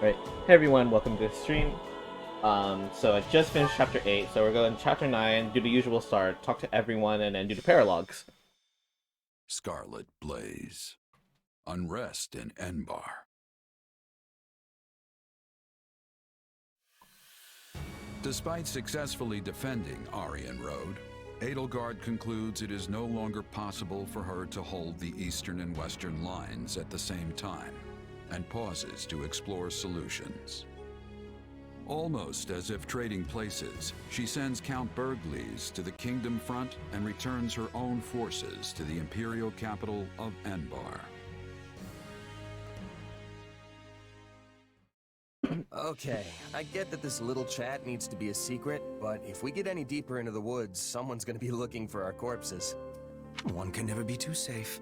Right. Hey everyone, welcome to the stream. So I just finished chapter 8, so we're going to chapter 9, do the usual start, talk to everyone, and then do the paralogs. Scarlet Blaze. Unrest in Enbar. Despite successfully defending Aryan Road, Edelgard concludes it is no longer possible for her to hold the eastern and western lines at the same time, and pauses to explore solutions. Almost as if trading places, she sends Count Berglies to the Kingdom Front and returns her own forces to the imperial capital of Enbar. Okay, I get that this little chat needs to be a secret, but if we get any deeper into the woods, someone's gonna be looking for our corpses. One can never be too safe.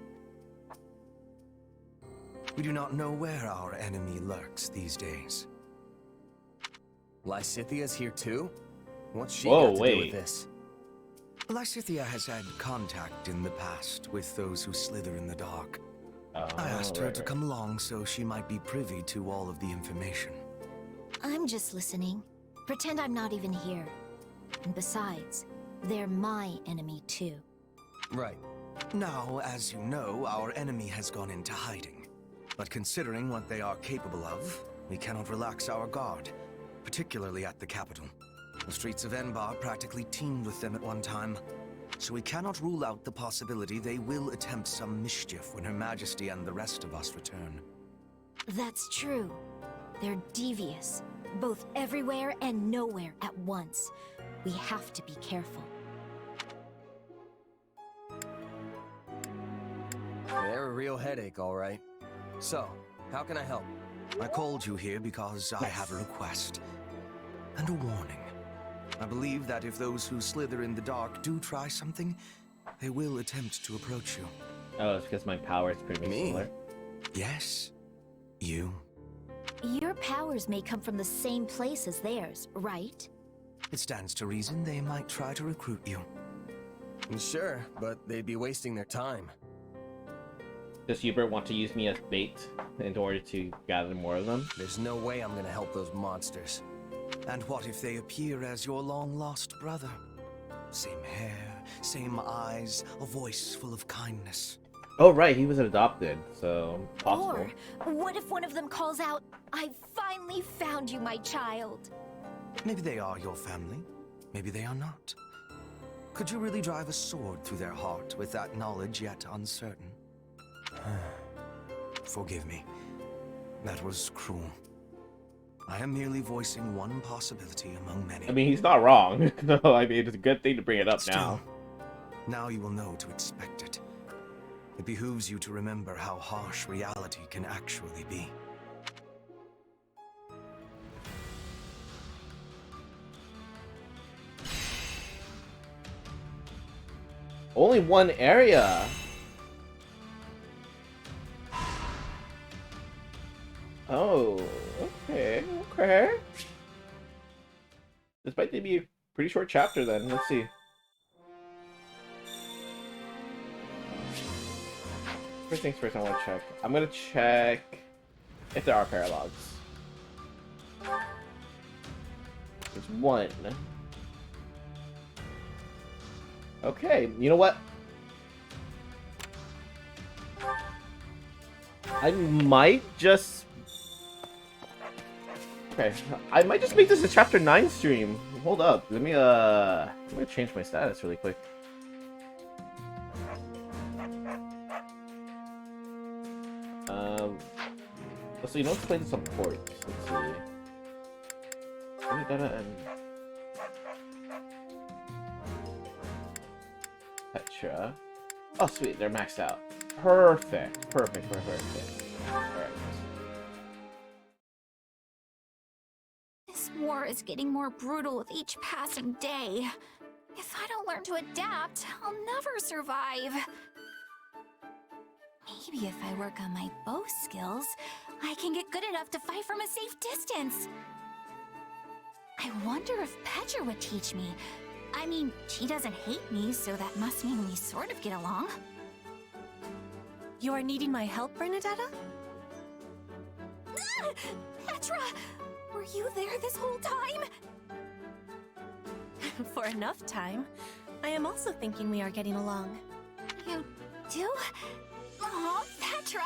We do not know where our enemy lurks these days. Lysithia's here too? What's she Whoa, got to do wait. with this? Lysithia has had contact in the past with those who slither in the dark. Oh, I asked her to right. come along so she might be privy to all of the information. I'm just listening. Pretend I'm not even here. And besides, they're my enemy too. Right. Now, as you know, our enemy has gone into hiding. But considering what they are capable of, we cannot relax our guard, particularly at the capital. The streets of Enbar practically teemed with them at one time, so we cannot rule out the possibility they will attempt some mischief when Her Majesty and the rest of us return. That's true. They're devious, both everywhere and nowhere at once. We have to be careful. They're a real headache, all right. So, how can I help? I called you here because I have a request and a warning. I believe that if those who slither in the dark do try something, they will attempt to approach you. Oh, it's because my power is pretty Me? similar. Yes, you. Your powers may come from the same place as theirs, right? It stands to reason they might try to recruit you. Sure, but they'd be wasting their time. Does Hubert want to use me as bait in order to gather more of them? There's no way I'm gonna help those monsters. And what if they appear as your long-lost brother? Same hair, same eyes, a voice full of kindness. Oh, right, he was adopted, so possible. Or what if one of them calls out, "I finally found you, my child"? Maybe they are your family, maybe they are not. Could you really drive a sword through their heart with that knowledge yet uncertain? Forgive me. That was cruel. I am merely voicing one possibility among many. I mean, he's not wrong. So, I mean, it's a good thing to bring it up now. Now you will know to expect it. It behooves you to remember how harsh reality can actually be. Only one area. Oh, okay, okay. This might be a pretty short chapter then. Let's see. First things first, I want to check. I'm gonna check if there are paralogs. There's one. Okay, you know what? I might just... Okay, I might just make this a chapter 9 stream. Hold up, let me, I'm gonna change my status really quick. So you know, let's play the support. Let's see. Data and Petra. Oh, sweet, they're maxed out. Perfect. Alright. This war is getting more brutal with each passing day. If I don't learn to adapt, I'll never survive. Maybe if I work on my bow skills, I can get good enough to fight from a safe distance. I wonder if Petra would teach me. I mean, she doesn't hate me, so that must mean we sort of get along. You are needing my help, Bernadetta? Petra! Were you there this whole time? For enough time. I am also thinking we are getting along. You do? Aw, Petra!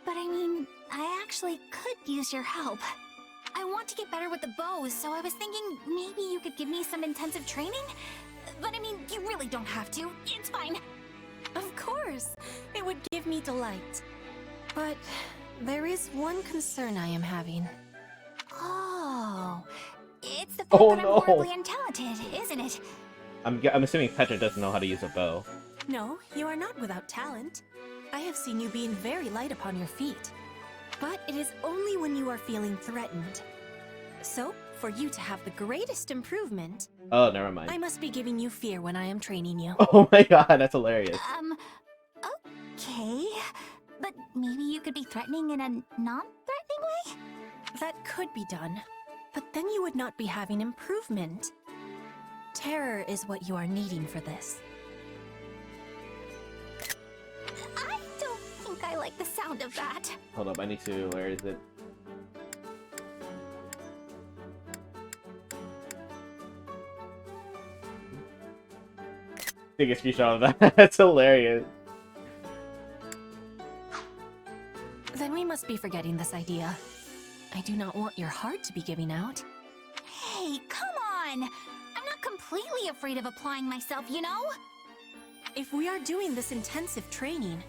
But I mean, I actually could use your help. I want to get better with the bows, so I was thinking maybe you could give me some intensive training? But I mean, you really don't have to. It's fine. Of course! It would give me delight. But there is one concern I am having. Oh, it's the fact Oh, that I'm no. horribly untalented, isn't it? I'm assuming Petra doesn't know how to use a bow. No, you are not without talent. I have seen you being very light upon your feet. But it is only when you are feeling threatened. So, for you to have the greatest improvement, Oh, never mind. I must be giving you fear when I am training you. Oh my god, that's hilarious. Okay. But maybe you could be threatening in a non-threatening way? That could be done. But then you would not be having improvement. Terror is what you are needing for this. I don't think I like the sound of that. Hold up, I need to. Where is it? Take a screenshot of that. That's hilarious. Then we must be forgetting this idea. I do not want your heart to be giving out. Hey, come on! I'm not completely afraid of applying myself, you know? If we are doing this intensive training,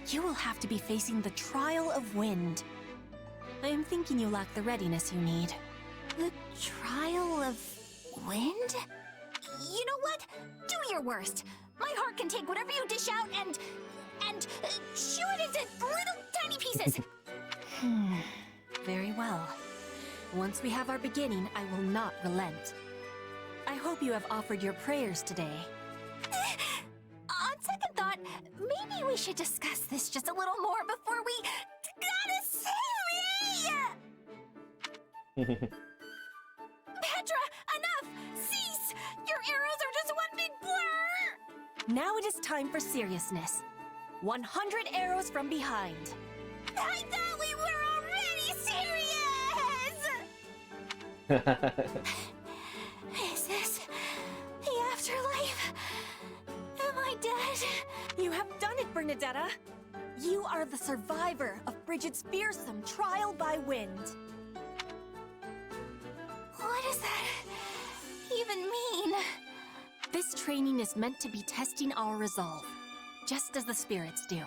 you will have to be facing the trial of wind. I am thinking you lack the readiness you need. The trial of wind? You know what? Do your worst. My heart can take whatever you dish out and chew it into little tiny pieces. Very well. Once we have our beginning, I will not relent. I hope you have offered your prayers today. On second thought, maybe we should discuss this just a little more before we gotta say. Petra, enough! Cease! Your arrows are just one big blur! Now it is time for seriousness. 100 arrows from behind. I thought we were already serious! Is this the afterlife? Am I dead? You have done it, Bernadetta! You are the survivor of Bridget's fearsome trial by wind. What does that even mean? This training is meant to be testing our resolve, just as the spirits do.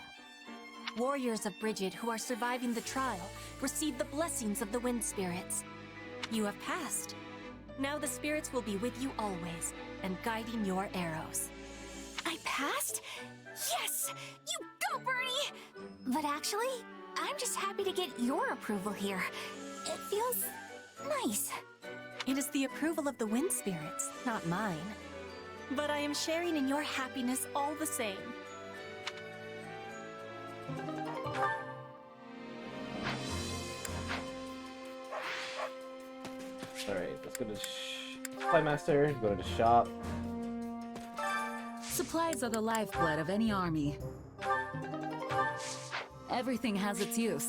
Warriors of Bridget who are surviving the trial receive the blessings of the wind spirits. You have passed. Now the spirits will be with you always, and guiding your arrows. I passed? Yes! You go, Bernie! But actually, I'm just happy to get your approval here. It feels nice. It is the approval of the wind spirits, not mine. But I am sharing in your happiness all the same. Alright, let's go to Flymaster, go to the shop. Supplies are the lifeblood of any army. Everything has its use.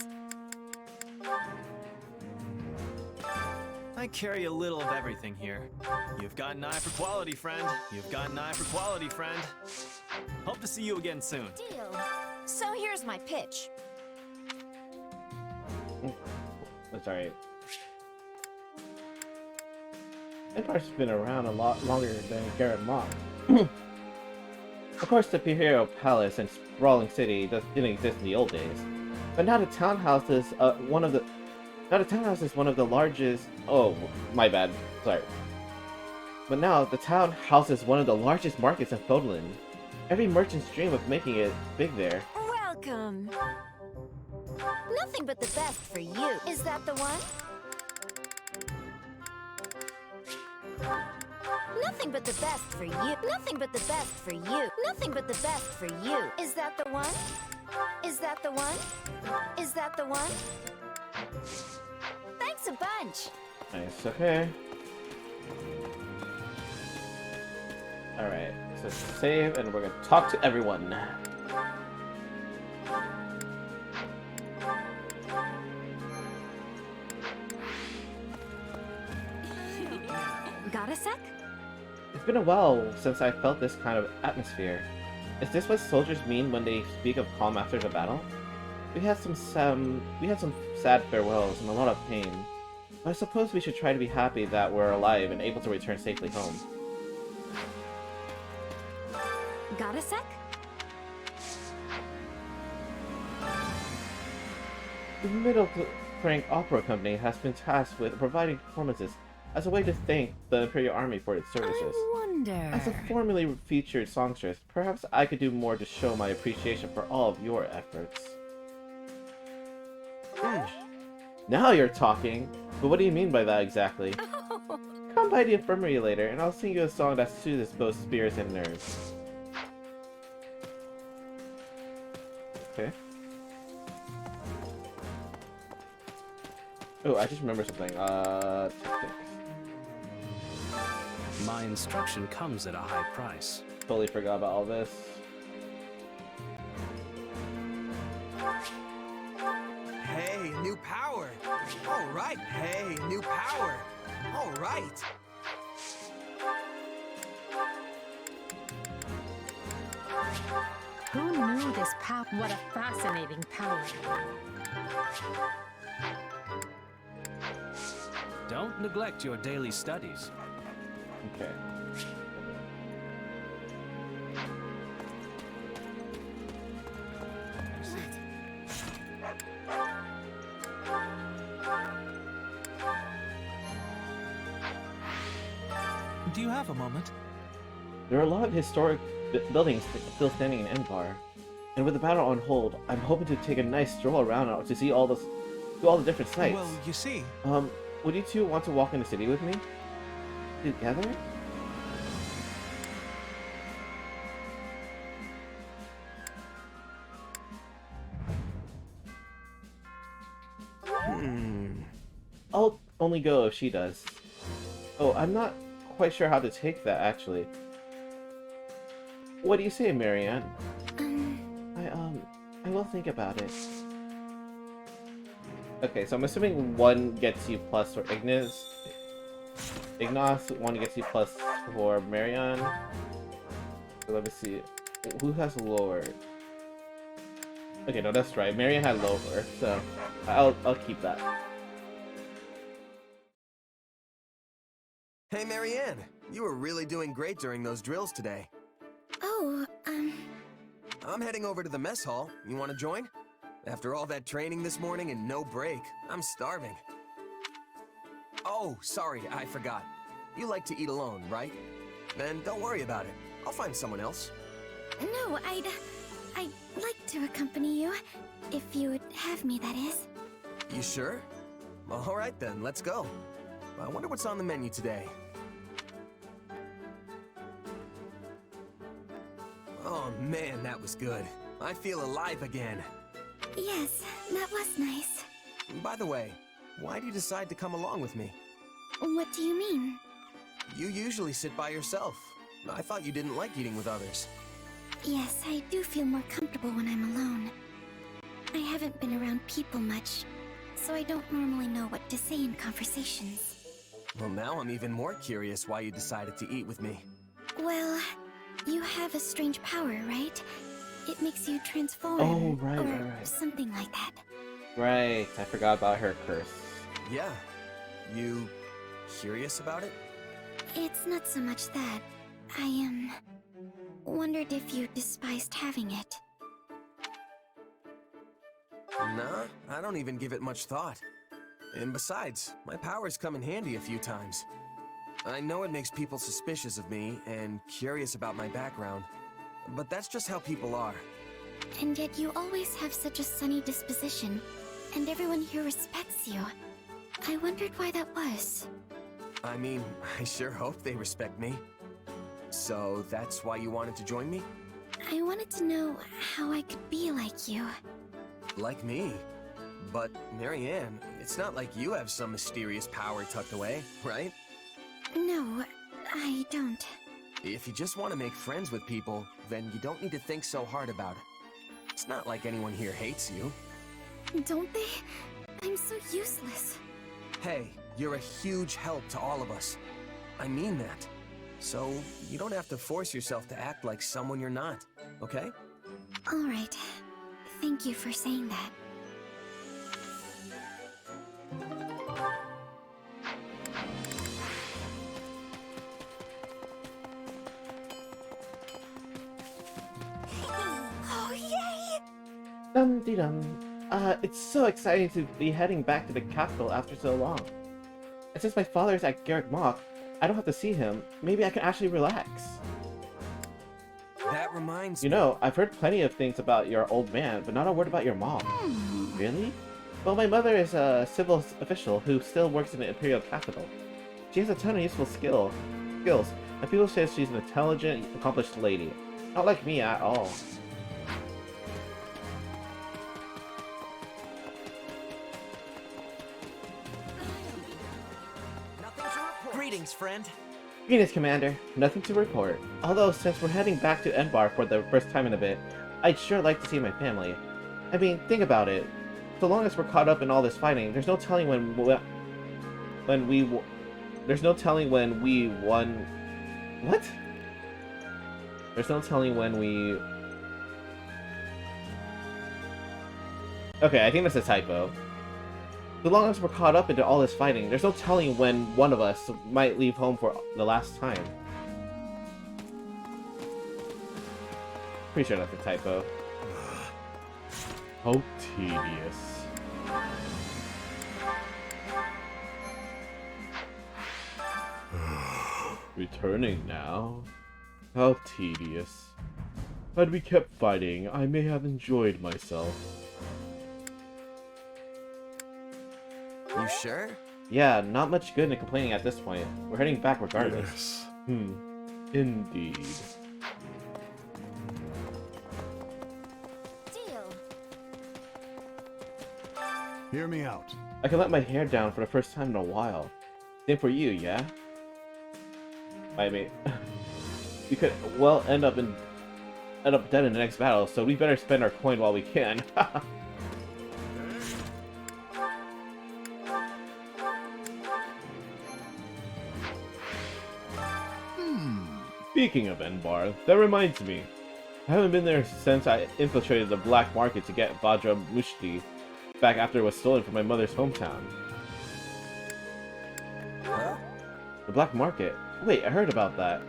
I carry a little of everything here. You've got an eye for quality, friend. You've got an eye for quality, friend. Hope to see you again soon. Deal. So here's my pitch. That's alright. Empire's been around a lot longer than Garrett Mock. Of course, the Imperial Palace and sprawling city didn't exist in the old days, but now the townhouse is one of the largest. Oh, my bad. Sorry. But now the town houses one of the largest markets in Fodland. Every merchant's dream of making it big there. Welcome. Nothing but the best for you. Is that the one? Nothing but the best for you. Nothing but the best for you. Nothing but the best for you. Is that the one? Is that the one? Is that the one? Thanks a bunch. Nice, okay. Alright, so save and we're gonna talk to everyone. Got a sec? It's been a while since I felt this kind of atmosphere. Is this what soldiers mean when they speak of calm after the battle? We had some sad farewells and a lot of pain. But I suppose we should try to be happy that we're alive and able to return safely home. Got a sec? The middle-rank opera company has been tasked with providing performances as a way to thank the Imperial Army for its services. I wonder... As a formerly featured songstress, perhaps I could do more to show my appreciation for all of your efforts. Now you're talking! But what do you mean by that exactly? Come by the infirmary later, and I'll sing you a song that soothes both spirits and nerves. Okay. Oh, I just remembered something. Tactics. My instruction comes at a high price. Totally forgot about all this. Hey, new power! Alright! Hey, new power! Alright! Who knew this power? What a fascinating power. Don't neglect your daily studies. Okay. Do you have a moment? There are a lot of historic buildings still standing in Envar, and with the battle on hold, I'm hoping to take a nice stroll around to see all the different sites. Well, you see... Would you two want to walk in the city with me? Together? I'll only go if she does. Oh, I'm not quite sure how to take that, actually. What do you say, Marianne? I will think about it. Okay, so I'm assuming one gets you plus for Ignis. One gets you plus for Marianne. So let me see. Who has lower? Okay, no, that's right. Marianne had lower, so I'll keep that. Hey, Marianne! You were really doing great during those drills today. Oh, I'm heading over to the mess hall. You want to join? After all that training this morning and no break, I'm starving. Oh, sorry, I forgot. You like to eat alone, right? Then don't worry about it. I'll find someone else. no, I'd like to accompany you. If you would have me, that is. You sure? Alright then, let's go. I wonder what's on the menu today. Oh man, that was good. I feel alive again. Yes, that was nice. By the way, why do you decide to come along with me? What do you mean? You usually sit by yourself. I thought you didn't like eating with others. Yes, I do feel more comfortable when I'm alone. I haven't been around people much, so I don't normally know what to say in conversations. Well, now I'm even more curious why you decided to eat with me. Well, you have a strange power, right? It makes you transform. Oh, right, or right. something like that. Right, I forgot about her curse. Yeah. You curious about it? It's not so much that. I, wondered if you despised having it. Nah, I don't even give it much thought. And besides, my powers come in handy a few times. I know it makes people suspicious of me and curious about my background, but that's just how people are. And yet you always have such a sunny disposition, and everyone here respects you. I wondered why that was. I mean, I sure hope they respect me. So that's why you wanted to join me? I wanted to know how I could be like you. Like me? But, Marianne, it's not like you have some mysterious power tucked away, right? No, I don't. If you just want to make friends with people, then you don't need to think so hard about it. It's not like anyone here hates you. Don't they? I'm so useless. Hey, you're a huge help to all of us. I mean that. So, you don't have to force yourself to act like someone you're not, okay? All right. Thank you for saying that. Oh, yay! Dum-de-dum. It's so exciting to be heading back to the capital after so long. And since my father's at Garrett Mach, I don't have to see him. Maybe I can actually relax. That reminds You me. know, I've heard plenty of things about your old man, but not a word about your mom. Really? Well, my mother is a civil official who still works in the Imperial capital. She has a ton of useful skills, and people say she's an intelligent, accomplished lady. Not like me at all. Greetings, friend. Greetings, Commander. Nothing to report. Although, since we're heading back to Enbar for the first time in a bit, I'd sure like to see my family. I mean, think about it. So long as we're caught up in all this fighting, there's no telling there's no telling when we won. What? There's no telling when we. Okay, I think that's a typo. So long as we're caught up into all this fighting, there's no telling when one of us might leave home for the last time. Pretty sure that's a typo. How tedious. Returning now? How tedious. Had we kept fighting, I may have enjoyed myself. You sure? Yeah, not much good in complaining at this point. We're heading back regardless. Yes. Indeed. Deal. Hear me out. I can let my hair down for the first time in a while. Same for you, yeah? I mean, we could well end up dead in the next battle, so we better spend our coin while we can. Speaking of Enbar, that reminds me. I haven't been there since I infiltrated the black market to get Vajra Mushti back after it was stolen from my mother's hometown. Huh? The black market? Wait, I heard about that.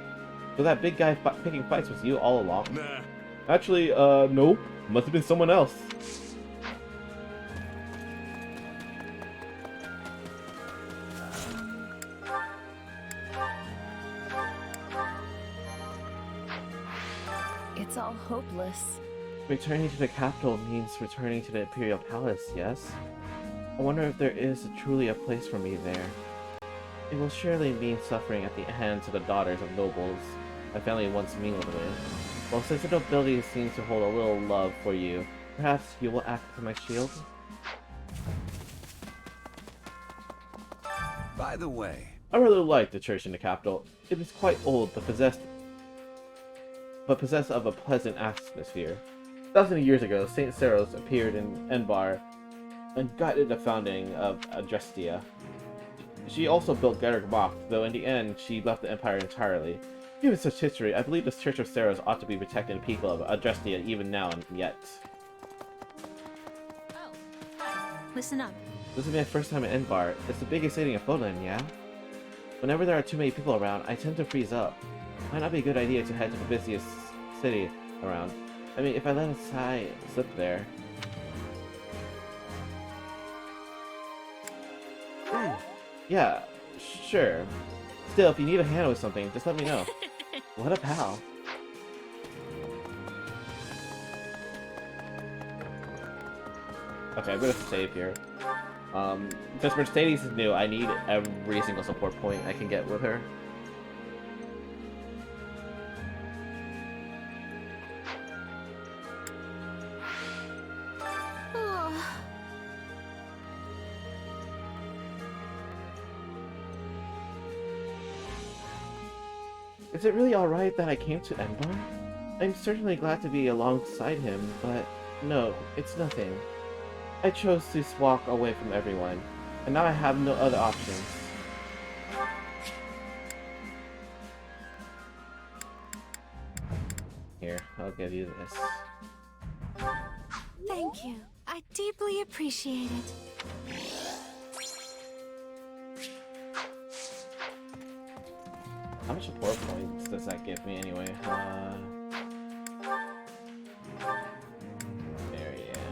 So that big guy picking fights was you all along? Nah. Actually, nope. Must have been someone else. It's all hopeless. Returning to the capital means returning to the Imperial Palace, yes? I wonder if there is truly a place for me there. It will surely mean suffering at the hands of the daughters of nobles my family once mingled with. Well, since the nobility seems to hold a little love for you, perhaps you will act as my shield? By the way, I really liked the church in the capital. It was quite old, but possessed of a pleasant atmosphere. Thousands of years ago, Saint Saros appeared in Enbar and guided the founding of Adrestia. She also built Garrett Mach, though in the end she left the empire entirely. Given such history, I believe the Church of Saros ought to be protecting the people of Adrestia even now and yet. Listen up. This is my first time in Enbar. It's the biggest city in Poland, yeah? Whenever there are too many people around, I tend to freeze up. Might not be a good idea to head to the busiest city around. I mean, if I let a sigh slip there. Yeah, sure. Still, if you need a hand with something, just let me know. What a pal. Okay, I'm gonna save here. Since Mercedes is new, I need every single support point I can get with her. Is it really alright that I came to Enbar? I'm certainly glad to be alongside him, but no, it's nothing. I chose to walk away from everyone, and now I have no other options. Here, I'll give you this. Thank you. I deeply appreciate it. How much support points does that give me anyway? Marianne.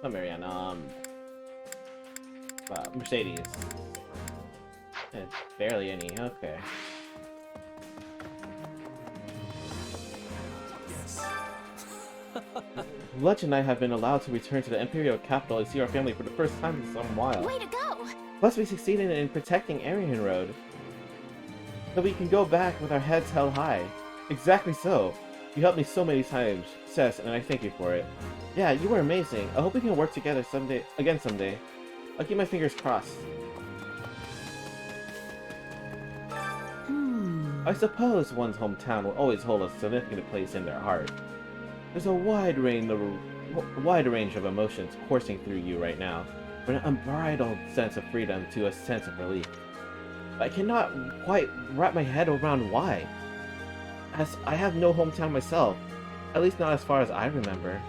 Not Marianne, Mercedes. Barely any, okay. Lunch and I have been allowed to return to the Imperial capital and see our family for the first time in some while. Way to go! Plus we succeeded in protecting Arian Road. So we can go back with our heads held high. Exactly so. You helped me so many times, Cess, and I thank you for it. Yeah, you were amazing. I hope we can work together someday. I'll keep my fingers crossed. I suppose one's hometown will always hold a significant place in their heart. There's a wide range of emotions coursing through you right now, from an unbridled sense of freedom to a sense of relief. But I cannot quite wrap my head around why. As I have no hometown myself, at least not as far as I remember.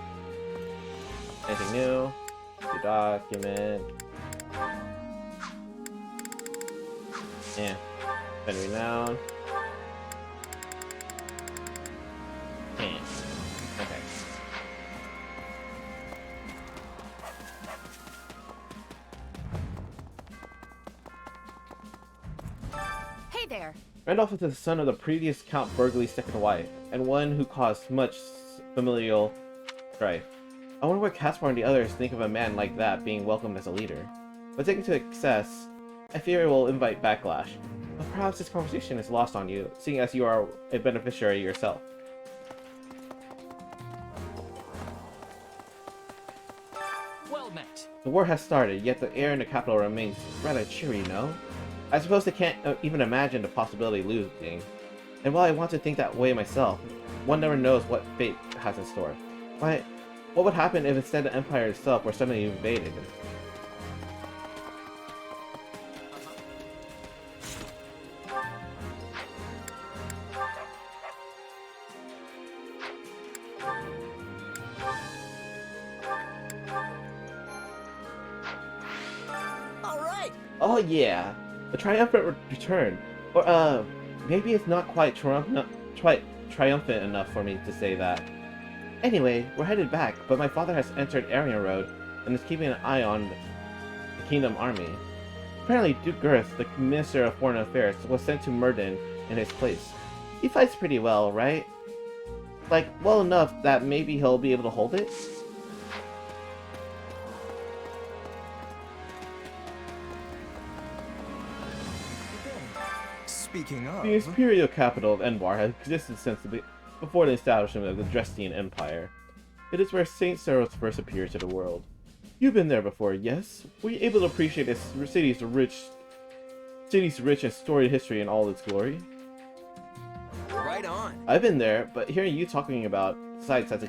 Anything new? New document. Yeah. Been renowned. Yeah. Okay. Hey there. Randolph is the son of the previous Count Burgley's second wife, and one who caused much familial strife. I wonder what Caspar and the others think of a man like that being welcomed as a leader. But taken to excess, I fear it will invite backlash. But perhaps this conversation is lost on you, seeing as you are a beneficiary yourself. Well met. The war has started, yet the air in the capital remains rather cheery, no? I suppose they can't even imagine the possibility of losing. And while I want to think that way myself, one never knows what fate has in store. Why, what would happen if instead the Empire itself were suddenly invaded? Alright! Oh yeah! A triumphant return. Or, maybe it's not quite triumphant enough for me to say that. Anyway, we're headed back, but my father has entered Arian Road and is keeping an eye on the Kingdom Army. Apparently, Duke Girth, the Minister of Foreign Affairs, was sent to Murden in his place. He fights pretty well, right? Like, well enough that maybe he'll be able to hold it? Speaking of... The imperial capital of Enbar has existed since before the establishment of the Drestian Empire. It is where St. Cyrils first appeared to the world. You've been there before, yes? Were you able to appreciate this city's rich and storied history in all its glory? Right on. I've been there, but hearing you talking about sites has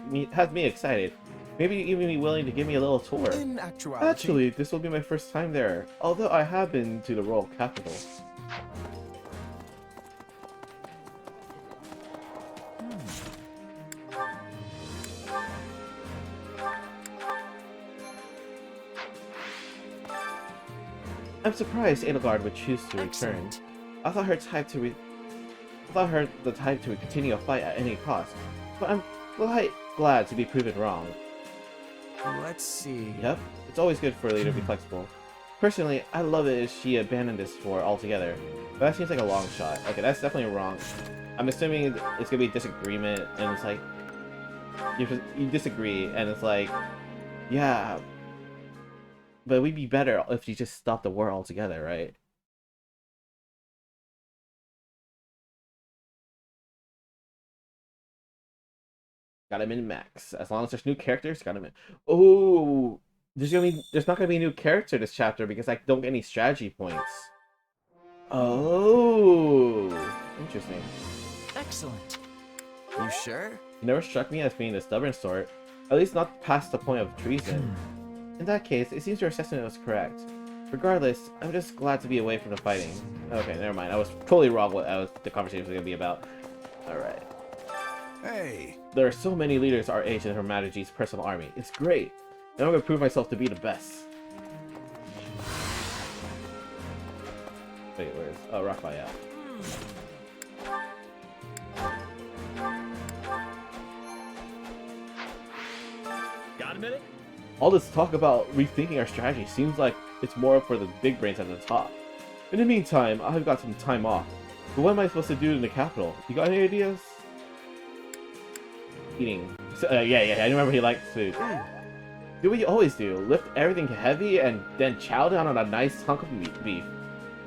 me excited. Maybe you'd even be willing to give me a little tour. In actuality... Actually, this will be my first time there, although I have been to the royal capital. I'm surprised Edelgard would choose to return. Excellent. I thought her the type to continue a fight at any cost, but I'm quite glad to be proven wrong. Let's see. Yep, it's always good for a leader to be flexible. Personally, I love it if she abandoned this war altogether, but that seems like a long shot. Okay, that's definitely wrong. I'm assuming it's gonna be disagreement, and it's like you disagree, and it's like, yeah. But we'd be better if you just stopped the war altogether, right? Got him in max. As long as there's new characters, got him in. Oh, there's not gonna be a new character this chapter because I don't get any strategy points. Oh, interesting. Excellent. You sure? He never struck me as being the stubborn sort, at least not past the point of treason. In that case, it seems your assessment was correct. Regardless, I'm just glad to be away from the fighting. Okay, never mind. I was totally wrong what the conversation was going to be about. Alright. Hey. There are so many leaders our age in Her Majesty's personal army. It's great. And I'm gonna prove myself to be the best. Wait, where's... Oh, Raphael. Got a minute? All this talk about rethinking our strategy seems like it's more for the big brains at the top. In the meantime, I've got some time off. But what am I supposed to do in the capital? You got any ideas? Eating. So, yeah, I remember he liked food. Do what you always do. Lift everything heavy and then chow down on a nice hunk of beef.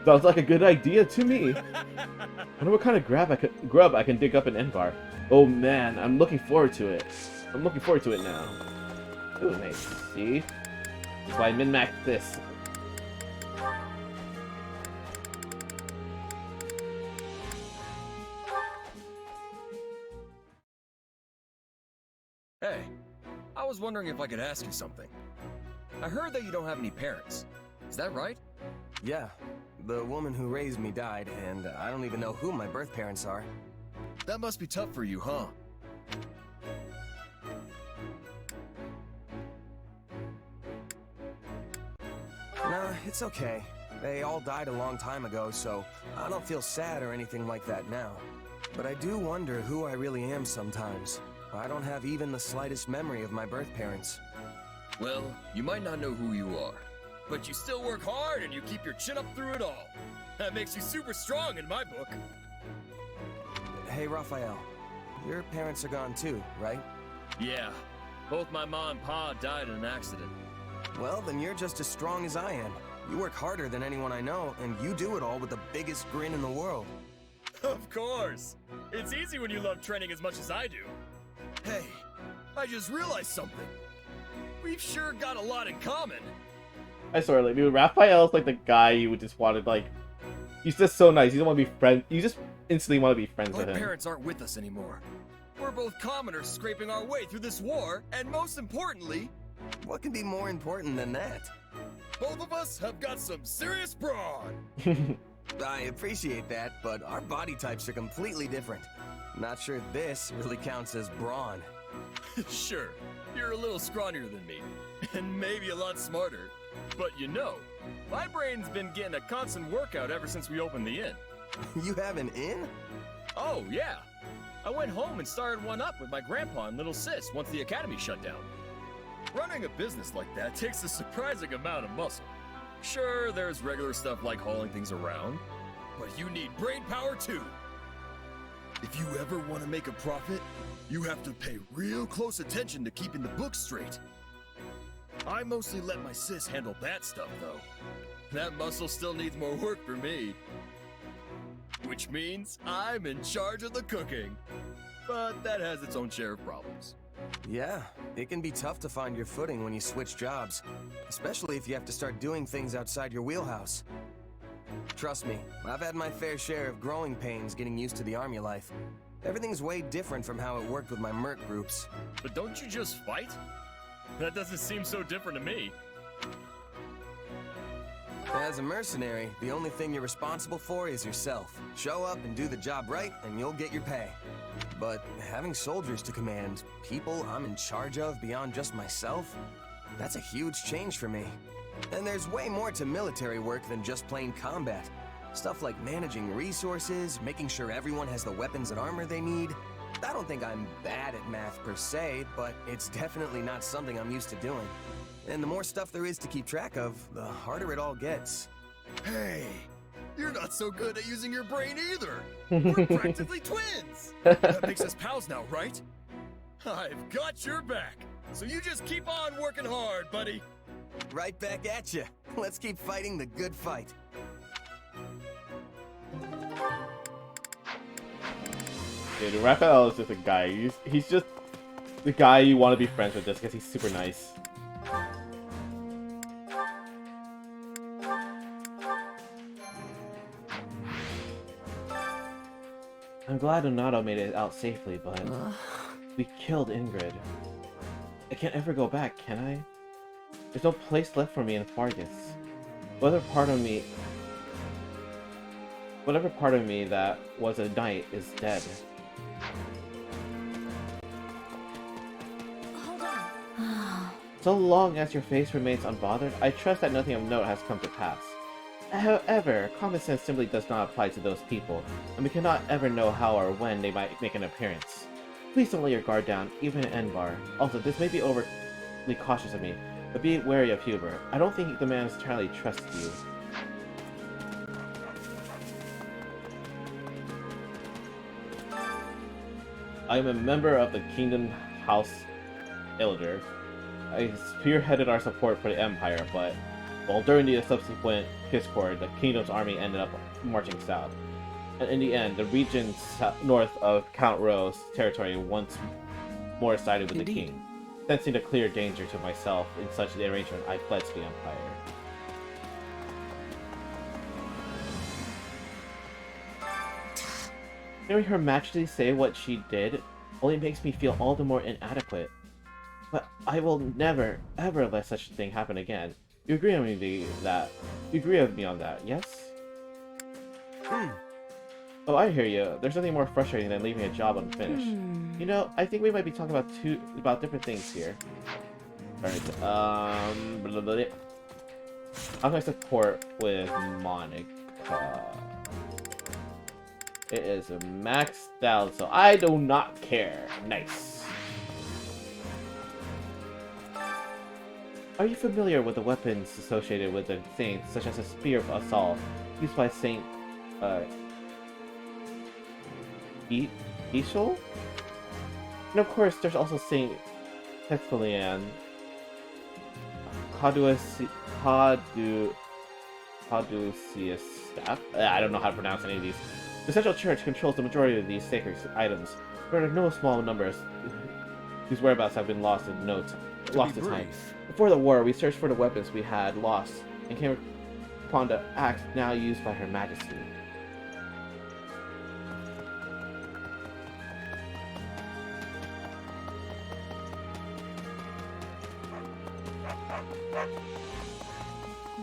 Sounds like a good idea to me. I wonder what kind of grub I can dig up in Envar. Oh man, I'm looking forward to it. I'm looking forward to it now. Ooh, nice. See? That's why I min-maxed this. Hey, I was wondering if I could ask you something. I heard that you don't have any parents. Is that right? Yeah, the woman who raised me died, and I don't even know who my birth parents are. That must be tough for you, huh? Nah, it's okay. They all died a long time ago, so I don't feel sad or anything like that now. But I do wonder who I really am sometimes. I don't have even the slightest memory of my birth parents. Well, you might not know who you are, but you still work hard and you keep your chin up through it all. That makes you super strong in my book. Hey, Raphael. Your parents are gone too, right? Yeah, both my mom and pa died in an accident. Well, then you're just as strong as I am. You work harder than anyone I know, and you do it all with the biggest grin in the world. Of course! It's easy when you love training as much as I do. Hey, I just realized something. We've sure got a lot in common. I swear, like, dude, Raphael's like the guy you would just want to, like... He's just so nice. You don't want to be friends. You just instantly want to be friends My with him. parents aren't with us anymore. We're both commoners scraping our way through this war, and most importantly... What can be more important than that? Both of us have got some serious brawn! I appreciate that, but our body types are completely different. Not sure this really counts as brawn. Sure, you're a little scrawnier than me, and maybe a lot smarter. But you know, my brain's been getting a constant workout ever since we opened the inn. You have an inn? Oh, yeah. I went home and started one up with my grandpa and little sis once the academy shut down. Running a business like that takes a surprising amount of muscle. Sure, there's regular stuff like hauling things around, but you need brain power too. If you ever want to make a profit, you have to pay real close attention to keeping the books straight. I mostly let my sis handle that stuff though. That muscle still needs more work for me. Which means I'm in charge of the cooking. But that has its own share of problems. Yeah, it can be tough to find your footing when you switch jobs, especially if you have to start doing things outside your wheelhouse. Trust me, I've had my fair share of growing pains getting used to the army life. Everything's way different from how it worked with my merc groups. But don't you just fight? That doesn't seem so different to me. As a mercenary, the only thing you're responsible for is yourself. Show up and do the job right, and you'll get your pay. But having soldiers to command, people I'm in charge of beyond just myself, that's a huge change for me. And there's way more to military work than just plain combat. Stuff like managing resources, making sure everyone has the weapons and armor they need. I don't think I'm bad at math per se, but it's definitely not something I'm used to doing. And the more stuff there is to keep track of, the harder it all gets. Hey, you're not so good at using your brain either. We're practically twins. That makes us pals now, right? I've got your back. So you just keep on working hard, buddy. Right back at you. Let's keep fighting the good fight. Dude, Raphael is just a guy. He's just the guy you want to be friends with just because he's super nice. I'm glad Donato made it out safely, but we killed Ingrid. I can't ever go back, can I? There's no place left for me in Fargus. Whatever part of me that was a knight is dead. So long as your face remains unbothered, I trust that nothing of note has come to pass. However, common sense simply does not apply to those people, and we cannot ever know how or when they might make an appearance. Please don't let your guard down, even in Enbar. Also, this may be overly cautious of me, but be wary of Hubert. I don't think the man entirely trusts you. I am a member of the Kingdom House Elder. I spearheaded our support for the Empire, but well, during the subsequent discord, the Kingdom's army ended up marching south. And in the end, the region north of Count Rowe's territory once more sided with the king. Sensing a clear danger to myself in such an arrangement, I fled to the Empire. Hearing Her Majesty say what she did only makes me feel all the more inadequate. But I will never, ever let such a thing happen again. You agree with me that? You agree with me on that, yes? Oh, I hear you. There's nothing more frustrating than leaving a job unfinished. You know, I think we might be talking about different things here. Alright, how can I support with Monica? It is maxed out, so I do not care. Nice. Are you familiar with the weapons associated with the saints, such as a Spear of Assault, used by Saint, Ishol? And of course, there's also Saint Hexalian, Caduceus staff. I don't know how to pronounce any of these. The Central Church controls the majority of these sacred items, but there are no small numbers whose whereabouts have been lost to time. Before the war, we searched for the weapons we had lost and came upon the axe now used by Her Majesty.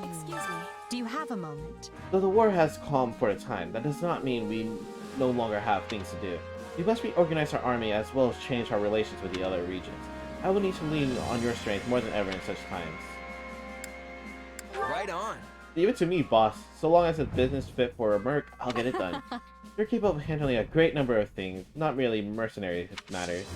Excuse me, do you have a moment? Though the war has calmed for a time, that does not mean we no longer have things to do. We must reorganize our army as well as change our relations with the other regions. I will need to lean on your strength more than ever in such times. Right on. Leave it to me, boss. So long as it's business fit for a merc, I'll get it done. You're capable of handling a great number of things, not merely mercenary matters.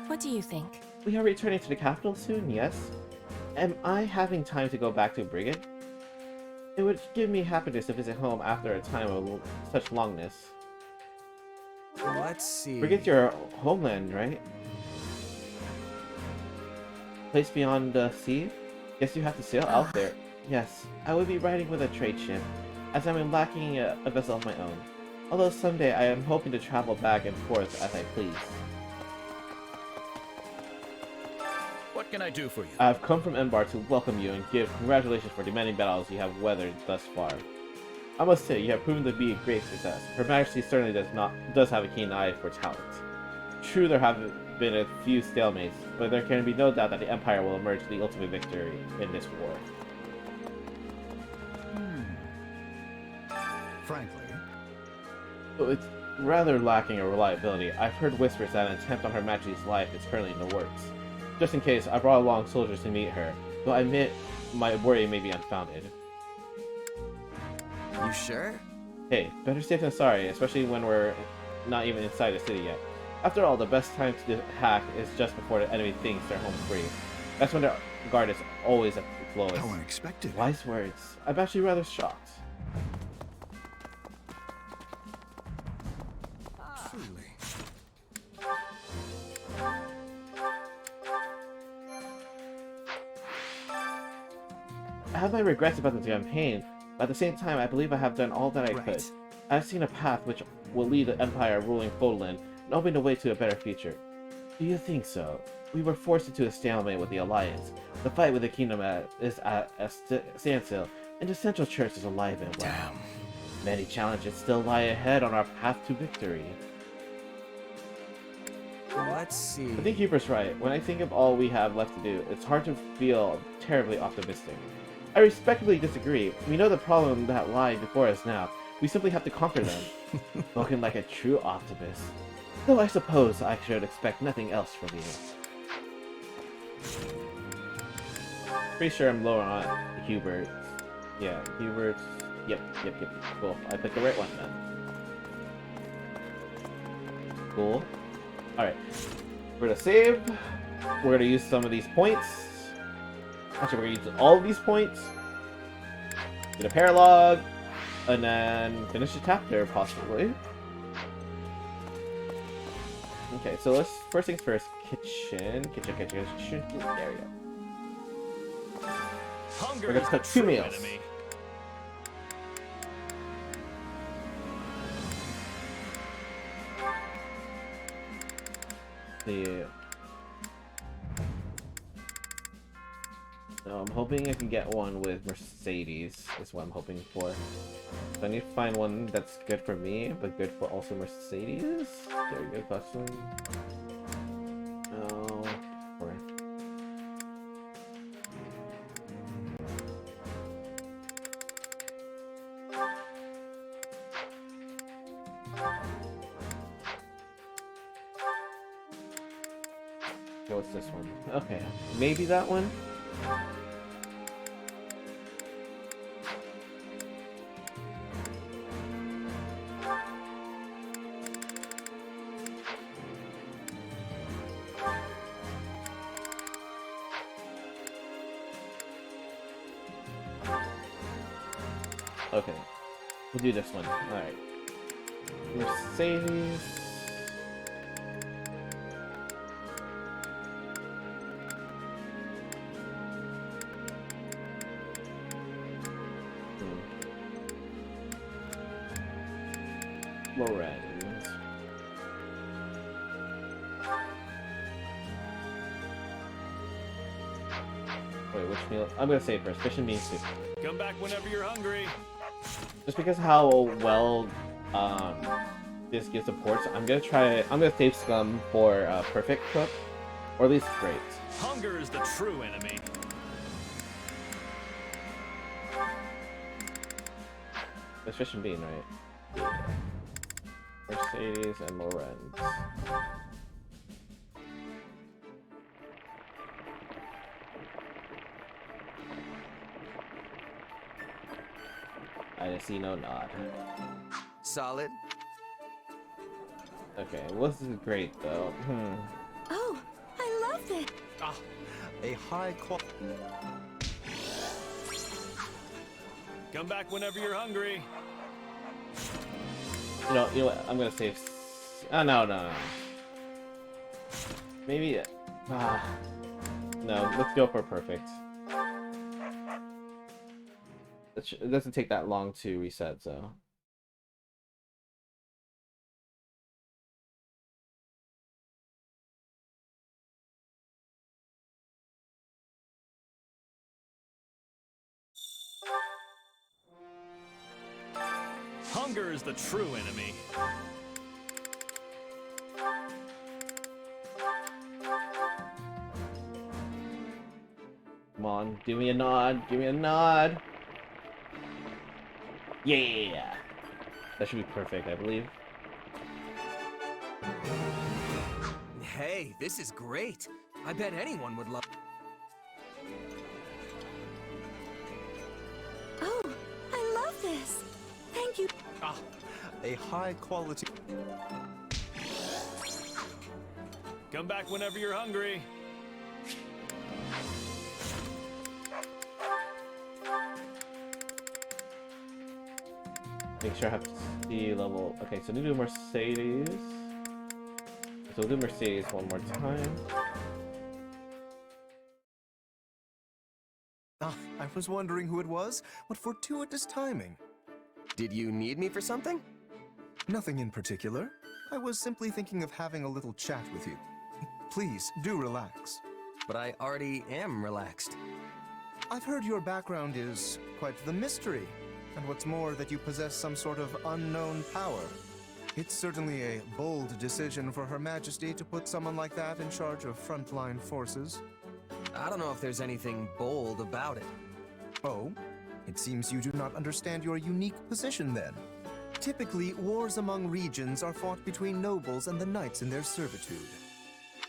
What do you think? We are returning to the capital soon, yes? Am I having time to go back to Brigid? It would give me happiness to visit home after a time of such longness. Let's see. Brigid's your homeland, right? Place beyond the sea? Guess you have to sail out there. Yes, I would be riding with a trade ship, as I'm lacking a vessel of my own. Although someday I am hoping to travel back and forth as I please. What can I do for you? I have come from Enbar to welcome you and give congratulations for the many battles you have weathered thus far. I must say, you have proven to be a great success. Her Majesty certainly does have a keen eye for talent. True, there have been a few stalemates, but there can be no doubt that the Empire will emerge the ultimate victory in this war. Frankly, So it's rather lacking in reliability. I've heard whispers that an attempt on Her Majesty's life is currently in the works. Just in case, I brought along soldiers to meet her, though I admit my worry may be unfounded. You sure? Hey, better safe than sorry, especially when we're not even inside the city yet. After all, the best time to hack is just before the enemy thinks they're home free. That's when the guard is always at the lowest. how unexpected. Wise words. I'm actually rather shocked. Truly. I have my regrets about the campaign, but at the same time, I believe I have done all that I could. Right. I have seen a path which will lead the Empire ruling Fodlan and open the way to a better future. Do you think so? We were forced into a stalemate with the Alliance. The fight with the Kingdom is at a standstill, and the Central Church is alive and well. Damn. Many challenges still lie ahead on our path to victory. Let's see. I think Hubert's right. When I think of all we have left to do, it's hard to feel terribly optimistic. I respectfully disagree. We know the problem that lies before us now, We simply have to conquer them. Spoken like a true optimist. Though I suppose I should expect nothing else from you. Pretty sure I'm lower on Hubert. Yeah, Hubert. Yep. Cool. I picked the right one then. Cool. Alright. We're gonna save. We're gonna use some of these points. Actually, we're gonna use all of these points. Get a paralog. And then finish the chapter, possibly. Okay, so let's first things first. Kitchen. There we go. Hunger We're gonna is cook the 2 true meals. enemy. See. So I'm hoping I can get one with Mercedes, is what I'm hoping for. So I need to find one that's good for me, but good for also Mercedes. Very good question. No. Alright. Okay, what's this one? Okay, maybe that one? Okay, we'll do this one. Alright. Mercedes. Lorenz. Wait, which meal? I'm gonna say first. Fish and bean soup. Come back whenever you're hungry. Just because how well this gives supports, I'm gonna save Scum for perfect cook, or at least great. Hunger is the true enemy. It's fish and bean, right? Mercedes and Lorenz. I see no nod. Solid. Okay, well, this is great though. Oh, I love this. A high quality. Come back whenever you're hungry. You know what? I'm gonna save. Oh no. Maybe. No. Let's go for perfect. It doesn't take that long to reset, so. Hunger is the true enemy. Come on, give me a nod. Give me a nod. Yeah. That should be perfect, I believe. Hey, this is great. I bet anyone would love. Oh, I love this. Thank you. A high quality. Come back whenever you're hungry. Make sure I have C level. Okay, so we do Mercedes. So we'll do Mercedes one more time. I was wondering who it was. What fortuitous timing. Did you need me for something? Nothing in particular. I was simply thinking of having a little chat with you. Please, do relax. But I already am relaxed. I've heard your background is quite the mystery. And what's more, that you possess some sort of unknown power. It's certainly a bold decision for Her Majesty to put someone like that in charge of frontline forces. I don't know if there's anything bold about it. Oh? It seems you do not understand your unique position then. Typically, wars among regions are fought between nobles and the knights in their servitude.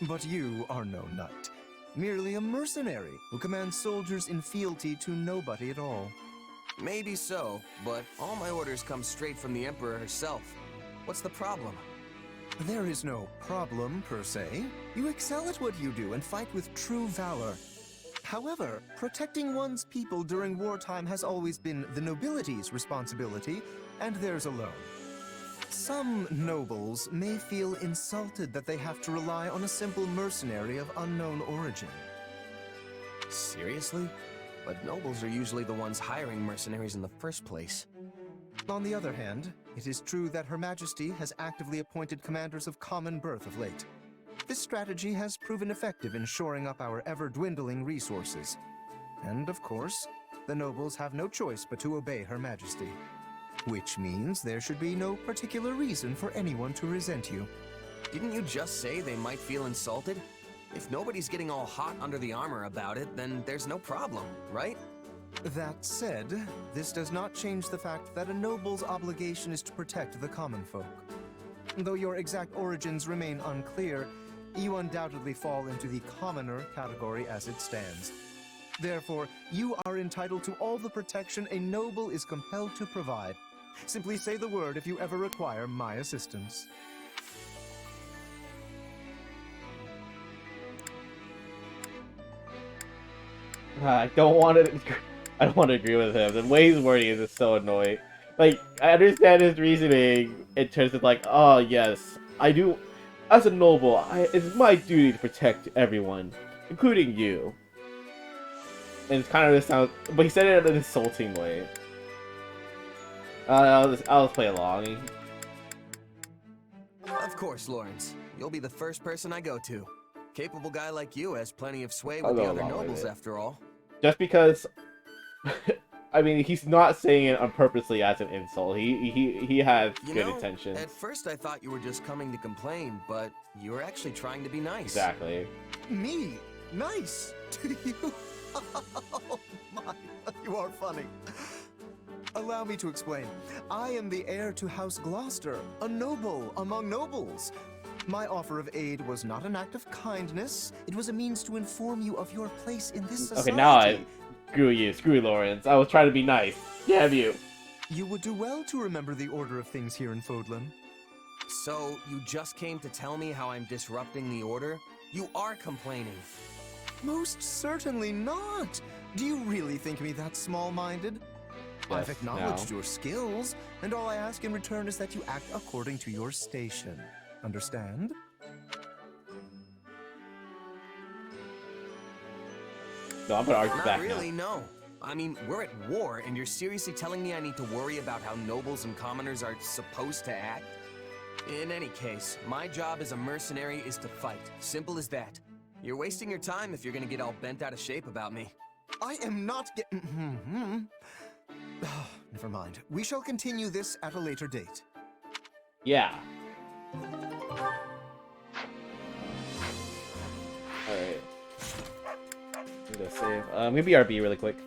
But you are no knight, merely a mercenary who commands soldiers in fealty to nobody at all. Maybe so, but all my orders come straight from the Emperor herself. What's the problem? There is no problem, per se. You excel at what you do and fight with true valor. However, protecting one's people during wartime has always been the nobility's responsibility, and theirs alone. Some nobles may feel insulted that they have to rely on a simple mercenary of unknown origin. Seriously? But nobles are usually the ones hiring mercenaries in the first place. On the other hand, it is true that Her Majesty has actively appointed commanders of common birth of late. This strategy has proven effective in shoring up our ever-dwindling resources. And of course, the nobles have no choice but to obey Her Majesty. Which means there should be no particular reason for anyone to resent you. Didn't you just say they might feel insulted? If nobody's getting all hot under the armor about it, then there's no problem, right? That said, this does not change the fact that a noble's obligation is to protect the common folk. Though your exact origins remain unclear, you undoubtedly fall into the commoner category as it stands. Therefore, you are entitled to all the protection a noble is compelled to provide. Simply say the word if you ever require my assistance. I don't want to agree with him. The way he's wording is just so annoying. Like, I understand his reasoning in terms of like, oh yes, I do. As a noble, it's my duty to protect everyone, including you. And it's kind of just sound, but he said it in an insulting way. I'll just play along. Of course, Lawrence. You'll be the first person I go to. Capable guy like you has plenty of sway with the other nobles, after all. Just because, I mean, he's not saying it purposely as an insult. He has good intentions. At first I thought you were just coming to complain, but you were actually trying to be nice. Exactly. Me? Nice? To you? Oh my, you are funny. Allow me to explain. I am the heir to House Gloucester, a noble among nobles. My offer of aid was not an act of kindness. It was a means to inform you of your place in this society. Okay, now I screw you. Screw you, Lawrence. I was trying to be nice. Damn you. You would do well to remember the order of things here in Fodlan. So, you just came to tell me how I'm disrupting the order? You are complaining. Most certainly not. Do you really think me that small-minded? Yes, I've acknowledged your skills, and all I ask in return is that you act according to your station. Understand? No, I'm gonna argue back Not really, no. I mean, we're at war, and you're seriously telling me I need to worry about how nobles and commoners are supposed to act? In any case, my job as a mercenary is to fight. Simple as that. You're wasting your time if you're gonna get all bent out of shape about me. I am not getting... Never mind. We shall continue this at a later date. Yeah. Alright. I'm gonna save. Maybe RB really quick.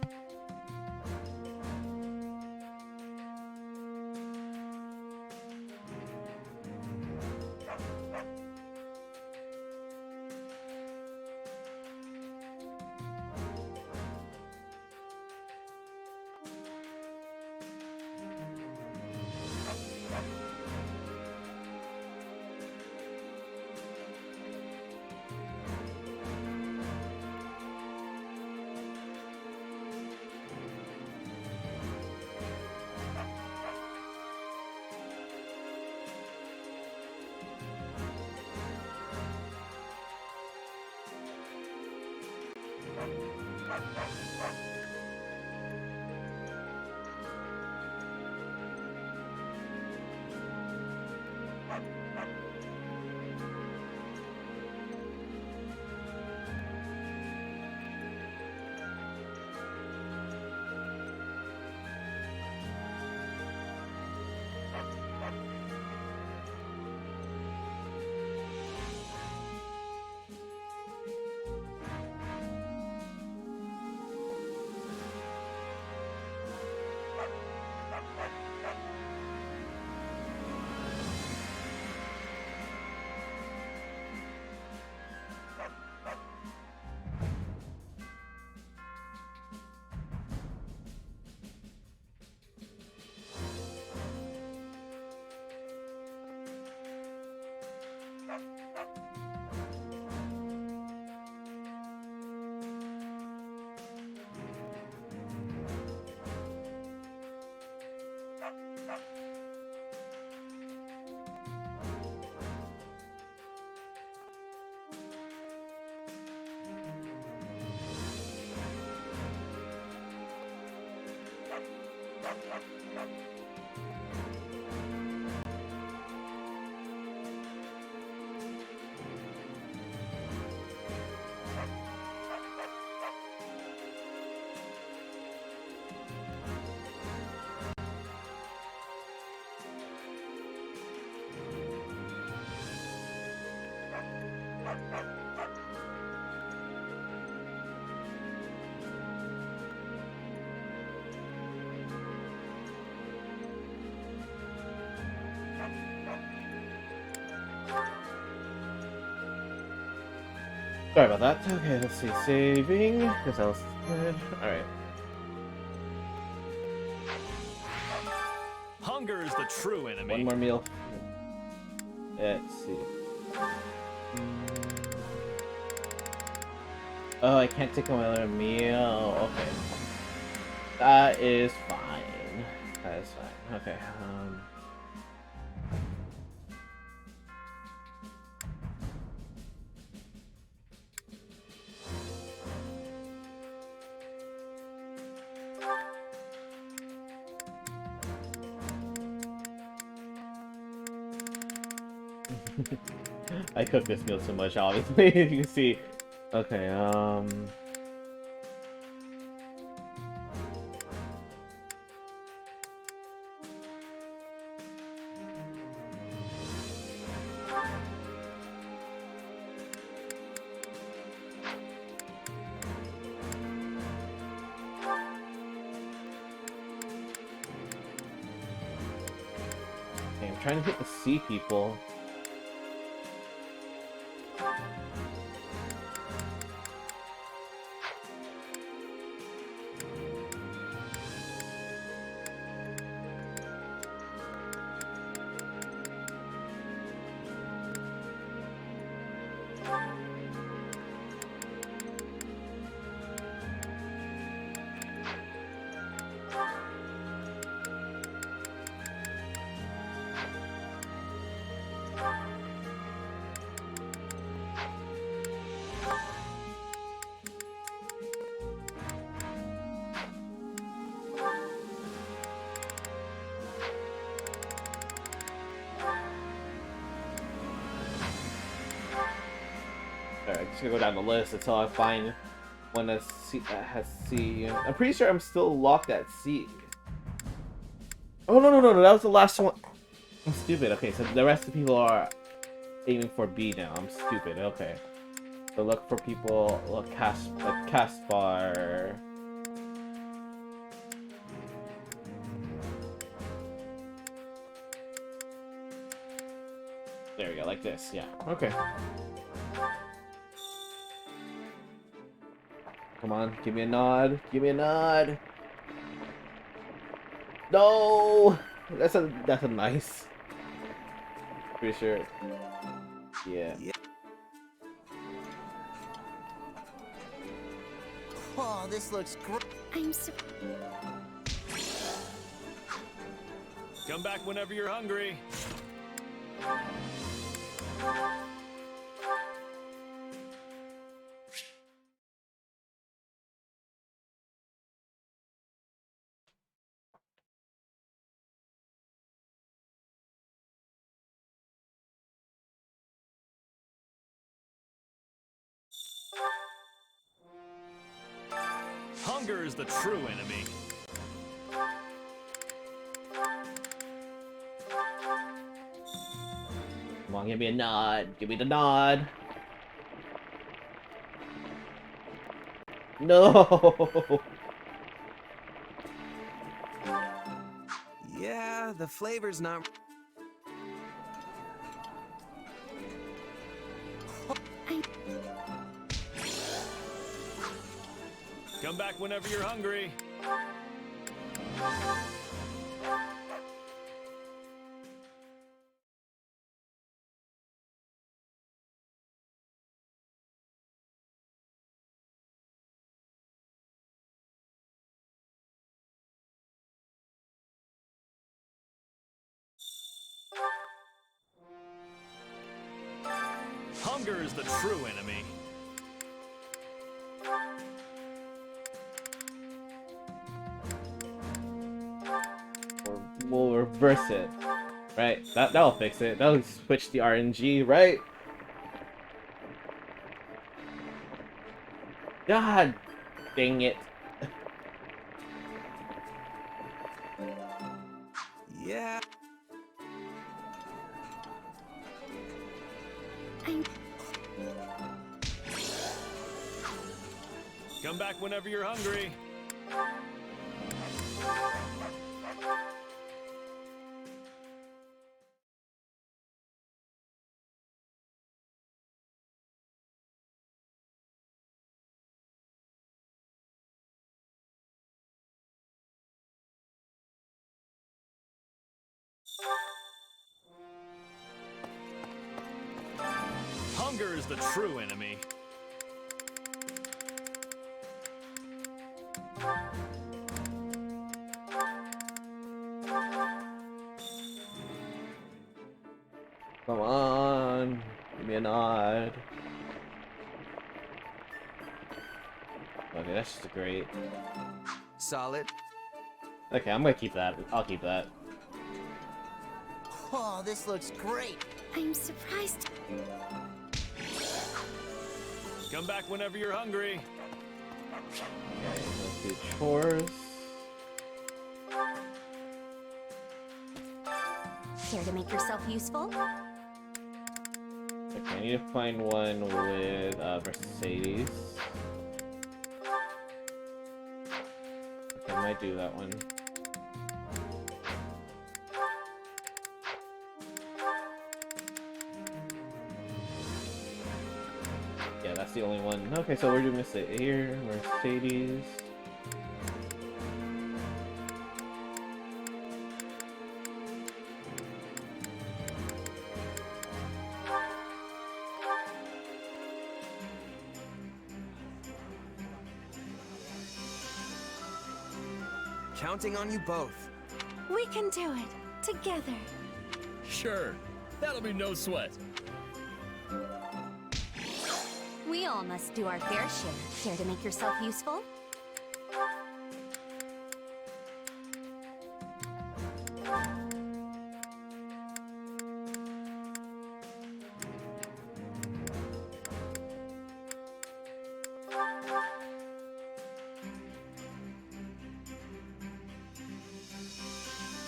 Sorry about that. Okay, let's see. Saving, because I was good. Alright. Hunger is the true enemy. One more meal. Let's see. Oh, I can't take another meal. Okay. That is fine. That is fine. Okay. I cook this meal so much, obviously. You can see. Okay, okay, I'm trying to hit the sea people. Alright, just gonna go down the list until I find one that has C. I'm pretty sure I'm still locked at C. Oh no, that was the last one. I'm stupid. Okay, so the rest of the people are aiming for B now. I'm stupid. Okay. So look for people like Caspar. There we go, like this. Yeah. Okay. Come on, give me a nod. Give me a nod. No, that's a nice. Pretty sure. Yeah. Oh, this looks great. I'm so... Come back whenever you're hungry. Hunger is the true enemy. Come on, give me a nod. Give me the nod. No. Yeah, the flavor's not... Come back whenever you're hungry. Hunger is the true enemy. Or we'll reverse it. Right, that'll fix it. That'll switch the RNG, right? God dang it. Yeah. Come back whenever you're hungry. Hunger is the true enemy. Come on, give me a nod. Okay, that's just great. Solid. Okay, I'm gonna keep that. I'll keep that. Oh, this looks great. I'm surprised. Come back whenever you're hungry. Okay, let's do chores. Care to make yourself useful? Okay, I need to find one with Mercedes. Okay, I might do that one. Yeah, that's the only one. Okay, so we're doing this here. Mercedes. Counting on you both. We can do it together. Sure, that'll be no sweat. We all must do our fair share. Care to make yourself useful?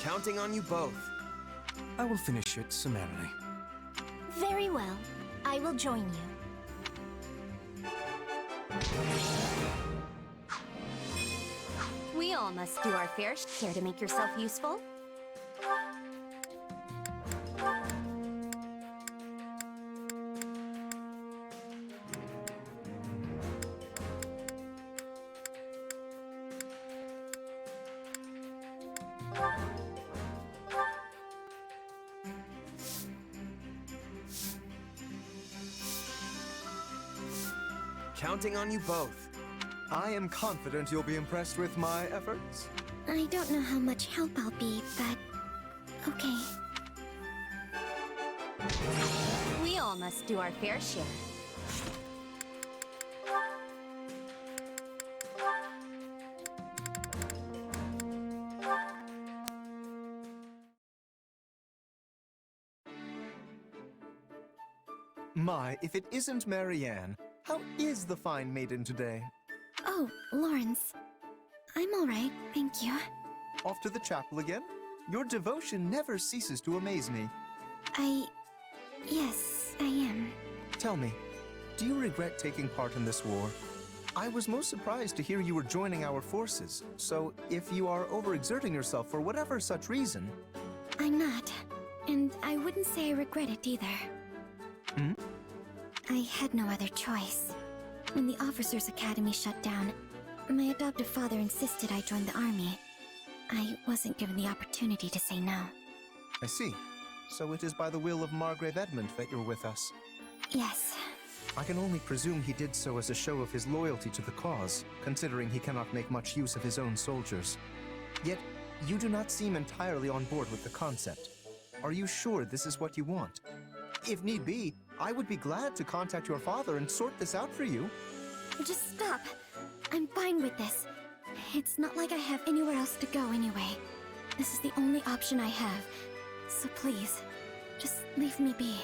Counting on you both. I will finish it summarily. Very well. I will join you. We all must do our fair share. Care to make yourself useful? Counting on you both. I am confident you'll be impressed with my efforts. I don't know how much help I'll be, but okay. We all must do our fair share. My, if it isn't Marianne, how is the fine maiden today? Oh, Lawrence. I'm all right, thank you. Off to the chapel again? Your devotion never ceases to amaze me. Yes, I am. Tell me, do you regret taking part in this war? I was most surprised to hear you were joining our forces, so if you are overexerting yourself for whatever such reason... I'm not. And I wouldn't say I regret it either. Hmm? I had no other choice. When the Officers' Academy shut down, my adoptive father insisted I join the army. I wasn't given the opportunity to say no. I see. So it is by the will of Margrave Edmund that you're with us. Yes. I can only presume he did so as a show of his loyalty to the cause, considering he cannot make much use of his own soldiers. Yet, you do not seem entirely on board with the concept. Are you sure this is what you want? If need be, I would be glad to contact your father and sort this out for you. Just stop. I'm fine with this. It's not like I have anywhere else to go anyway. This is the only option I have. So please, just leave me be.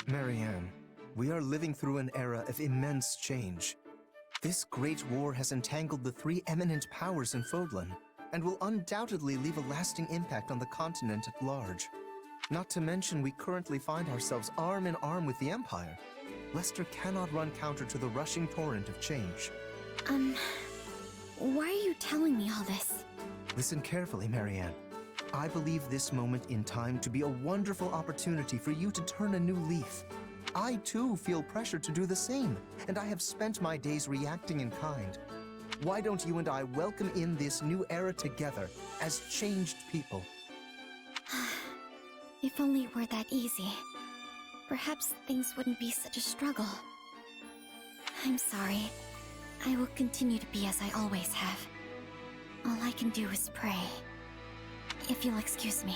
Marianne, we are living through an era of immense change. This great war has entangled the three eminent powers in Fodlan, and will undoubtedly leave a lasting impact on the continent at large. Not to mention, we currently find ourselves arm in arm with the Empire. Lester cannot run counter to the rushing torrent of change. Why are you telling me all this? Listen carefully, Marianne. I believe this moment in time to be a wonderful opportunity for you to turn a new leaf. I too feel pressure to do the same, and I have spent my days reacting in kind. Why don't you and I welcome in this new era together as changed people? If only it were that easy. Perhaps things wouldn't be such a struggle. I'm sorry. I will continue to be as I always have. All I can do is pray. If you'll excuse me.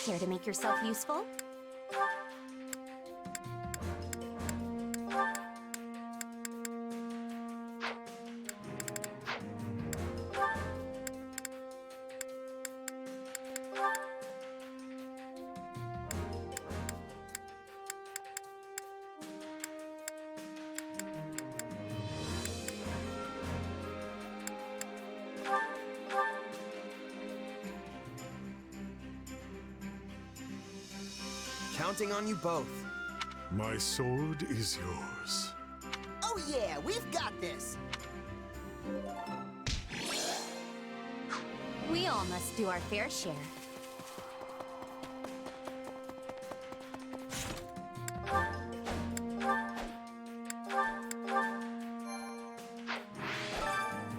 Care to make yourself useful? Counting on you both. My sword is yours. Oh yeah, we've got this! We all must do our fair share.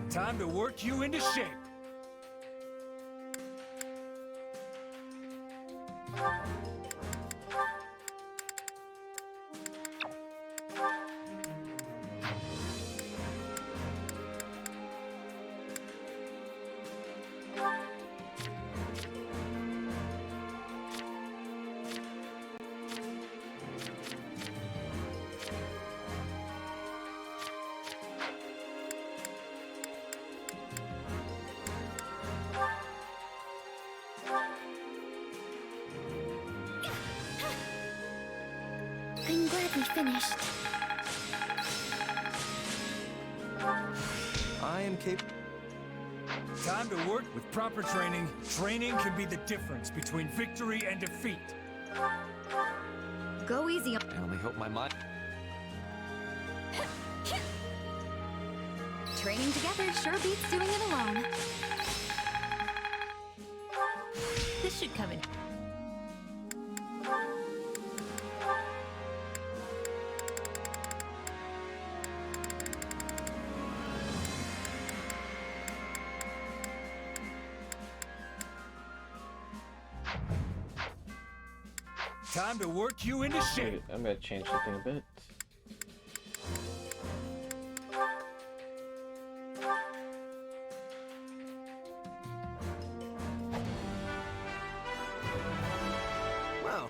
Time to work you into shape. I'm glad we finished. I am capable. Time to work with proper training. Training can be the difference between victory and defeat. Go easy on. I only hope my mind. Training together sure beats doing it alone. This should come in. Time to work you into shape. I'm gonna change the thing a bit. Well.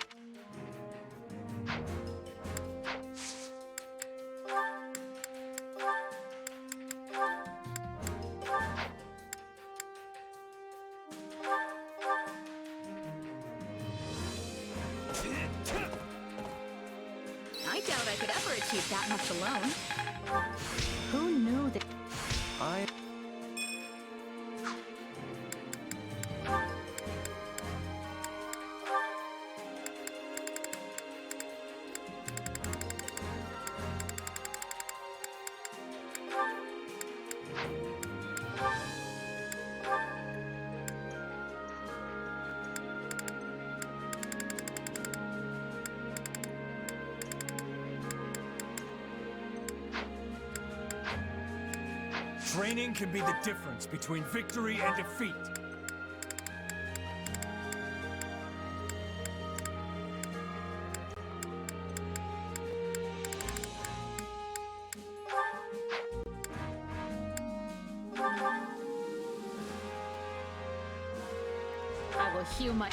I doubt I could ever achieve that much alone. Who knew that? I... Training can be the difference between victory and defeat. hew my...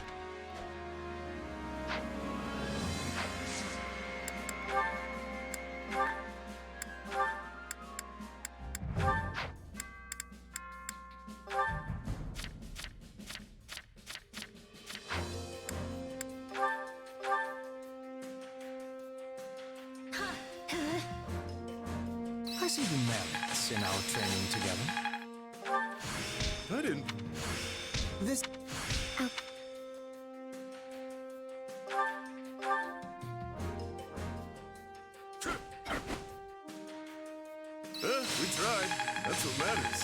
I see the merits in our training together. I didn't. This... We tried. That's what matters.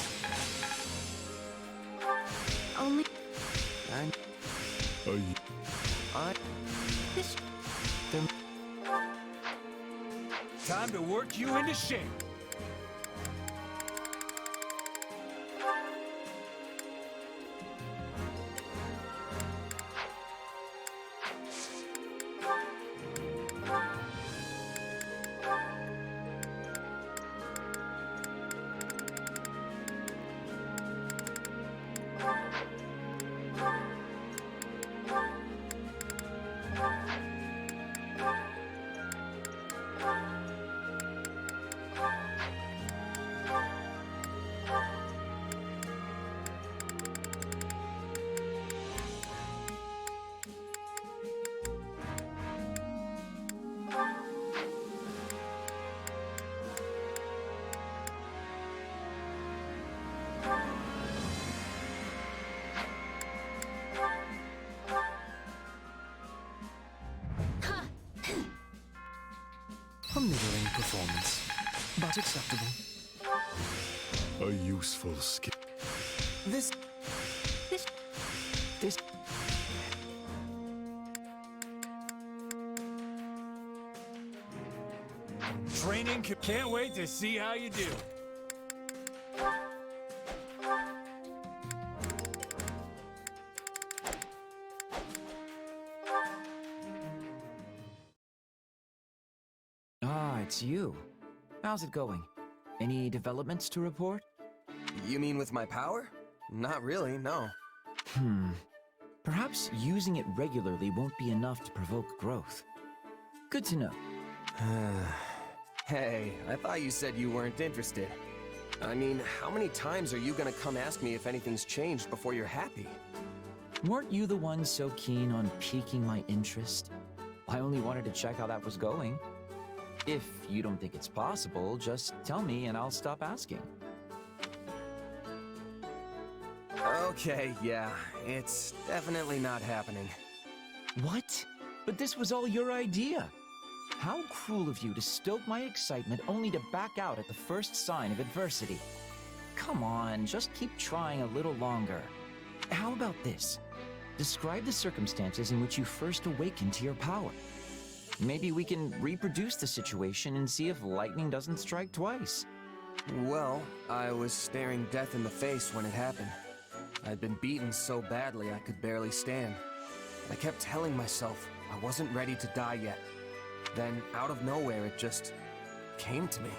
Only... Are you... This... Time to work you into shape. A middling performance, but acceptable. A useful skill. This... Training can't wait to see how you do. Ah, it's you. How's it going? Any developments to report? You mean with my power? Not really, no. Perhaps using it regularly won't be enough to provoke growth. Good to know. Hey, I thought you said you weren't interested. I mean, how many times are you gonna come ask me if anything's changed before you're happy? Weren't you the one so keen on piquing my interest? I only wanted to check how that was going. If you don't think it's possible, just tell me and I'll stop asking. Okay, yeah, it's definitely not happening. What? But this was all your idea. How cruel of you to stoke my excitement only to back out at the first sign of adversity. Come on, just keep trying a little longer. How about this? Describe the circumstances in which you first awakened to your power. Maybe we can reproduce the situation and see if lightning doesn't strike twice. Well, I was staring death in the face when it happened. I'd been beaten so badly I could barely stand. I kept telling myself I wasn't ready to die yet. Then, out of nowhere, it just came to me.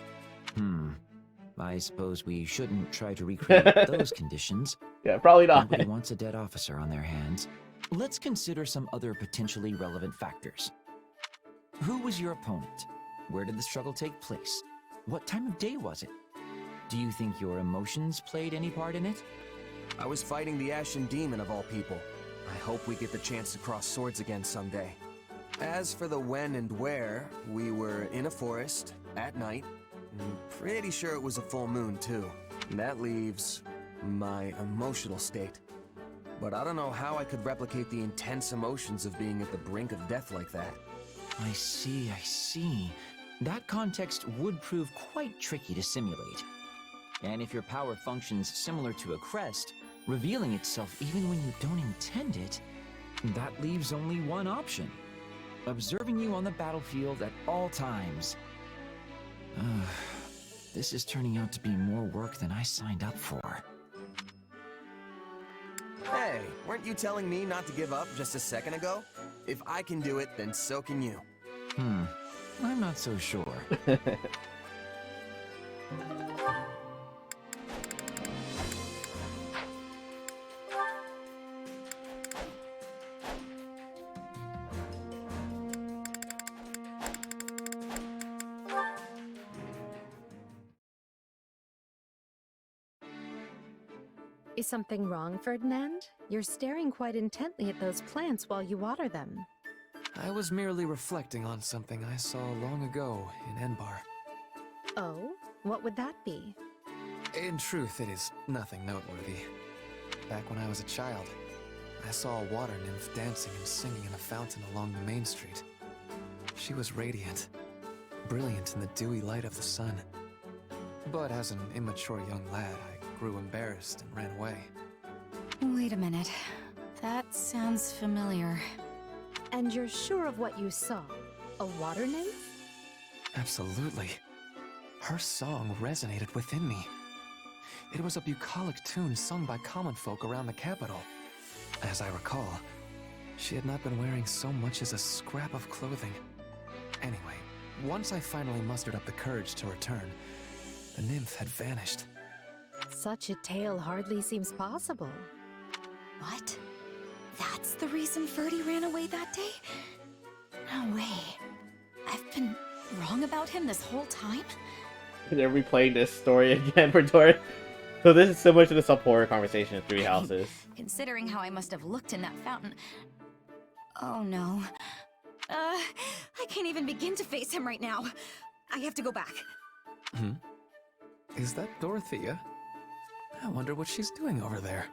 I suppose we shouldn't try to recreate those conditions. Yeah, probably not. Nobody wants a dead officer on their hands. Let's consider some other potentially relevant factors. Who was your opponent? Where did the struggle take place? What time of day was it? Do you think your emotions played any part in it? I was fighting the Ashen Demon of all people. I hope we get the chance to cross swords again someday. As for the when and where, we were in a forest, at night. I'm pretty sure it was a full moon, too. And that leaves my emotional state. But I don't know how I could replicate the intense emotions of being at the brink of death like that. I see, I see. That context would prove quite tricky to simulate. And if your power functions similar to a crest, revealing itself even when you don't intend it, that leaves only one option. Observing you on the battlefield at all times. This is turning out to be more work than I signed up for. Hey, weren't you telling me not to give up just a second ago? If I can do it, then so can you. I'm not so sure. Is something wrong, Ferdinand? You're staring quite intently at those plants while you water them. I was merely reflecting on something I saw long ago in Enbar. Oh? What would that be? In truth, it is nothing noteworthy. Back when I was a child, I saw a water nymph dancing and singing in a fountain along the main street. She was radiant, brilliant in the dewy light of the sun. But as an immature young lad, I grew embarrassed and ran away. Wait a minute. That sounds familiar. And you're sure of what you saw? A water nymph? Absolutely. Her song resonated within me. It was a bucolic tune sung by common folk around the capital. As I recall, she had not been wearing so much as a scrap of clothing. Anyway, once I finally mustered up the courage to return, the nymph had vanished. Such a tale hardly seems possible. What? That's the reason Ferdy ran away that day? No way. I've been wrong about him this whole time? They're replaying this story again for Dora. So this is similar to the sub-horror conversation in Three Houses. Considering how I must have looked in that fountain. Oh no. I can't even begin to face him right now. I have to go back. Is that Dorothea? I wonder what she's doing over there.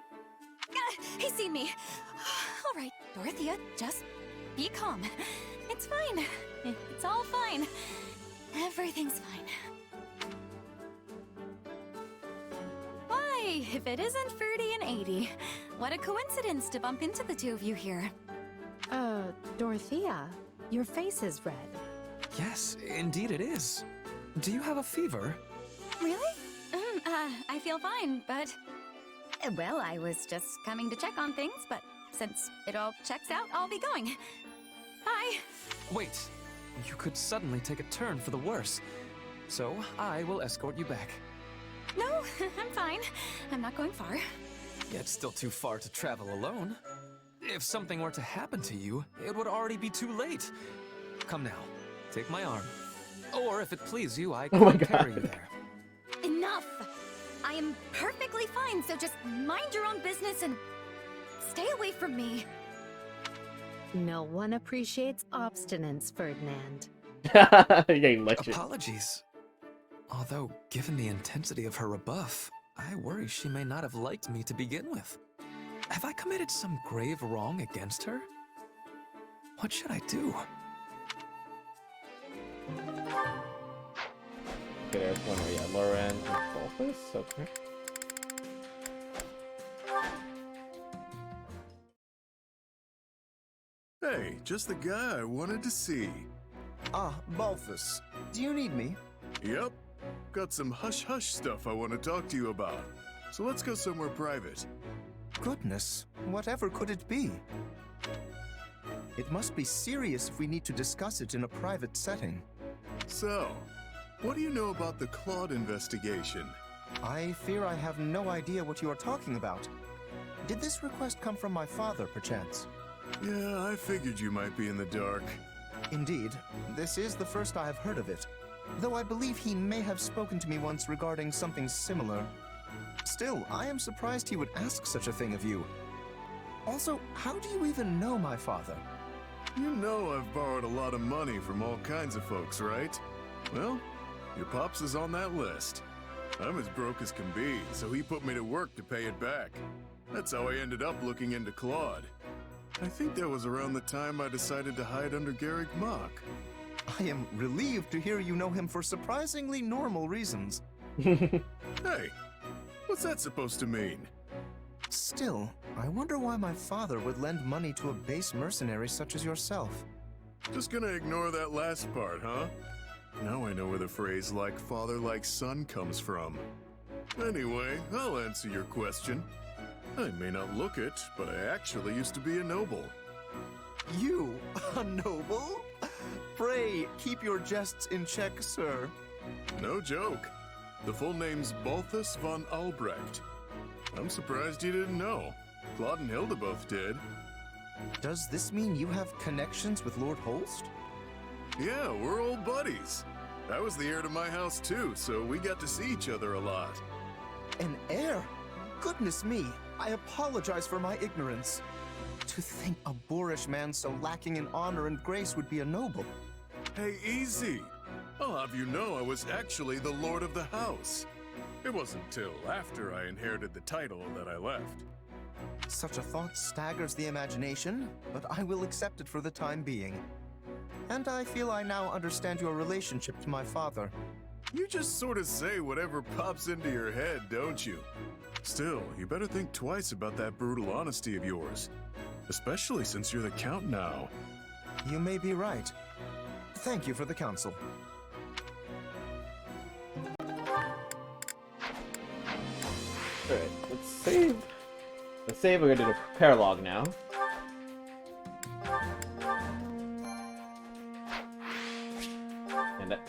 He's seen me. All right, Dorothea, just be calm. It's fine. It's all fine. Everything's fine. Why, if it isn't Ferdy and 80, what a coincidence to bump into the two of you here. Dorothea, your face is red. Yes, indeed it is. Do you have a fever? Really? I feel fine, but... Well, I was just coming to check on things, but since it all checks out, I'll be going. Bye! Wait, you could suddenly take a turn for the worse. So, I will escort you back. No, I'm fine. I'm not going far. Yet still too far to travel alone. If something were to happen to you, it would already be too late. Come now, take my arm. Or if it please you, I can carry you there. Enough! I am perfectly fine, so just mind your own business and stay away from me. No one appreciates obstinance, Ferdinand. You're getting lectured. Apologies. Although, given the intensity of her rebuff, I worry she may not have liked me to begin with. Have I committed some grave wrong against her? What should I do? Okay, there's one more, yeah, Loren and Dolphus, okay. Hey, just the guy I wanted to see. Ah, Balthus. Do you need me? Yep. Got some hush-hush stuff I want to talk to you about. So let's go somewhere private. Goodness, whatever could it be? It must be serious if we need to discuss it in a private setting. So, what do you know about the Claude investigation? I fear I have no idea what you are talking about. Did this request come from my father, perchance? Yeah, I figured you might be in the dark. Indeed, this is the first I have heard of it, though I believe he may have spoken to me once regarding something similar. Still, I am surprised he would ask such a thing of you. Also, how do you even know my father? You know I've borrowed a lot of money from all kinds of folks, right? Well, your pops is on that list. I'm as broke as can be, so he put me to work to pay it back. That's how I ended up looking into Claude. I think that was around the time I decided to hide under Garrick Mach. I am relieved to hear you know him for surprisingly normal reasons. Hey, what's that supposed to mean? Still, I wonder why my father would lend money to a base mercenary such as yourself. Just gonna ignore that last part, huh? Now I know where the phrase like father like son comes from. Anyway, I'll answer your question. I may not look it, but I actually used to be a noble. You, a noble? Pray, keep your jests in check, sir. No joke. The full name's Balthus von Albrecht. I'm surprised you didn't know. Claude and Hilda both did. Does this mean you have connections with Lord Holst? Yeah, we're old buddies. I was the heir to my house too, so we got to see each other a lot. An heir? Goodness me, I apologize for my ignorance. To think a boorish man so lacking in honor and grace would be a noble. Hey, easy. I'll have you know I was actually the lord of the house. It wasn't till after I inherited the title that I left. Such a thought staggers the imagination, but I will accept it for the time being. And I feel I now understand your relationship to my father. You just sort of say whatever pops into your head, don't you? Still, you better think twice about that brutal honesty of yours. Especially since you're the Count now. You may be right. Thank you for the counsel. Alright, let's save. Let's save, we're gonna do the paralog now.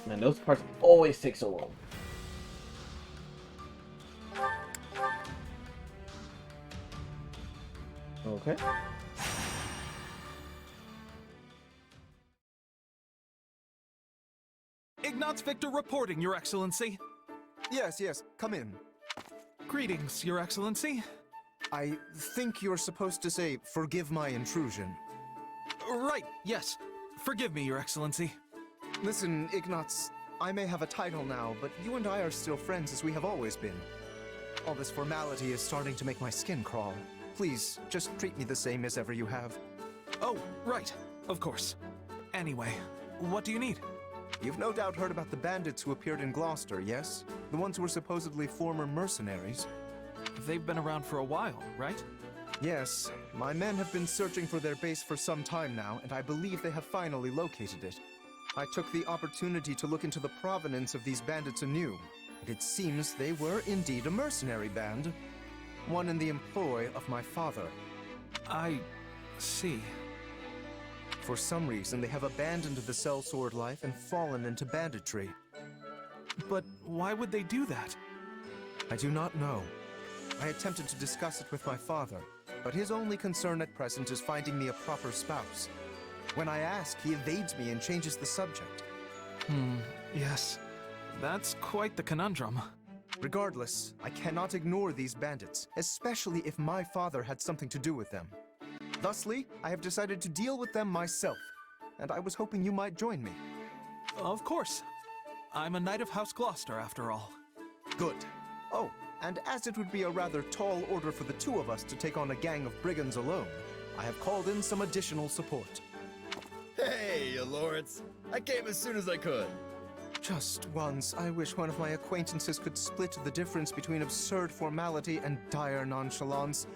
And those parts always take so long. Okay. Ignatz Victor reporting, Your Excellency. Yes, come in. Greetings, Your Excellency. I think you're supposed to say, forgive my intrusion. Right, yes. Forgive me, Your Excellency. Listen, Ignatz, I may have a title now, but you and I are still friends as we have always been. All this formality is starting to make my skin crawl. Please, just treat me the same as ever you have. Oh, right. Of course. Anyway, what do you need? You've no doubt heard about the bandits who appeared in Gloucester, yes? The ones who were supposedly former mercenaries. They've been around for a while, right? Yes. My men have been searching for their base for some time now, and I believe they have finally located it. I took the opportunity to look into the provenance of these bandits anew, and it seems they were indeed a mercenary band. One in the employ of my father. I see. For some reason, they have abandoned the sellsword life and fallen into banditry. But why would they do that? I do not know. I attempted to discuss it with my father, but his only concern at present is finding me a proper spouse. When I ask, he evades me and changes the subject. Yes. That's quite the conundrum. Regardless, I cannot ignore these bandits, especially if my father had something to do with them. Thusly, I have decided to deal with them myself, and I was hoping you might join me. Of course. I'm a knight of House Gloucester, after all. Good. Oh, and as it would be a rather tall order for the two of us to take on a gang of brigands alone, I have called in some additional support. Hey, Lawrence. I came as soon as I could. Just once, I wish one of my acquaintances could split the difference between absurd formality and dire nonchalance.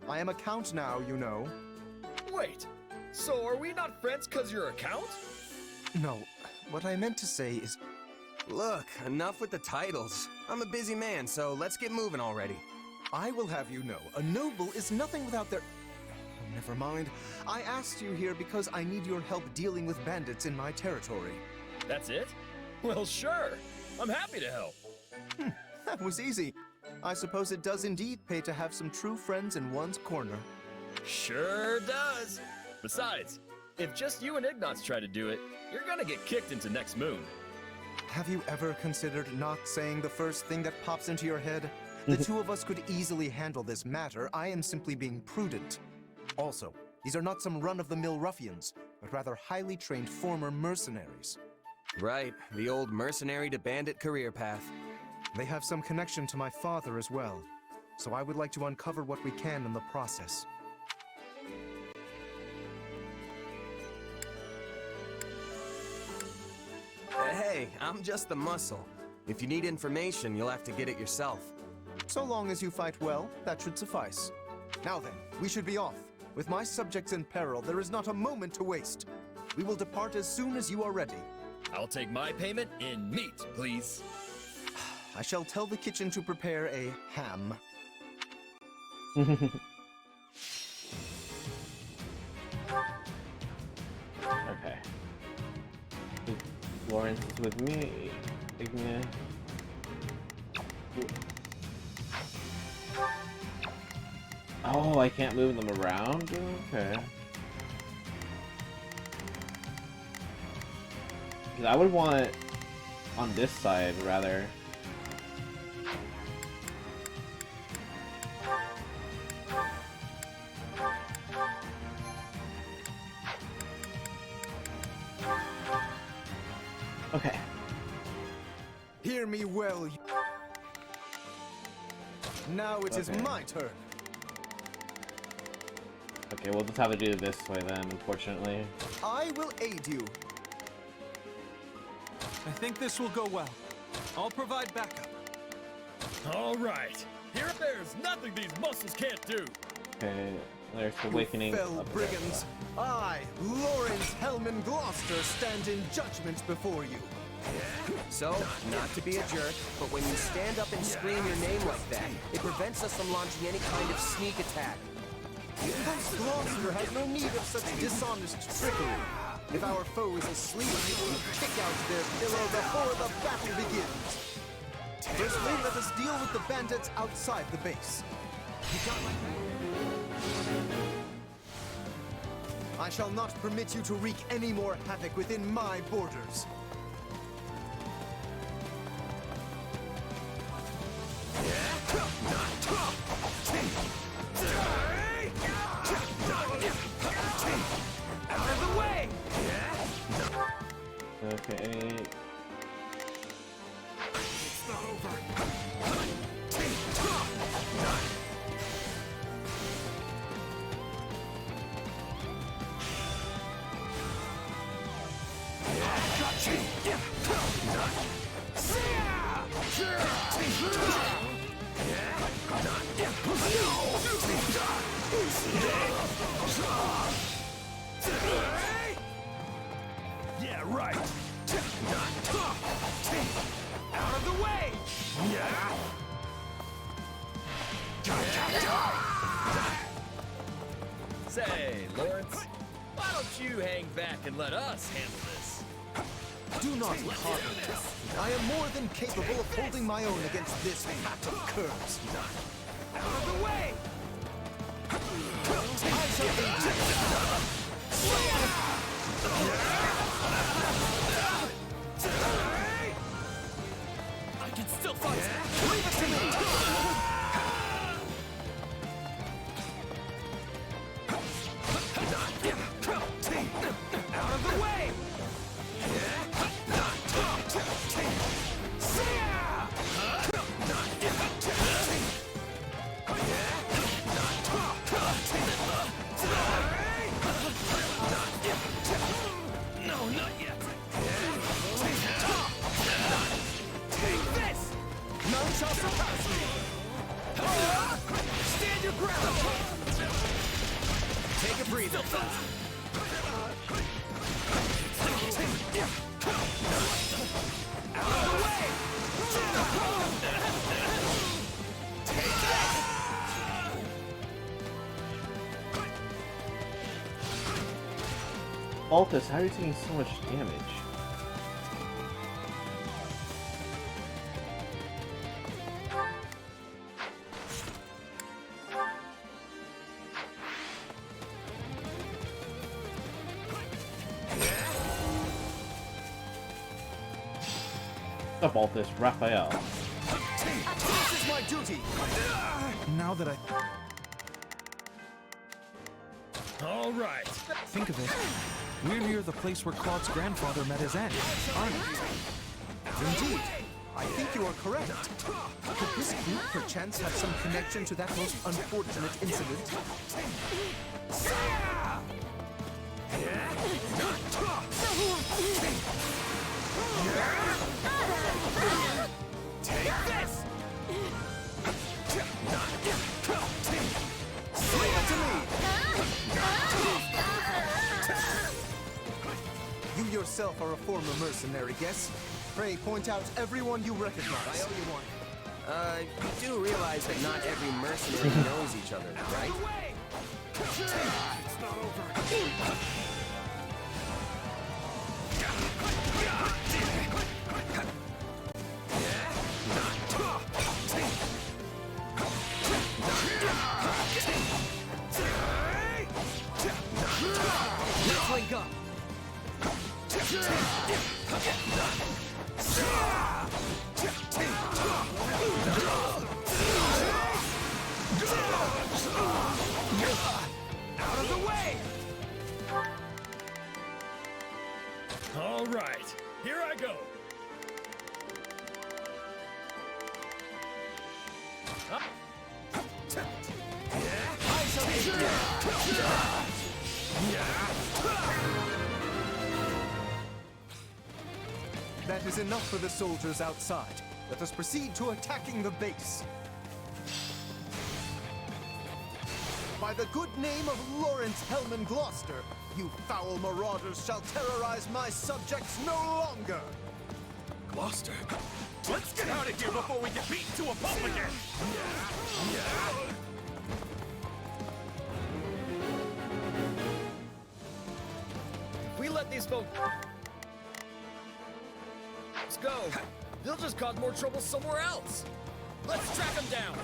I am a count now, you know. Wait, so are we not friends because you're a count? No, what I meant to say is... Look, enough with the titles. I'm a busy man, so let's get moving already. I will have you know, a noble is nothing without their... Oh, never mind. I asked you here because I need your help dealing with bandits in my territory. That's it? Well, sure. I'm happy to help. That was easy. I suppose it does indeed pay to have some true friends in one's corner. Sure does. Besides, if just you and Ignatz try to do it, you're gonna get kicked into next moon. Have you ever considered not saying the first thing that pops into your head? The two of us could easily handle this matter. I am simply being prudent. Also, these are not some run-of-the-mill ruffians, but rather highly trained former mercenaries. Right, the old mercenary to bandit career path. They have some connection to my father as well, so I would like to uncover what we can in the process. Hey, I'm just the muscle. If you need information, you'll have to get it yourself. So long as you fight well, that should suffice. Now then, we should be off. With my subjects in peril, there is not a moment to waste. We will depart as soon as you are ready. I'll take my payment in meat, please. I shall tell the kitchen to prepare a ham. Okay. Lawrence is with me. Ignia. Oh, I can't move them around? Okay. 'Cause I would want it on this side, rather. Okay. Hear me well. Now it is Okay. my turn. Okay, we'll just have to do it this way then, unfortunately. I will aid you. I think this will go well. I'll provide backup. All right. There's nothing these muscles can't do. Okay, there's the awakening. Fell up there. brigands. I, Lawrence Hellman Gloucester, stand in judgment before you. So, not to be a jerk, but when you stand up and scream your name like that, it prevents us from launching any kind of sneak attack. Prince Gloucester has no need of such dishonest trickery. If our foe is asleep, we kick out their pillow before the battle begins. Firstly, let us deal with the bandits outside the base. I shall not permit you to wreak any more havoc within my borders. Out of the way! Okay. It's not over. Yeah, right. Out of the way! Say, Lawrence, why don't you hang back and let us handle this? Do not coddle me. I am more than capable of holding my own against this pack of curs. Out of the way! I shall aid I can still fight! Leave it to me! Out of the way! No, not yet! Take this! None shall surpass me! Stand your ground! Take a breather. Out of the way! Altus, how are you taking so much damage? What's up, Altus? Raphael. This is my duty! Now that All right. think of it, we're near the place where Claude's grandfather met his end, aren't we? Indeed. I think you are correct. Could this group perchance have some connection to that most unfortunate incident? Take this! Leave it to me! You yourself are a former mercenary, yes? Pray point out everyone you recognize. I owe you one. You do realize that not every mercenary knows each other, right? It's not over. Let's link up. Out of the way! All right. Here I go. That is enough for the soldiers outside. Let us proceed to attacking the base. By the good name of Lawrence Hellman Gloucester, you foul marauders shall terrorize my subjects no longer! Gloucester? Let's get out of here before we get beaten to a pulp again! If we let these folks go, they'll just cause more trouble somewhere else! Let's track them down!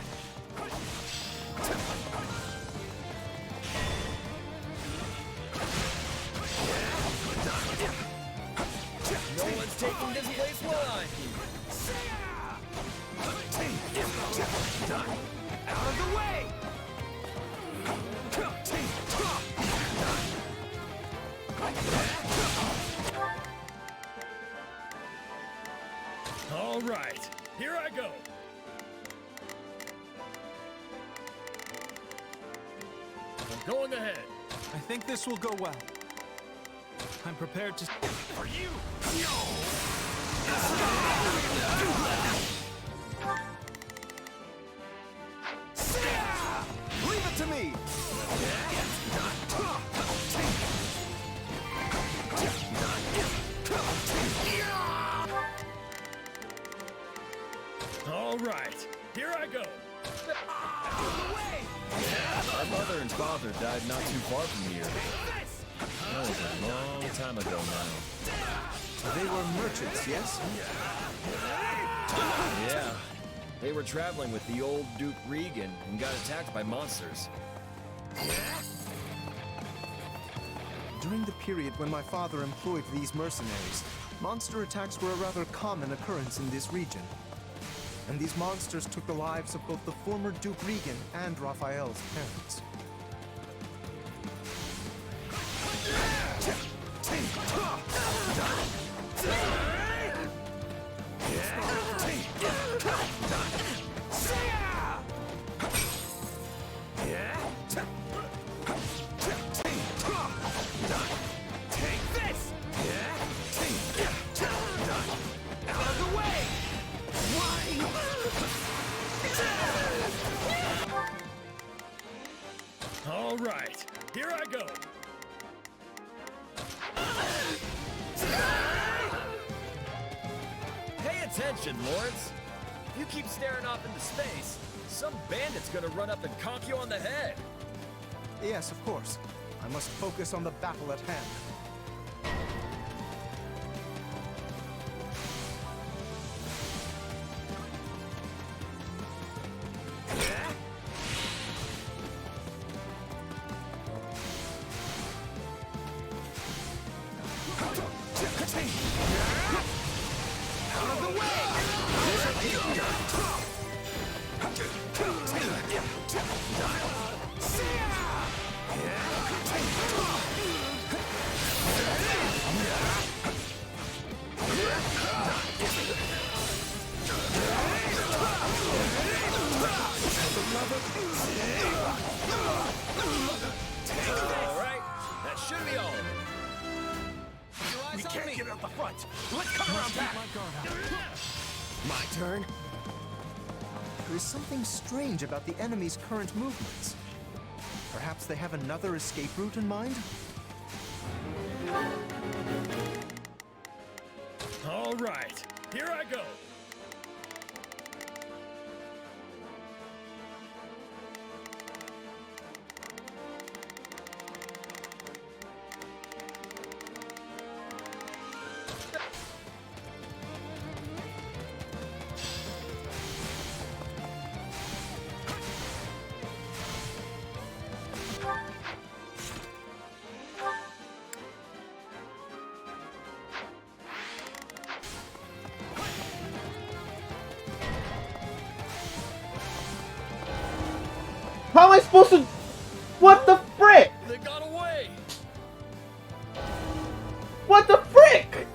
No one's taking this place while I'm here. Out of the way! All right, here I go. I'm going ahead. I think this will go well. I'm prepared to... For you! Leave it to me! All right, here I go. My mother and father died not too far from here. That was a long time ago now. They were merchants, yes? Yeah. They were traveling with the old Duke Regan and got attacked by monsters. During the period when my father employed these mercenaries, monster attacks were a rather common occurrence in this region. And these monsters took the lives of both the former Duke Regan and Raphael's parents. All right, here I go. Pay attention, Lawrence. If you keep staring off into space, some bandit's gonna run up and conk you on the head. Yes, of course. I must focus on the battle at hand. Alright, that should be all. We can't get out the front. Let's come around back. My turn? There is something strange about the enemy's current movements. Perhaps they have another escape route in mind? All right, here I go. How am I supposed to... What the frick? They got away. What the frick?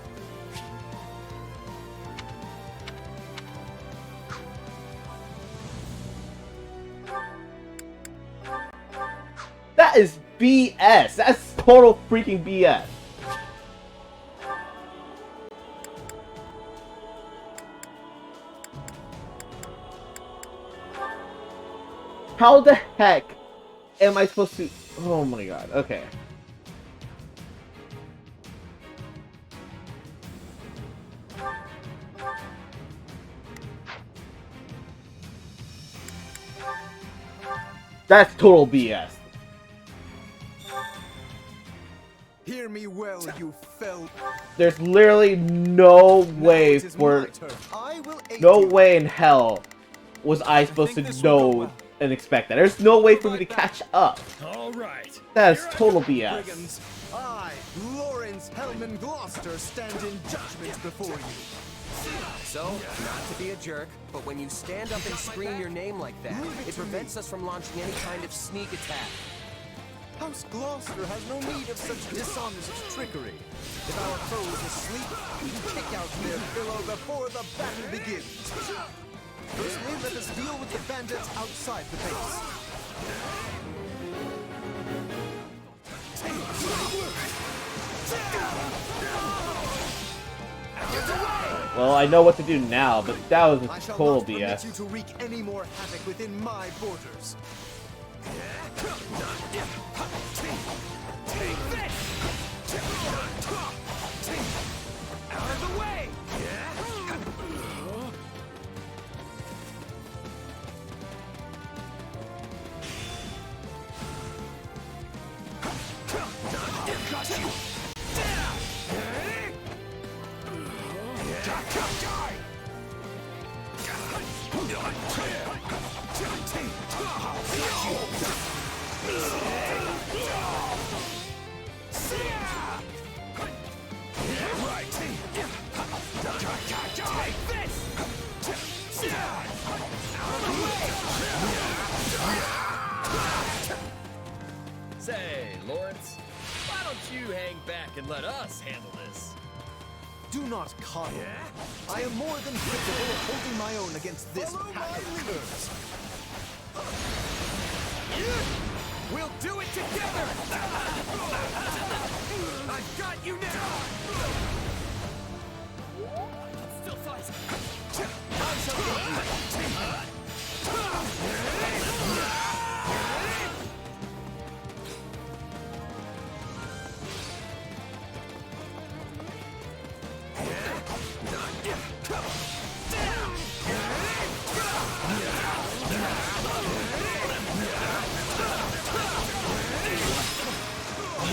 BS. That's total freaking BS. How the heck am I supposed to... Oh my god, okay. That's total BS. Hear me well, you fell. There's literally no way for... No way in hell was I supposed to know and expect that. There's no way for me to catch up. All right. That is total BS. Brigands, I, Lawrence Hellman Gloucester, stand in judgment before you. So, not to be a jerk, but when you stand up and scream your name like that, it prevents us from launching any kind of sneak attack. House Gloucester has no need of such dishonest trickery. If our foe is asleep, we kick out their pillow before the battle begins. Firstly, let us deal with the bandits outside the base. Well, I know what to do now, but that was a total I shall not BS. permit you to wreak any more havoc within my borders. Take this! Out of the way! Got you! Say, Lawrence, why don't you hang back and let us handle this? Do not coddle. I am more than capable of holding my own against this pack of curs. We'll do it together! I've got you now! Still fight! I shall get you!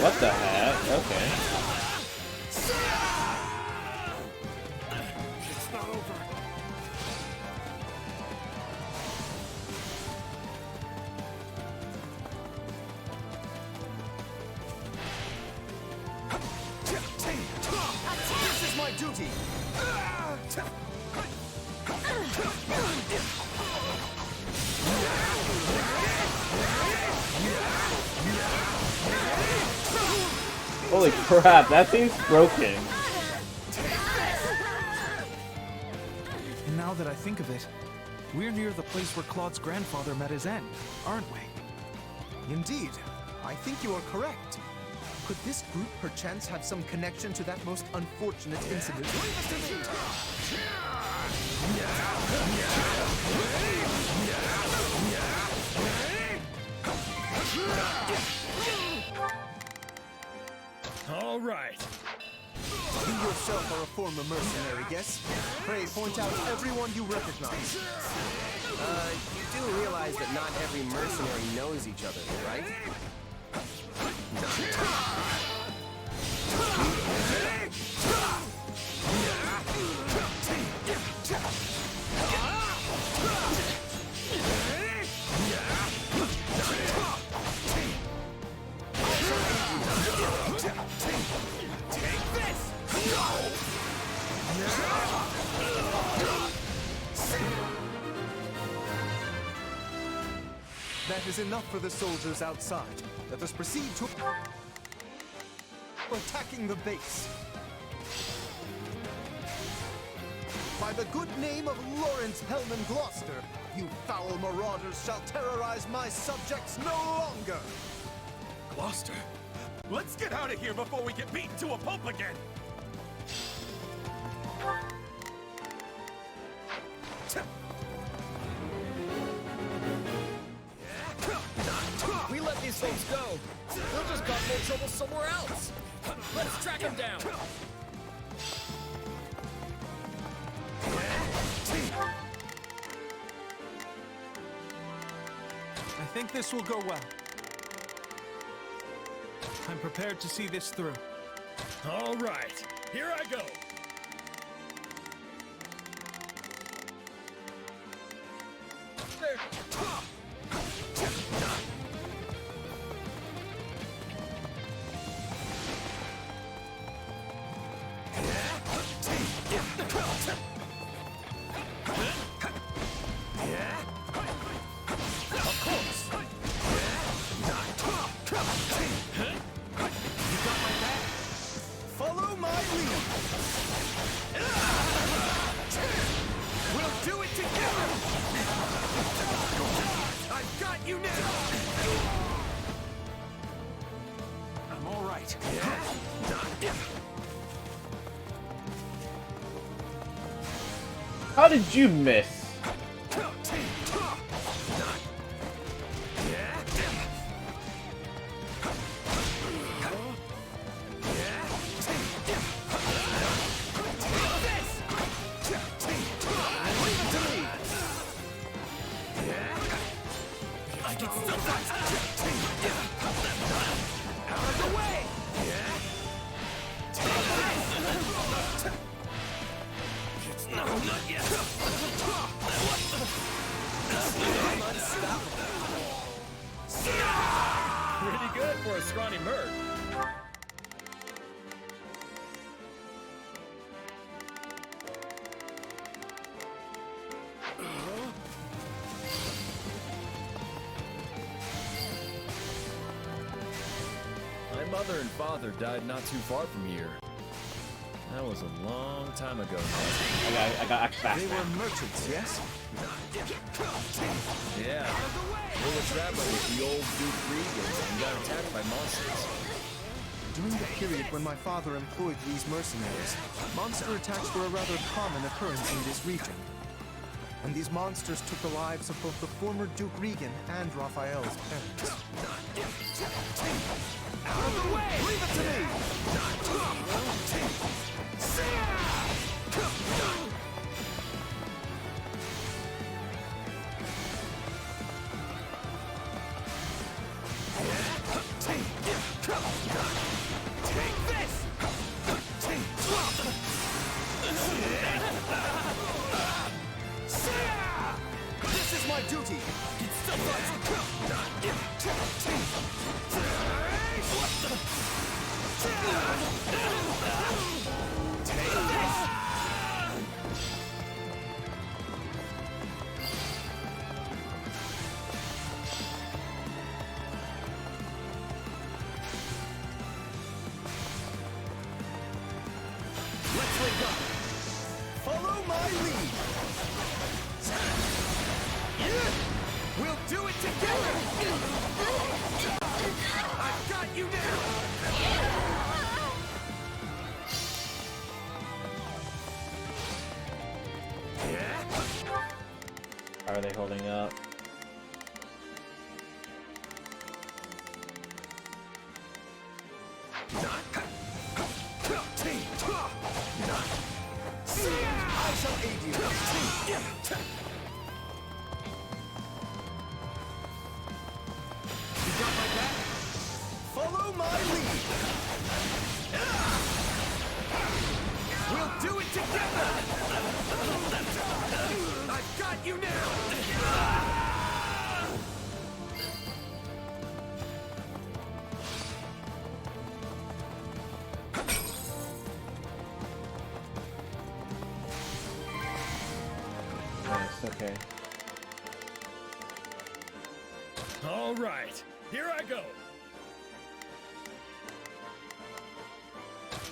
What the heck? Okay. It's not over. This is my duty. Holy crap, that thing's broken. And now that I think of it, we're near the place where Claude's grandfather met his end, aren't we? Indeed. I think you are correct. Could this group perchance have some connection to that most unfortunate incident? All right. You yourself are a former mercenary, yes? Pray point out everyone you recognize. You do realize that not every mercenary knows each other, right? That is enough for the soldiers outside. Let us proceed to attacking the base. By the good name of Lawrence Hellman Gloucester, you foul marauders shall terrorize my subjects no longer! lost her. Let's get out of here before we get beaten to a pulp again! If we let these folks go, they'll just cause more trouble somewhere else. Let's track them down. I think this will go well. I'm prepared to see this through. All right, here I go. There. Follow my lead. We'll do it together. I've got you now. I'm all right. How did you miss? Pretty good for a scrawny merc. My mother and father died not too far from here. That was a long time ago. I got fast. They were merchants, yes? Yeah. They were traveling with the old Duke Regans and got attacked by monsters. During the period when my father employed these mercenaries, monster attacks were a rather common occurrence in this region. And these monsters took the lives of both the former Duke Regan and Raphael's parents. Out of the way! Leave it to me! Take this! This is my duty! Let's wake up! Follow my lead! We'll do it together! I've got you now! How are they holding up? I shall aid you. You got my back? Follow my lead. We'll do it together. I've got you now. Nice, okay. All right, here I go.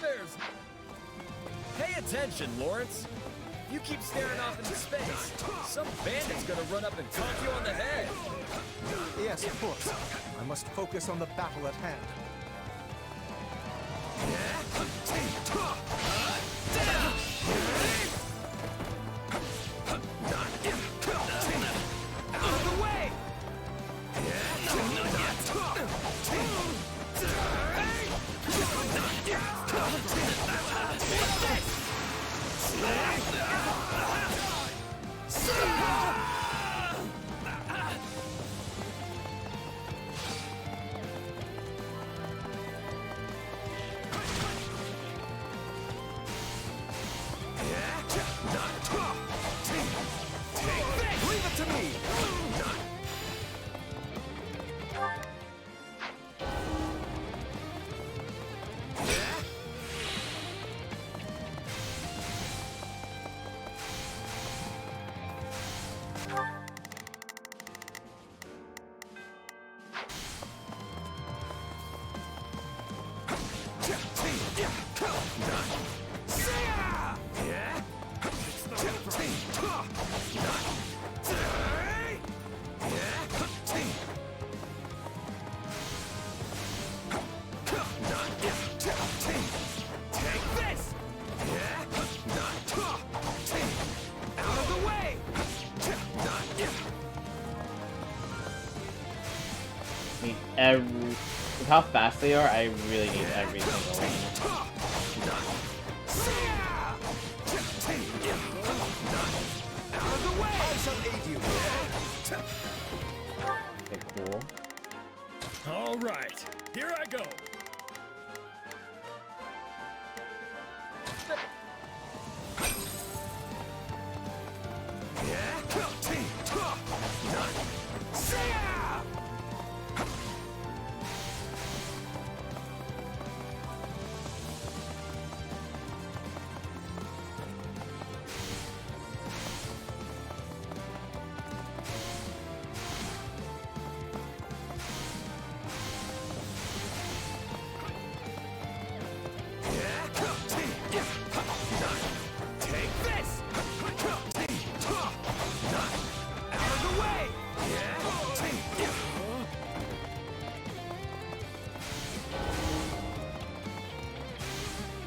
There's... Pay attention, Lawrence. If you keep staring off into space, some bandit's gonna run up and conk you on the head. Yes, of course. I must focus on the battle at hand. Out of the way! Leave it to me! With how fast they are, I really need every single one. Okay, cool. All right, here I go.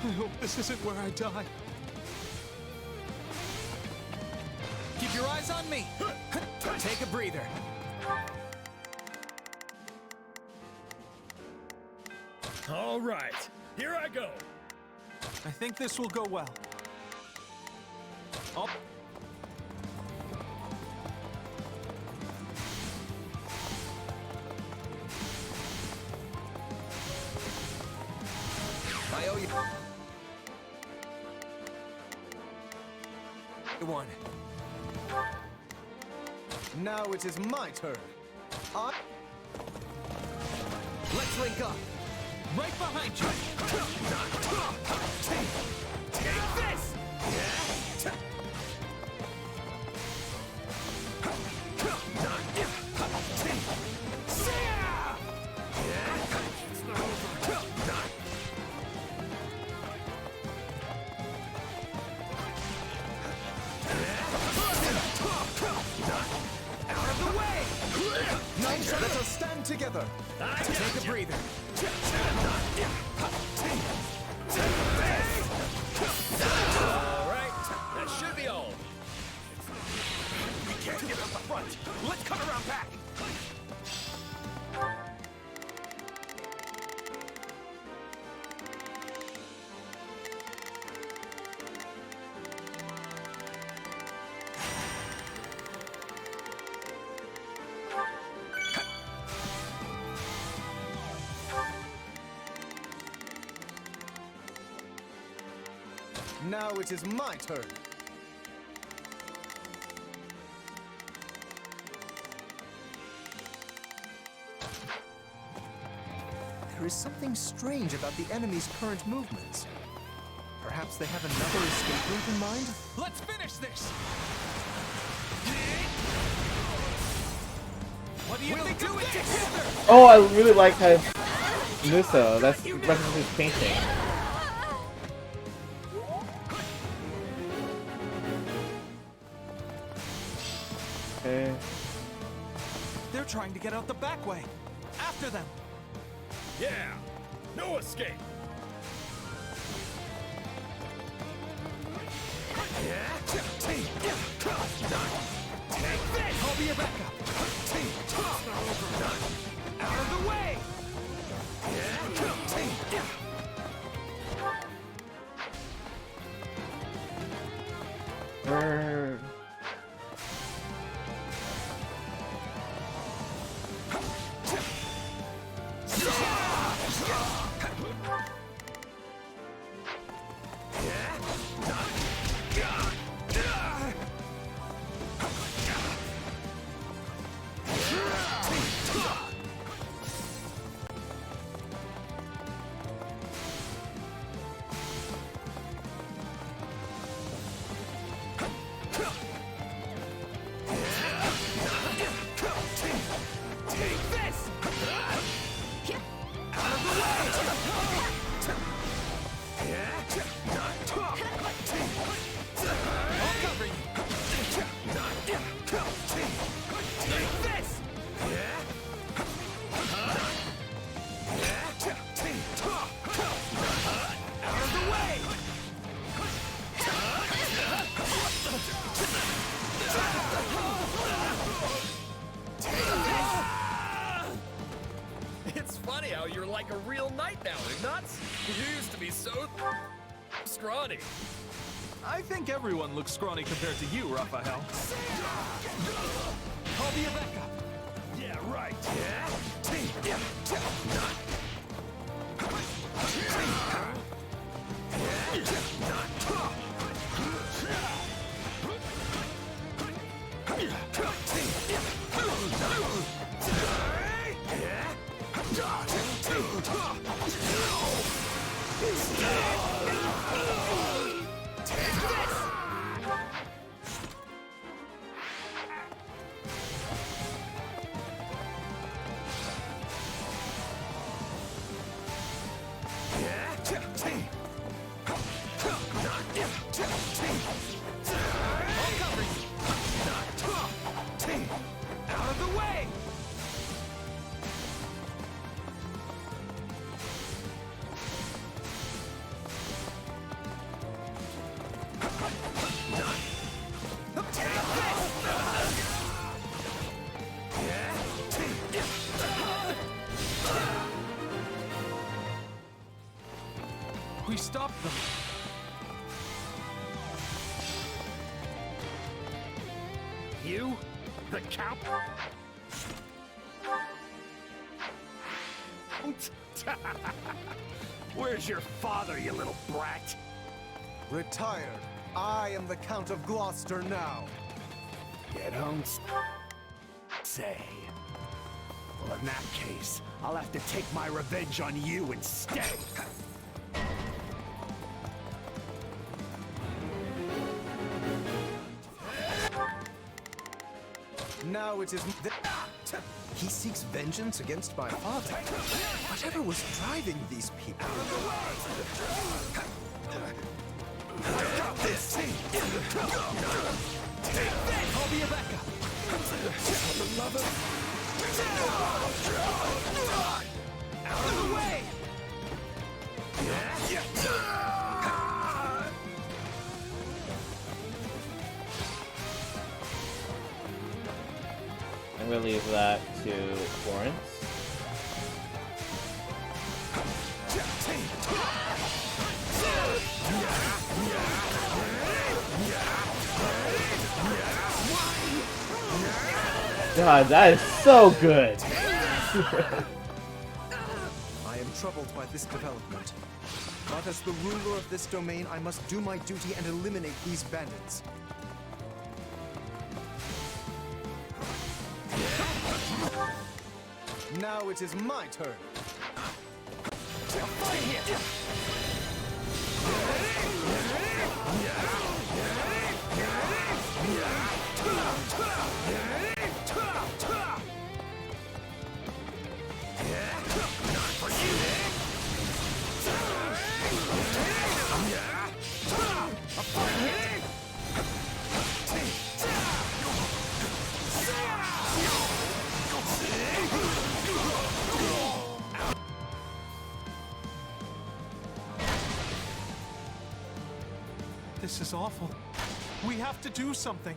I hope this isn't where I die. Keep your eyes on me. Take a breather. All right, here I go. I think this will go well. Oh. I owe you one. Now it is my turn. Let's link up. Right behind you. Take this! Out of the way! Now let us stand together. Take a breather. All right, that should be all. We can't get up the front. Let's cut around back. Now it is my turn. There is something strange about the enemy's current movements. Perhaps they have another escape route in mind? Let's finish this! What do you think of this? Oh, I really like his Muso. That's the rest of his painting. Okay. They're trying to get out the back way. After them. Yeah! No escape! I'll be your backup. Out of the way! Burn. It's funny how you're like a real knight now, Ignatz. You used to be so scrawny. I think everyone looks scrawny compared to you, Raphael. I'll be your backup. Yeah, right. Out of the way! We stopped them. You? The Count? Where's your father, you little brat? Retired. I am the Count of Gloucester now. You don't say. Well, in that case, I'll have to take my revenge on you instead. Now it is... He seeks vengeance against my father. Whatever was driving these people? I got this! I'll be your backup. For the love of... Out of the way! I'm gonna leave that to Florence. God, that is so good! I am troubled by this development. But as the ruler of this domain, I must do my duty and eliminate these bandits. Now it is my turn. is awful. We have to do something.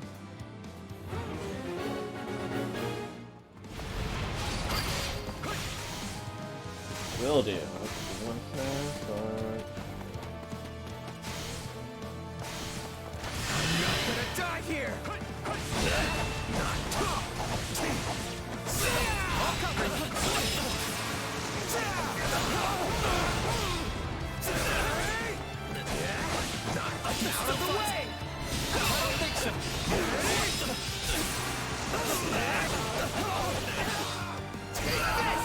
Will do. One second. I'm not gonna die here! Out of the way! I don't think so. Take this!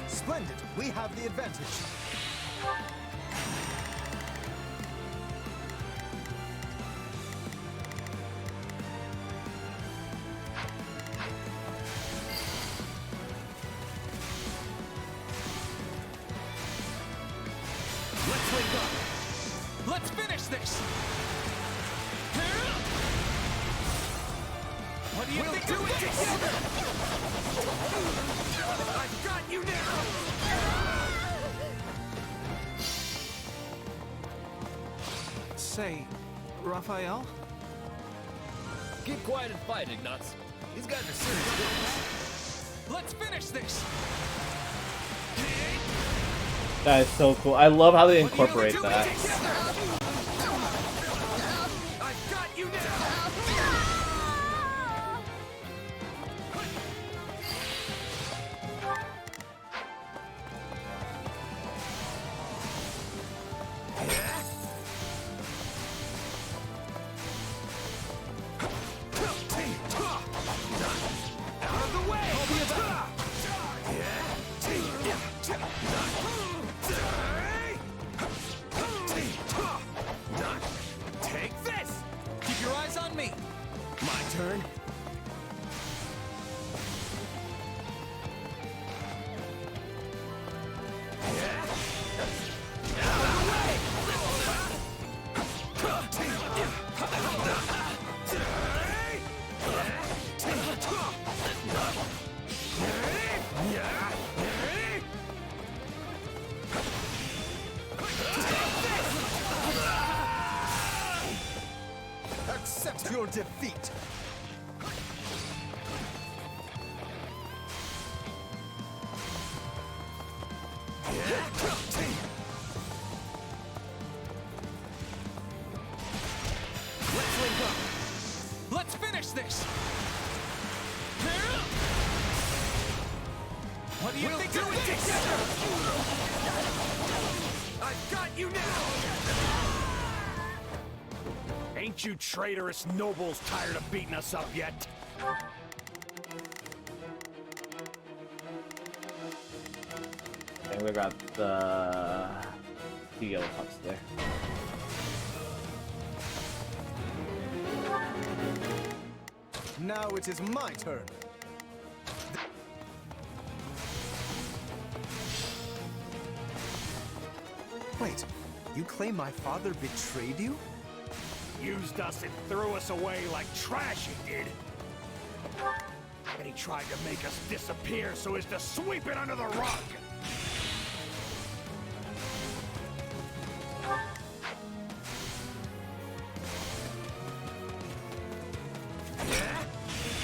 Splendid! We have the advantage. Let's link up. Let's finish this. What do you think of this? I've got you now. Say, Raphael? Keep quiet and fight, Ignatz. These guys are serious. Let's finish this. That is so cool. I love how they incorporate that. I've got you now. Out of the way. Take this! Keep your eyes on me! My turn? Accept your defeat. Let's link up! Let's finish this! What do you think of this? I've got you now! Ain't you traitorous nobles tired of beating us up yet? And we got the yellow pups there. Now it is my turn. Wait, you claim my father betrayed you? Used us and threw us away like trash, he did. And he tried to make us disappear so as to sweep it under the rug.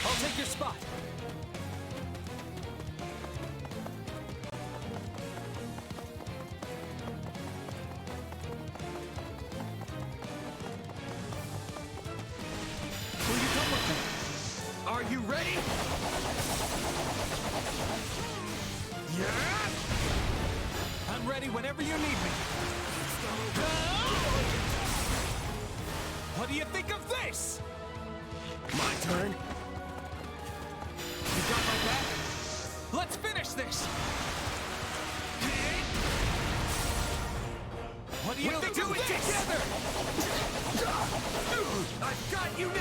I'll take your spot. Will you come with me? Are you ready? Yeah! I'm ready whenever you need me. What do you think of this? My turn? do you think do it together? I've got you now!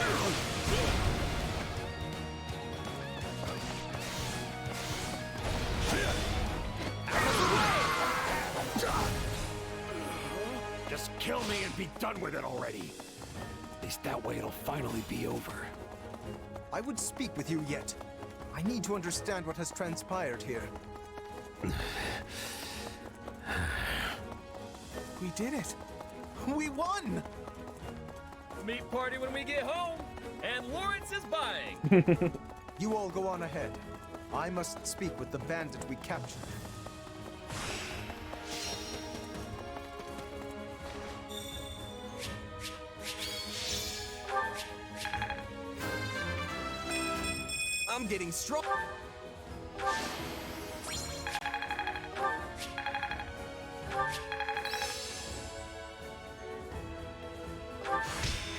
Just kill me and be done with it already. At least that way it'll finally be over. I would speak with you yet. I need to understand what has transpired here. We did it. We won! Meat party when we get home, and Lawrence is buying. You all go on ahead. I must speak with the bandit we captured. I'm getting strong.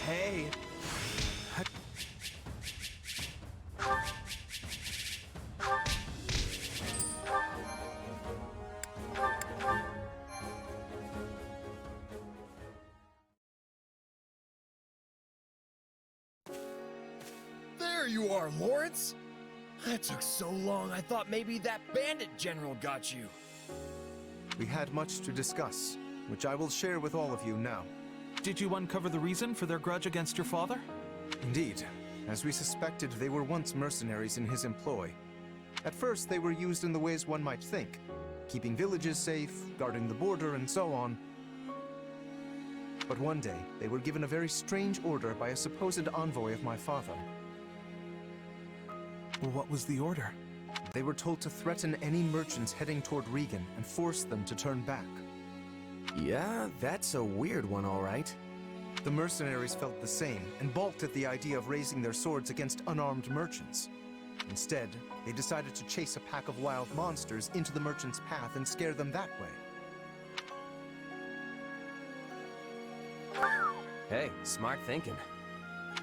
Hey. There you are, Lawrence. That took so long, I thought maybe that bandit general got you. We had much to discuss, which I will share with all of you now. Did you uncover the reason for their grudge against your father? Indeed. As we suspected, they were once mercenaries in his employ. At first, they were used in the ways one might think, keeping villages safe, guarding the border, and so on. But one day, they were given a very strange order by a supposed envoy of my father. What was the order? They were told to threaten any merchants heading toward Regan and force them to turn back. Yeah, that's a weird one, all right. The mercenaries felt the same and balked at the idea of raising their swords against unarmed merchants. Instead, they decided to chase a pack of wild monsters into the merchants' path and scare them that way. Hey, smart thinking.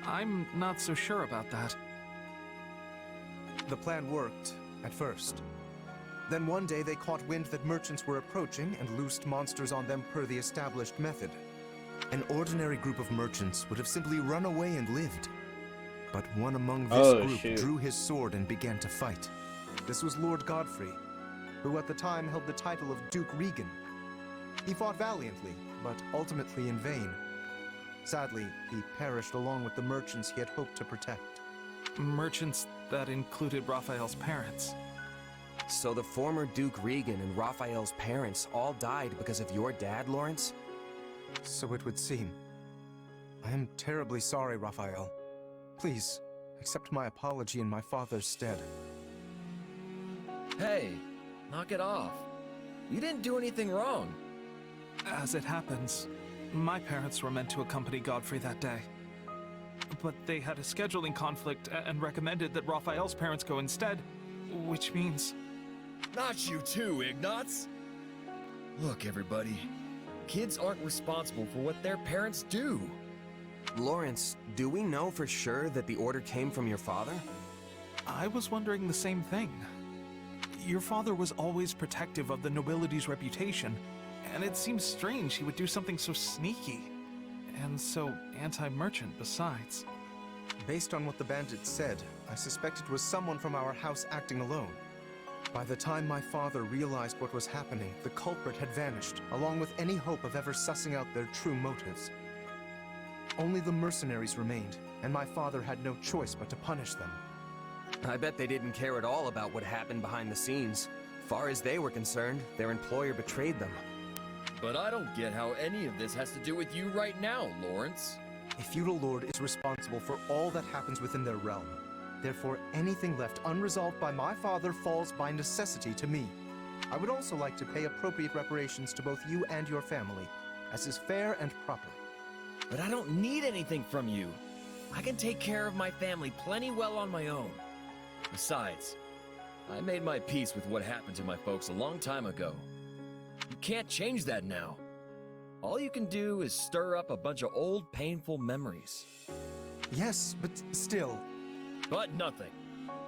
I'm not so sure about that. The plan worked, at first. Then one day they caught wind that merchants were approaching and loosed monsters on them per the established method. An ordinary group of merchants would have simply run away and lived. But one among this group drew his sword and began to fight. This was Lord Godfrey, who at the time held the title of Duke Regan. He fought valiantly, but ultimately in vain. Sadly, he perished along with the merchants he had hoped to protect. Merchants that included Raphael's parents. So the former Duke Regan and Raphael's parents all died because of your dad, Lawrence? So it would seem. I am terribly sorry, Raphael. Please, accept my apology in my father's stead. Hey, knock it off. You didn't do anything wrong. As it happens, my parents were meant to accompany Godfrey that day. But they had a scheduling conflict and recommended that Raphael's parents go instead, which means... Not you too, Ignatz! Look, everybody. Kids aren't responsible for what their parents do. Lawrence, do we know for sure that the order came from your father? I was wondering the same thing. Your father was always protective of the nobility's reputation, and it seems strange he would do something so sneaky. And so anti-merchant besides. Based on what the bandits said, I suspect it was someone from our house acting alone. By the time my father realized what was happening, the culprit had vanished, along with any hope of ever sussing out their true motives. Only the mercenaries remained, and my father had no choice but to punish them. I bet they didn't care at all about what happened behind the scenes. Far as they were concerned, their employer betrayed them. But I don't get how any of this has to do with you right now, Lawrence. A feudal lord is responsible for all that happens within their realm. Therefore, anything left unresolved by my father falls by necessity to me. I would also like to pay appropriate reparations to both you and your family, as is fair and proper. But I don't need anything from you. I can take care of my family plenty well on my own. Besides, I made my peace with what happened to my folks a long time ago. You can't change that now. All you can do is stir up a bunch of old, painful memories. Yes, but still... But nothing.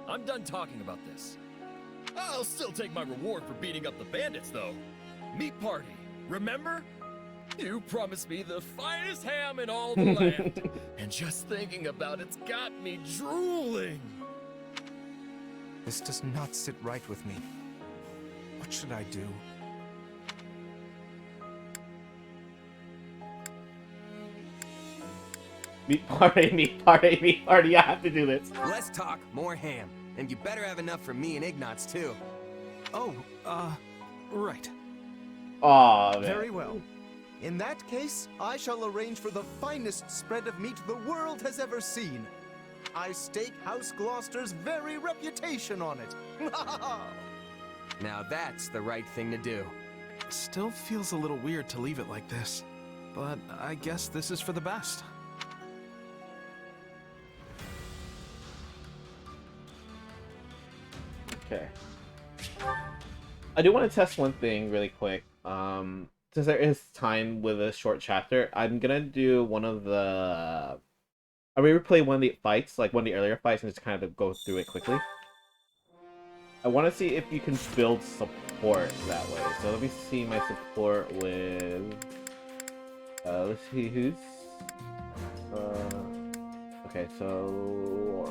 I'm done talking about this. I'll still take my reward for beating up the bandits, though. Meat party, remember? You promised me the finest ham in all the land. And just thinking about it's got me drooling. This does not sit right with me. What should I do? Meat party, meat party, meat party. I have to do this. Less talk, more ham. And you better have enough for me and Ignatz, too. Oh, right. Aw, man. Very well. In that case, I shall arrange for the finest spread of meat the world has ever seen. I stake House Gloucester's very reputation on it. Now that's the right thing to do. Still feels a little weird to leave it like this, but I guess this is for the best. Okay. I do want to test one thing really quick. Since there is time with a short chapter, I'm gonna do one of the... I will replay one of the fights, like one of the earlier fights, and just kind of go through it quickly. I want to see if you can build support that way. So let me see my support with... let's see who's... okay, so...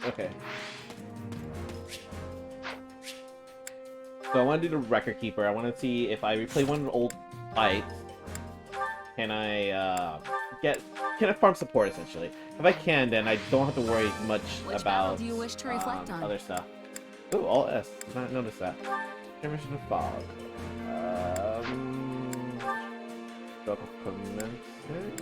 Okay. So I want to do the Record Keeper. I want to see if I replay one of the old fights, can I farm support essentially? If I can, then I don't have to worry much Which about battle do you wish to reflect on? other stuff. Ooh, all S. Did not notice that. Transmission of fog. Stroke of commencement.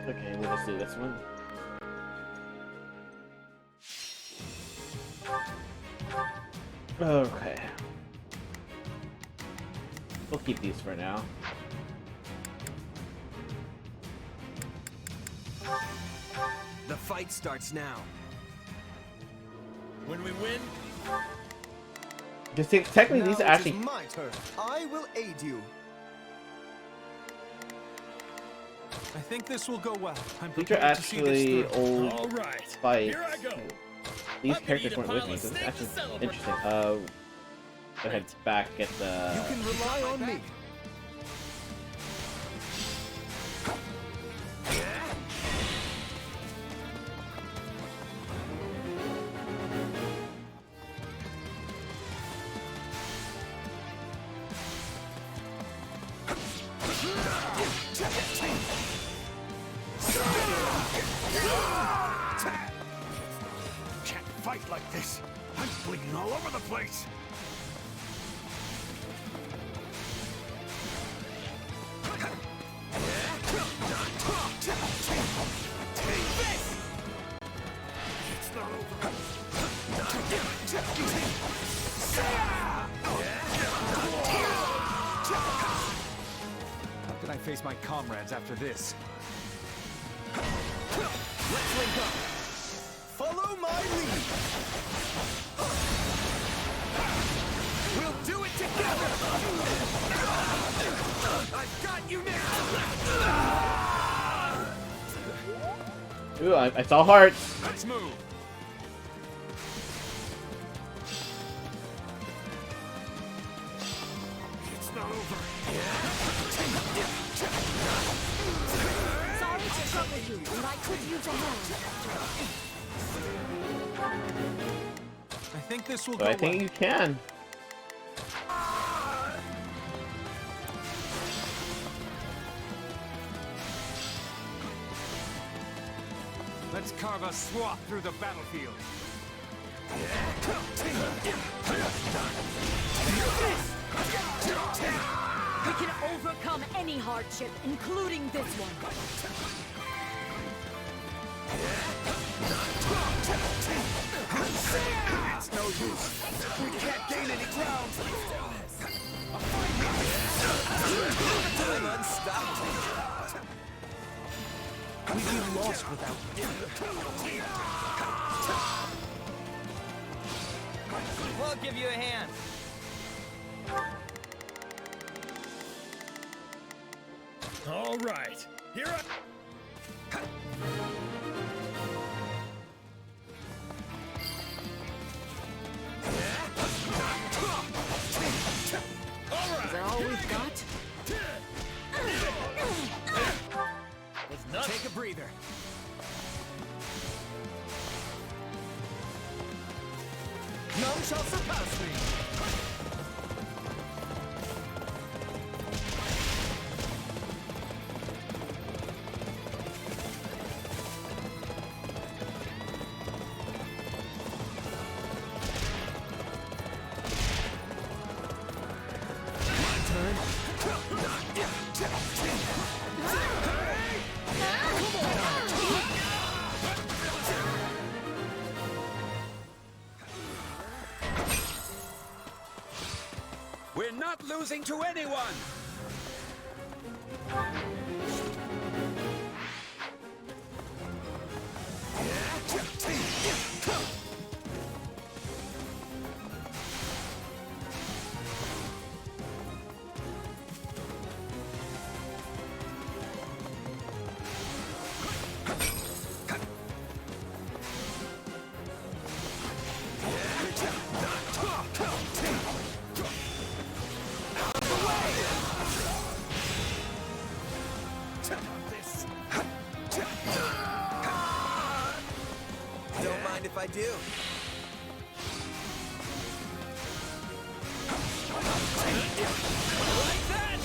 Okay, we'll just do this one. Okay. We'll keep these for now. The fight starts now. When we win, Because technically these are Now it actually... is my turn. I will aid you. I think this will go well. I'm These are prepared to see this actually through. old all right. fights. Here I go. These I'm gonna characters eat a weren't with pile me, of so it's steak to actually celebrate. interesting. Go ahead, back at the... You can rely on me. Can't fight like this. I'm bleeding all over the place. It's not over. How can I face my comrades after this? Let's link up. Follow my lead. We'll do it together. I've got you now. Ooh, I saw hearts! Let's move. It's not over. Sorry to trouble you, but I could use a hand. I think this will So go I think well. you can. Let's carve a swath through the battlefield. We can overcome any hardship, including this one. It's no use. We can't gain any ground. I'm unstoppable. We'd be lost without you. We'll give you a hand. All right, here I... Is that all we've got? Was nuts. Take a breather. None shall surpass me! We're not losing to anyone! Don't mind if I do. Like that!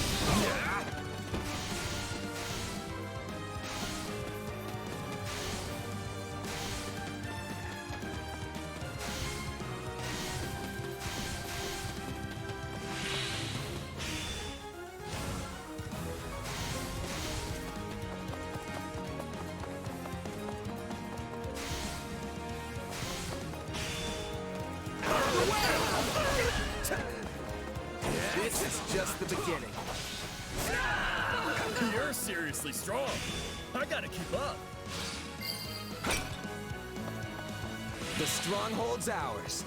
This is just the beginning. You're seriously strong. I gotta keep up. The stronghold's ours.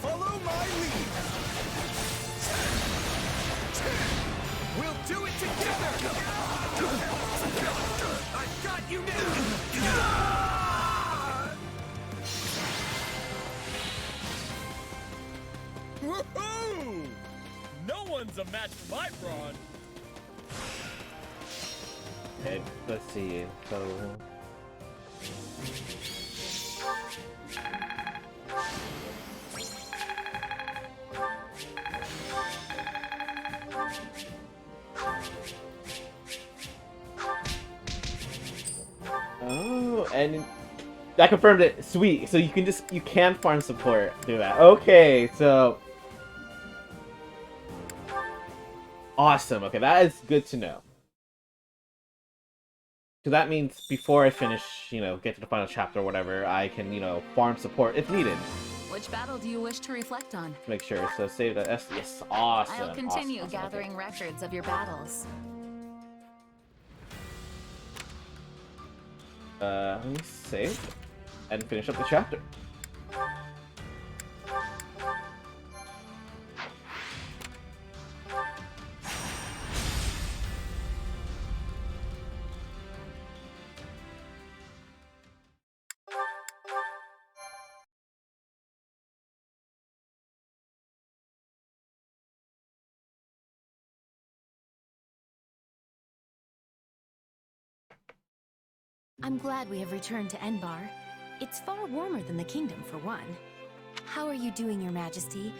Follow my lead. We'll do it together. I've got you now. Woohoo! No one's a match for my brawn. Okay, let's see. So. Oh, and that confirmed it. Sweet. So you can farm support through that. Okay, so awesome. Okay, that is good to know. So that means before I finish, get to the final chapter or whatever, I can, farm support if needed. Which battle do you wish to reflect on? Make sure. So save the S. Yes, awesome. I'll continue awesome, gathering records of your battles. Let me save and finish up the chapter. I'm glad we have returned to Enbar. It's far warmer than the kingdom, for one. How are you doing, Your Majesty?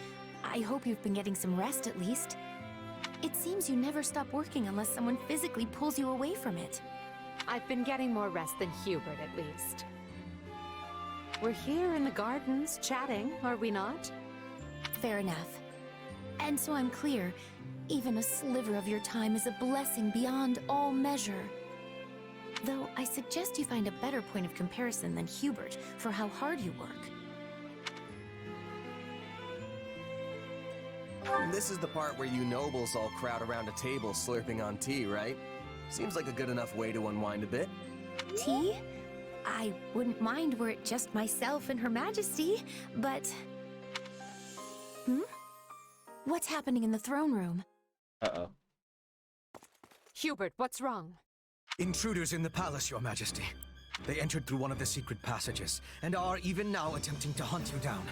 I hope you've been getting some rest at least. It seems you never stop working unless someone physically pulls you away from it. I've been getting more rest than Hubert, at least. We're here in the gardens, chatting, are we not? Fair enough. And so I'm clear, even a sliver of your time is a blessing beyond all measure. Though I suggest you find a better point of comparison than Hubert for how hard you work. This is the part where you nobles all crowd around a table slurping on tea, right? Seems like a good enough way to unwind a bit. Tea? I wouldn't mind were it just myself and Her Majesty, but... What's happening in the throne room? Uh-oh. Hubert, what's wrong? Intruders in the palace, Your Majesty. They entered through one of the secret passages, and are even now attempting to hunt you down.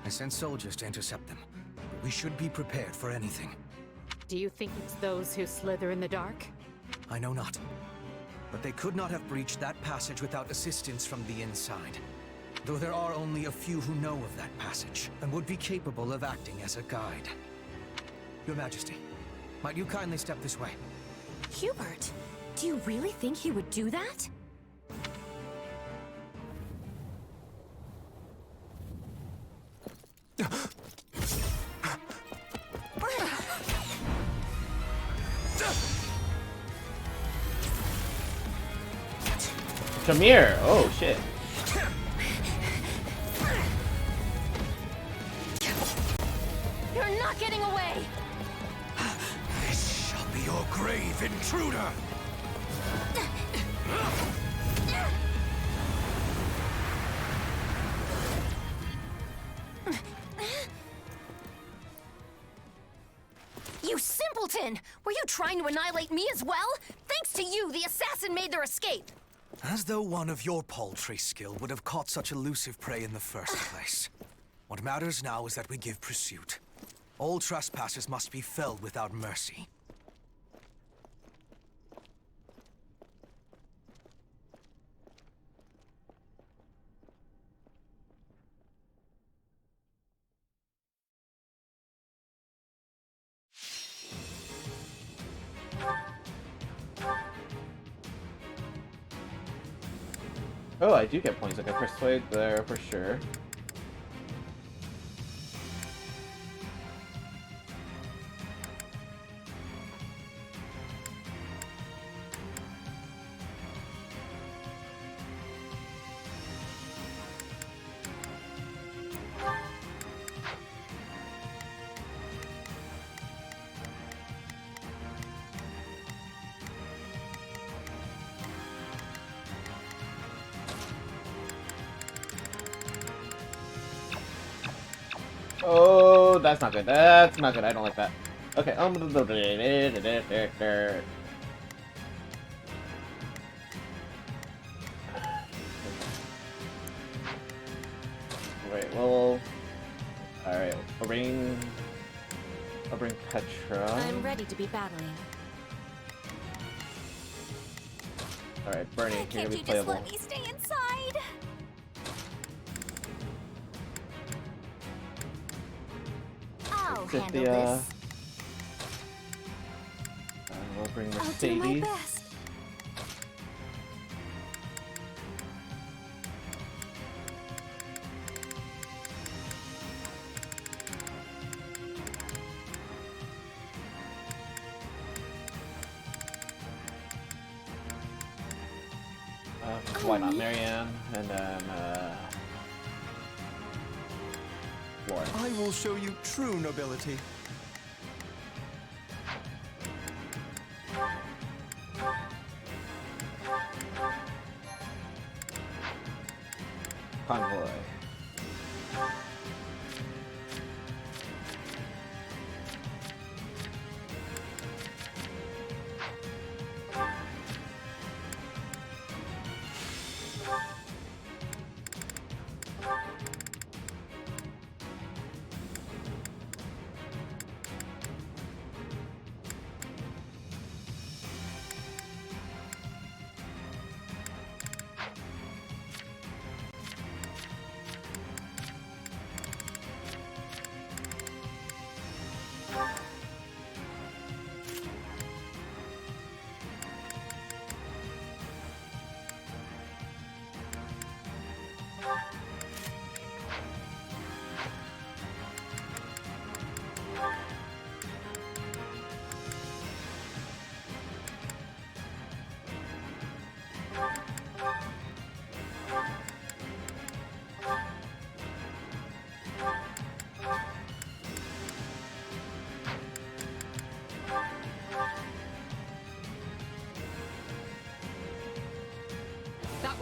I sent soldiers to intercept them, but we should be prepared for anything. Do you think it's those who slither in the dark? I know not. But they could not have breached that passage without assistance from the inside. Though there are only a few who know of that passage, and would be capable of acting as a guide. Your Majesty, might you kindly step this way? Hubert, do you really think he would do that? Come here! Oh shit. You're not getting away! This shall be your grave, intruder! You simpleton! Were you trying to annihilate me as well? Thanks to you, the assassin made their escape! As though one of your paltry skill would have caught such elusive prey in the first place. What matters now is that we give pursuit. All trespassers must be felled without mercy. Oh, I do get points. I can persuade there for sure. Oh, that's not good. That's not good. I don't like that. Okay. Wait. Well. All right. I'll bring Petra. I'm ready to be battling. All right, Bernie. You're Can't gonna be you just playable. let me stay inside? I'll handle Cynthia. this. We'll bring I'll do my Mercedes. best. Why not Marianne? And then, Lauren. I will show you true nobility. Convoy.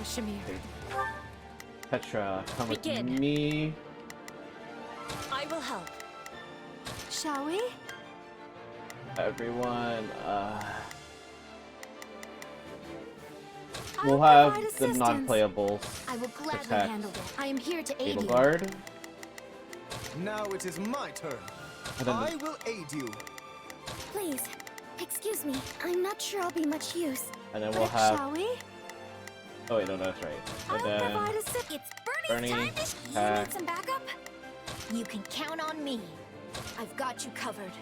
with Shamir. Petra, come with Begin. me. I will help. Shall we? Everyone, I'll we'll have provide the assistance. non-playables I will gladly protect handle it. I am here to aid you. Edelgard. Now it is my turn. And then I will aid you. Please, excuse me. I'm not sure I'll be much use. And then But we'll have. shall we? Oh wait, no, that's right. And I'll then provide assistance. It's Bernie, Bernie's time to... You attack. need some backup? You can count on me. I've got you covered.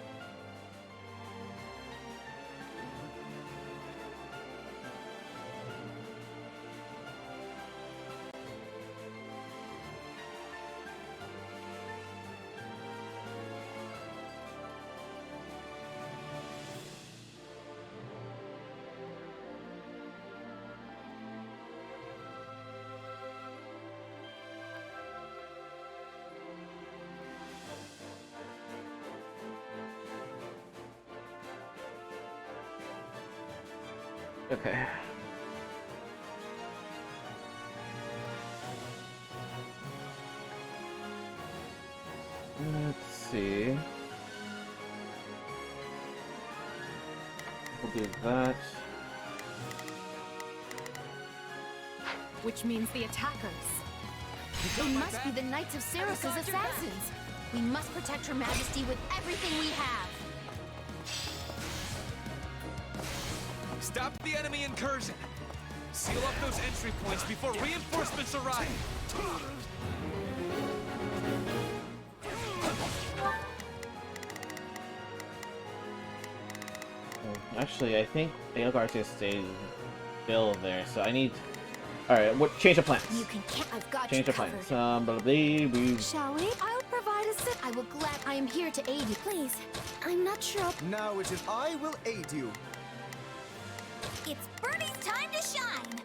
Okay. Let's see. We'll do that. Which means the attackers. They must be the Knights of Ceros's assassins. We must protect Her Majesty with everything we have. Stop the enemy incursion! Seal up those entry points before reinforcements arrive! Actually, I think Edelgard's gonna stay still there, so I need. Alright, what? Change of plans. You can I've got Change you of plans. covered. Blah, blah, blah. Shall we? I'll provide assistance. I will I am here to aid you. Please. I'm not sure I'll... Now it is I will aid you. It's Bernie's time to shine!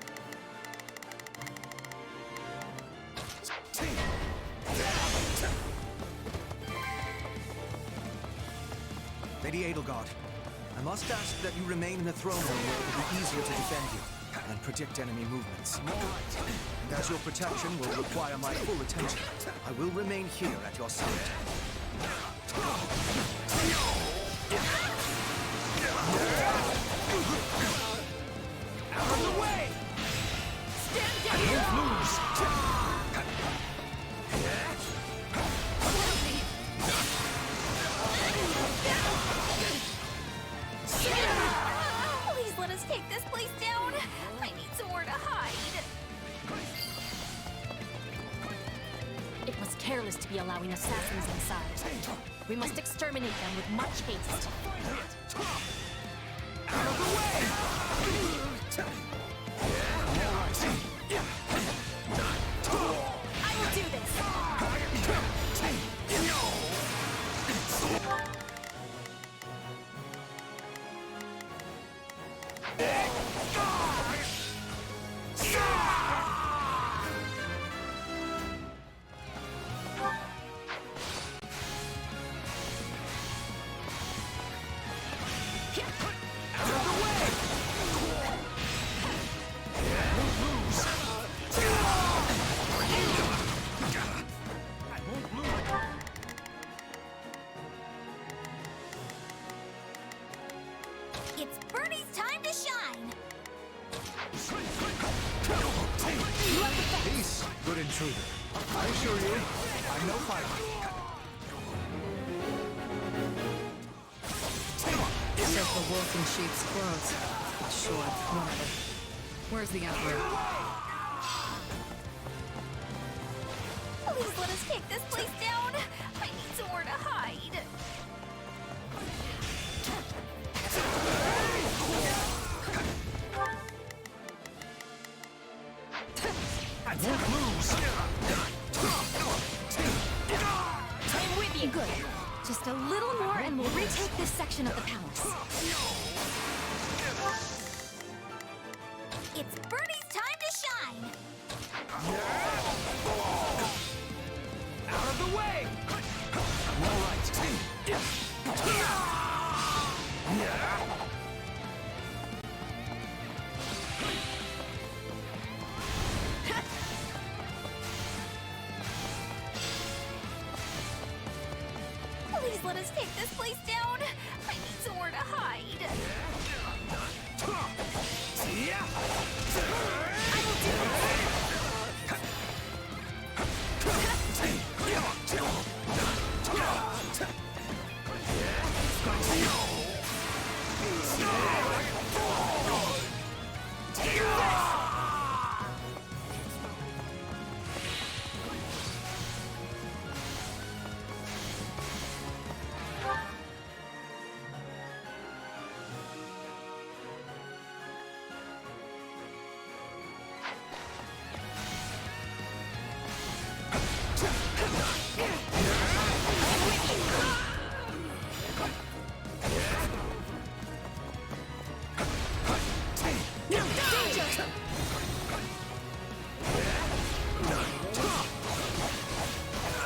Lady Edelgard, I must ask that you remain in the throne room where it will be easier to defend you and predict enemy movements. And as your protection will require my full attention, I will remain here at your side. Out of the way! Stand down! Don't lose! Please let us take this place down. I need somewhere to hide. It was careless to be allowing assassins inside. We must exterminate them with much haste. Out of the way! I will do this. It's Bernie's time to shine. Peace, good intruder. I assure you, I'm no fighter. Says the wolf in sheep's clothes. Sure, whatever. Where's the Emperor? Please let us take this place down. I need somewhere to hide. I won't lose! I'm with you. Good. Just a little more and we'll retake this section of the palace. It's Bernie's time to shine. Out of the way! All right. let us take this place down. I need somewhere to hide. I will do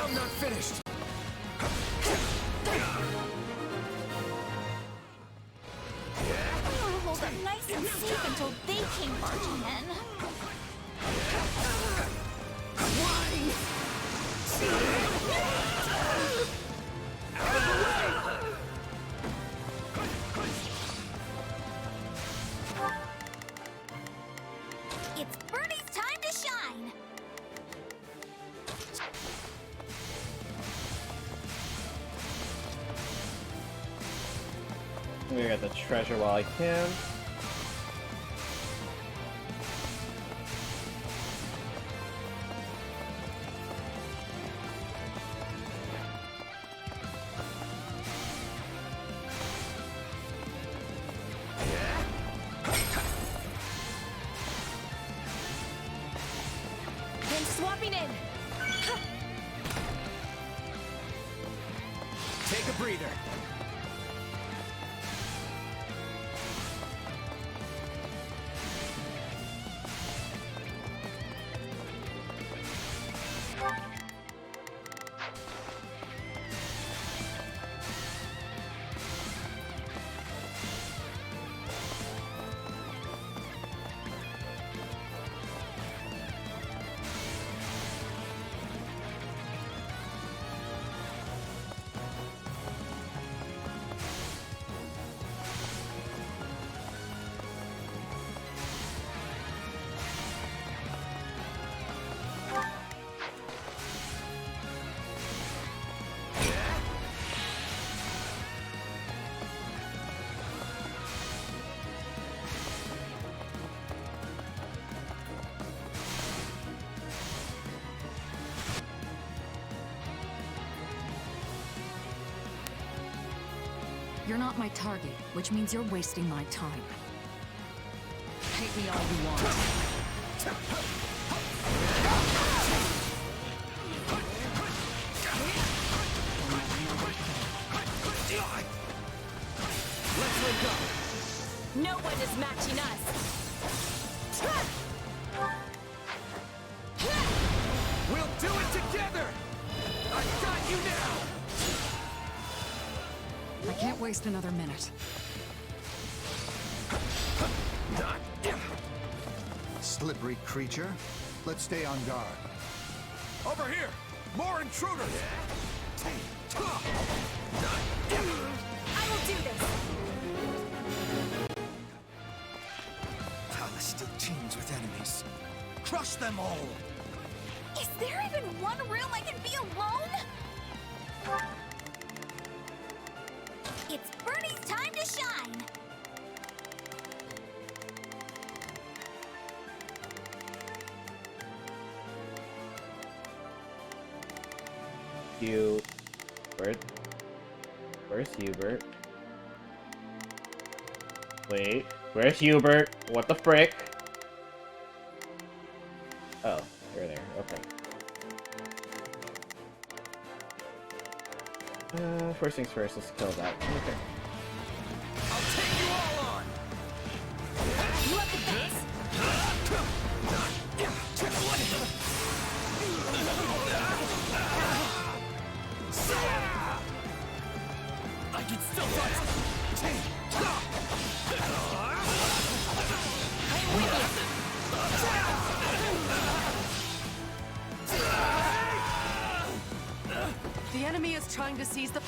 I'm not finished. I'll hold up nice and safe until they came barging in. It's Bernie's time to shine! I'm gonna get the treasure while I can. Then swapping in. Take a breather. You're not my target, which means you're wasting my time. Hate me all you want. Let's link up. No one is matching us. We'll do it together. I got you now. I can't waste another minute. Slippery creature. Let's stay on guard. Over here! More intruders! I will do this. Palace still teems with enemies. Crush them all! Is there even one room I can be alone? It's Bernie's time to shine! Hubert. Where's Hubert? Wait, where's Hubert? What the frick? Oh, you're there. Okay. First things first, let's kill that. Okay. I'll take you all on. Look at this. I can still fight. I'm with The enemy is trying to seize the...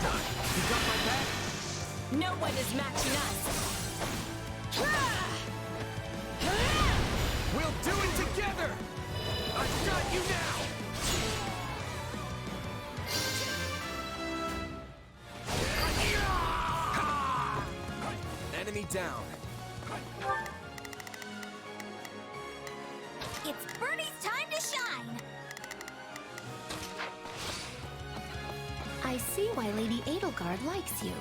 You got my back? No one is matching us. We'll do it together! I've got you now! Enemy down. It's Bernie's time to shine! I see why Lady Edelgard likes you.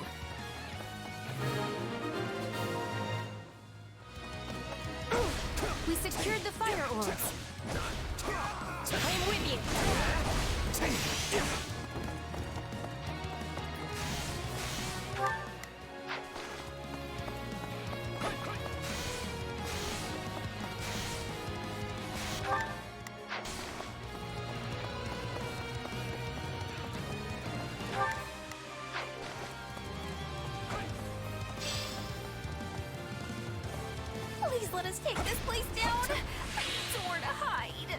We secured the fire orbs. I'm with you. Please let us take this place down. I need somewhere to hide.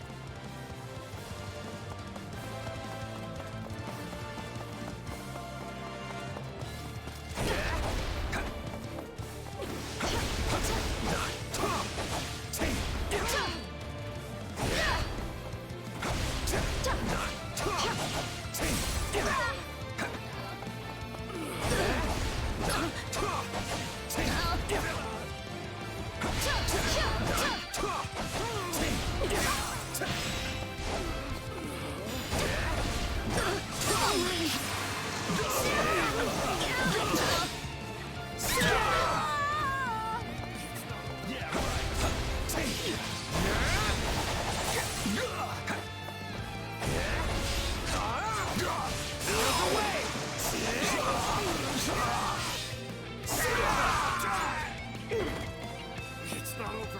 It's not over.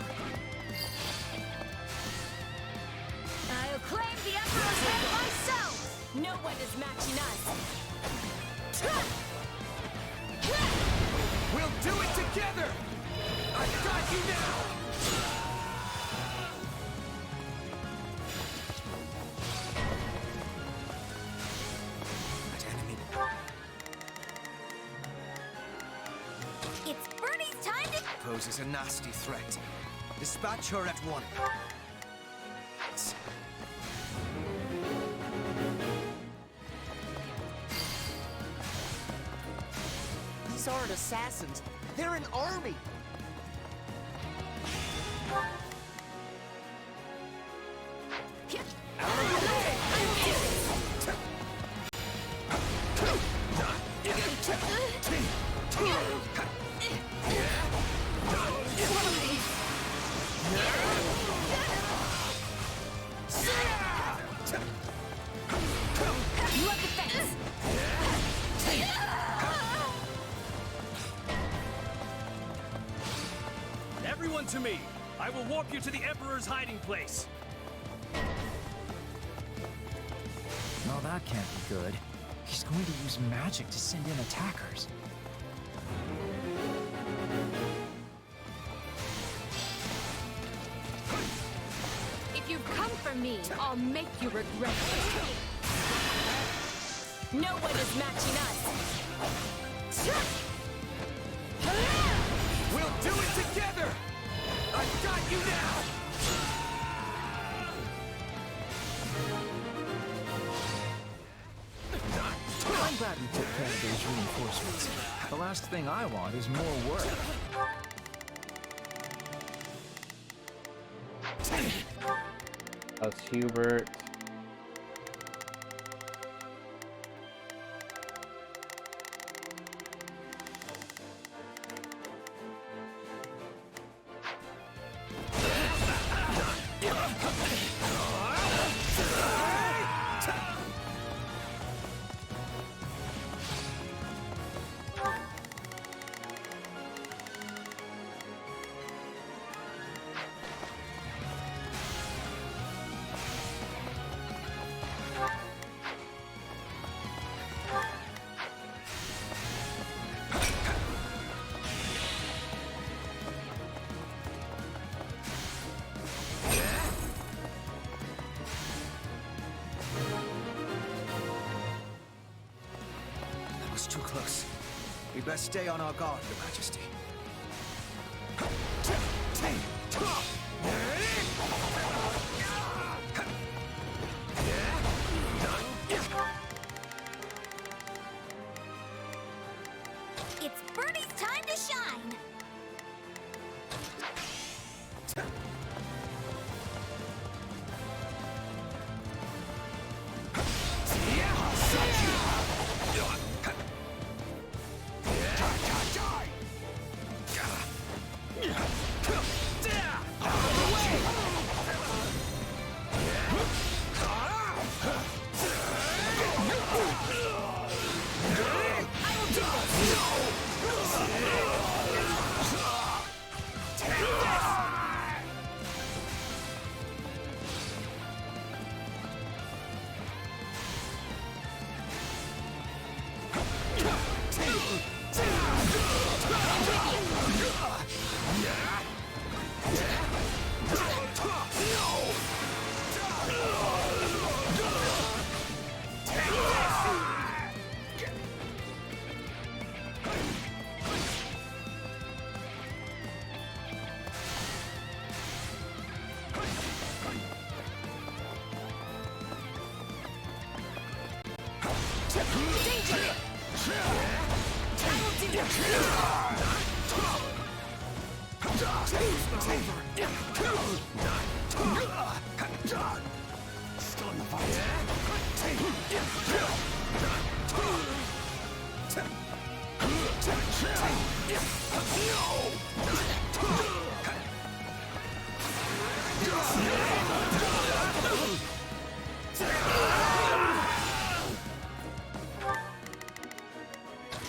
I'll claim the Emperor's head myself! No one is matching us. We'll do it together! I've got you now! That enemy It's Bernie's time to... poses a nasty threat. Dispatch her at once. These aren't assassins. They're an army. Look at this! Everyone to me! I will walk you to the Emperor's hiding place. No, that can't be good. He's going to use magic to send in attackers. If you've come for me, I'll make you regret it. No one is matching us. We'll do it together! I've got you now! I'm glad we took care of those reinforcements. The last thing I want is more work. That's Hubert. was too close. We'd best stay on our guard, Your Majesty. It's Birdie's time to shine!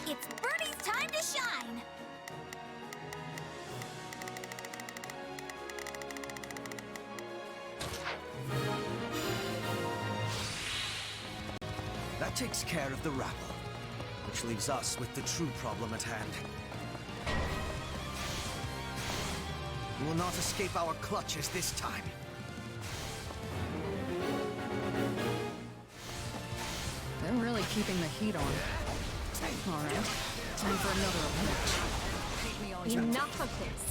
It's Birdie's time to shine! That takes care of the rabble, which leaves us with the true problem at hand. We will not escape our clutches this time. They're really keeping the heat on. Alright, time for another approach. Enough of this.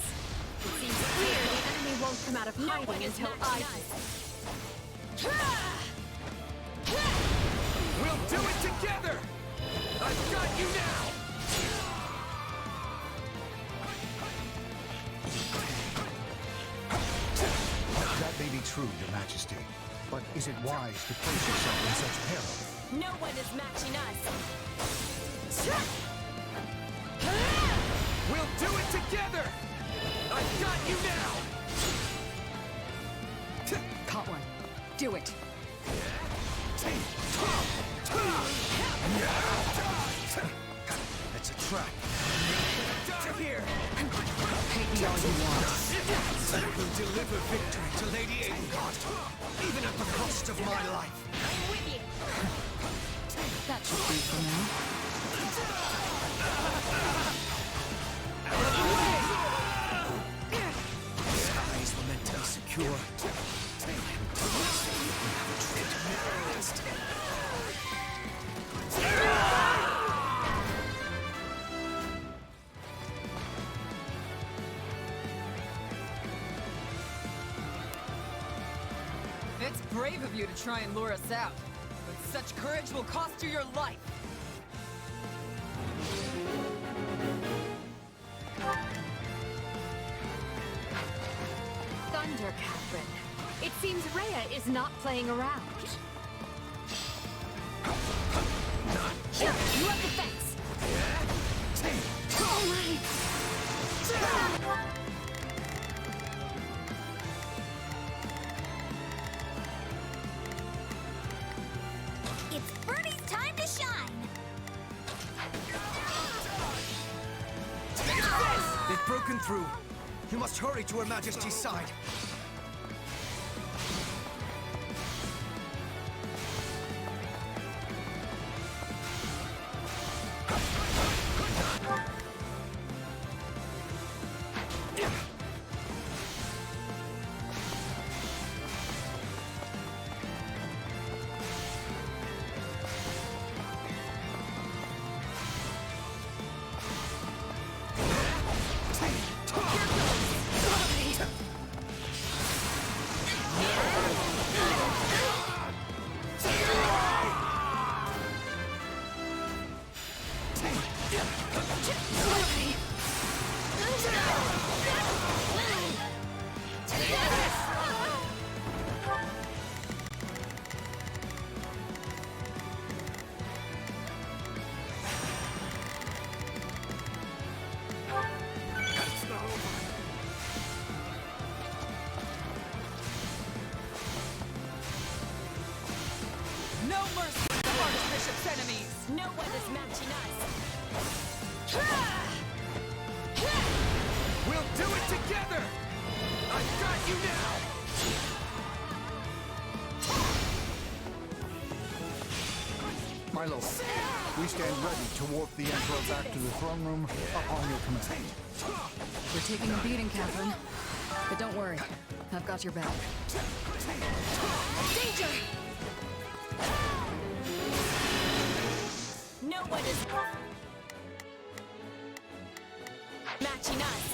It seems clear the enemy won't come out of hiding until I do. We'll do it together! I've got you now! That may be true, Your Majesty. But is it wise to place yourself in such peril? No one is matching us. We'll do it together! I've got you now! Caught one. Do it. It's a trap. Down here! Hate me all you want. I will deliver victory to Lady Aangard, even at the cost of my life. I'm with you. That should do for now. The skies were meant to be secure. I am convinced that we have a trait of my past. It's brave of you to try and lure us out, but such courage will cost you your life. Thunder, Catherine. It seems Rhea is not playing around. You have defense! Oh my! It's Birdie's time to shine! They've broken through. You must hurry to Her Majesty's side. No mercy for the Archbishop's enemies! No one is matching us. We'll do it together! I've got you now! My lord, we stand ready to warp the Emperor back to the throne room upon your command. You're taking a beating, Catherine. But don't worry, I've got your back. Danger! No one is matching us.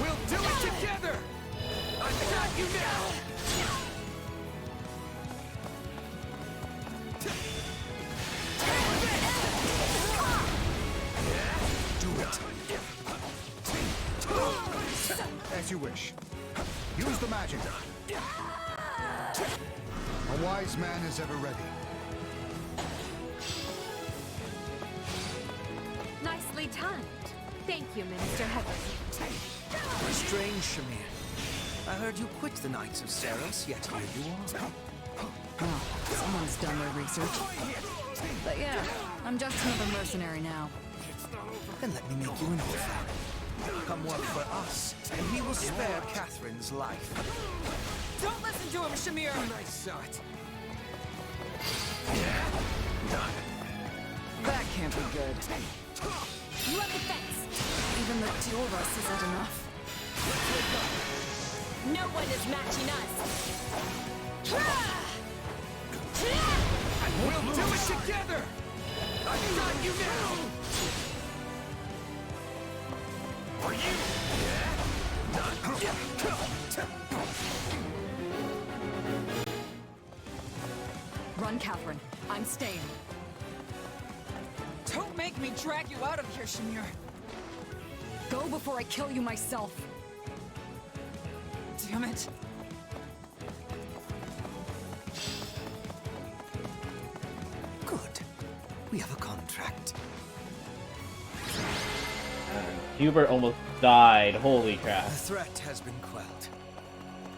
We'll do it together! I've got you now! Do it. As you wish. Use the magic. A wise man is ever ready. Nicely timed. Thank you, Minister Heaven. Strange, Shamir. I heard you quit the Knights of Seros, yet here you are. Well, someone's done their research. But yeah, I'm just another mercenary now. Then let me make you an offer. Come work for us, and we will spare Catherine's life. Don't listen to him, Shamir! Nice shot. That can't be good. You have the fence. Even the two of us isn't enough. No one is matching us. We'll do it together! I've got you now! For you! Run, Catherine. I'm staying. Don't make me drag you out of here, Shamir! Go before I kill you myself. Damn it! Good. We have a contract. Hubert almost died. Holy crap. The threat has been quelled,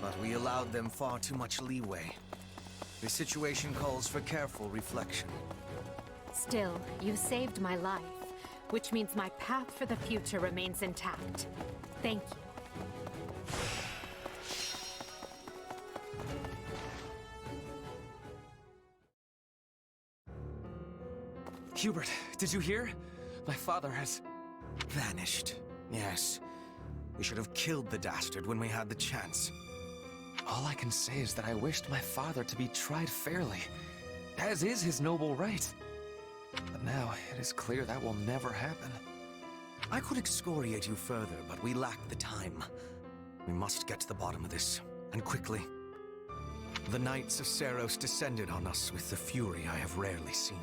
but we allowed them far too much leeway. The situation calls for careful reflection. Still, you saved my life, which means my path for the future remains intact. Thank you. Hubert, did you hear? My father has... vanished. Yes. We should have killed the dastard when we had the chance. All I can say is that I wished my father to be tried fairly, as is his noble right. But now, it is clear that will never happen. I could excoriate you further, but we lack the time. We must get to the bottom of this, and quickly. The Knights of Seros descended on us with the fury I have rarely seen.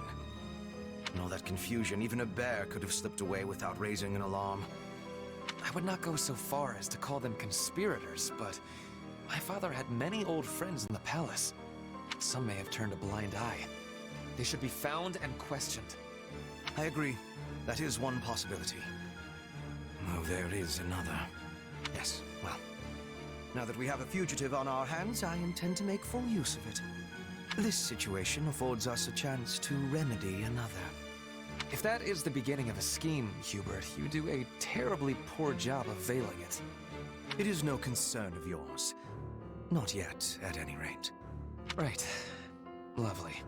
In all that confusion, even a bear could have slipped away without raising an alarm. I would not go so far as to call them conspirators, but my father had many old friends in the palace. Some may have turned a blind eye. They should be found and questioned. I agree. That is one possibility. Oh, there is another. Yes, well. Now that we have a fugitive on our hands, I intend to make full use of it. This situation affords us a chance to remedy another. If that is the beginning of a scheme, Hubert, you do a terribly poor job of veiling it. It is no concern of yours. Not yet, at any rate. Right. Lovely.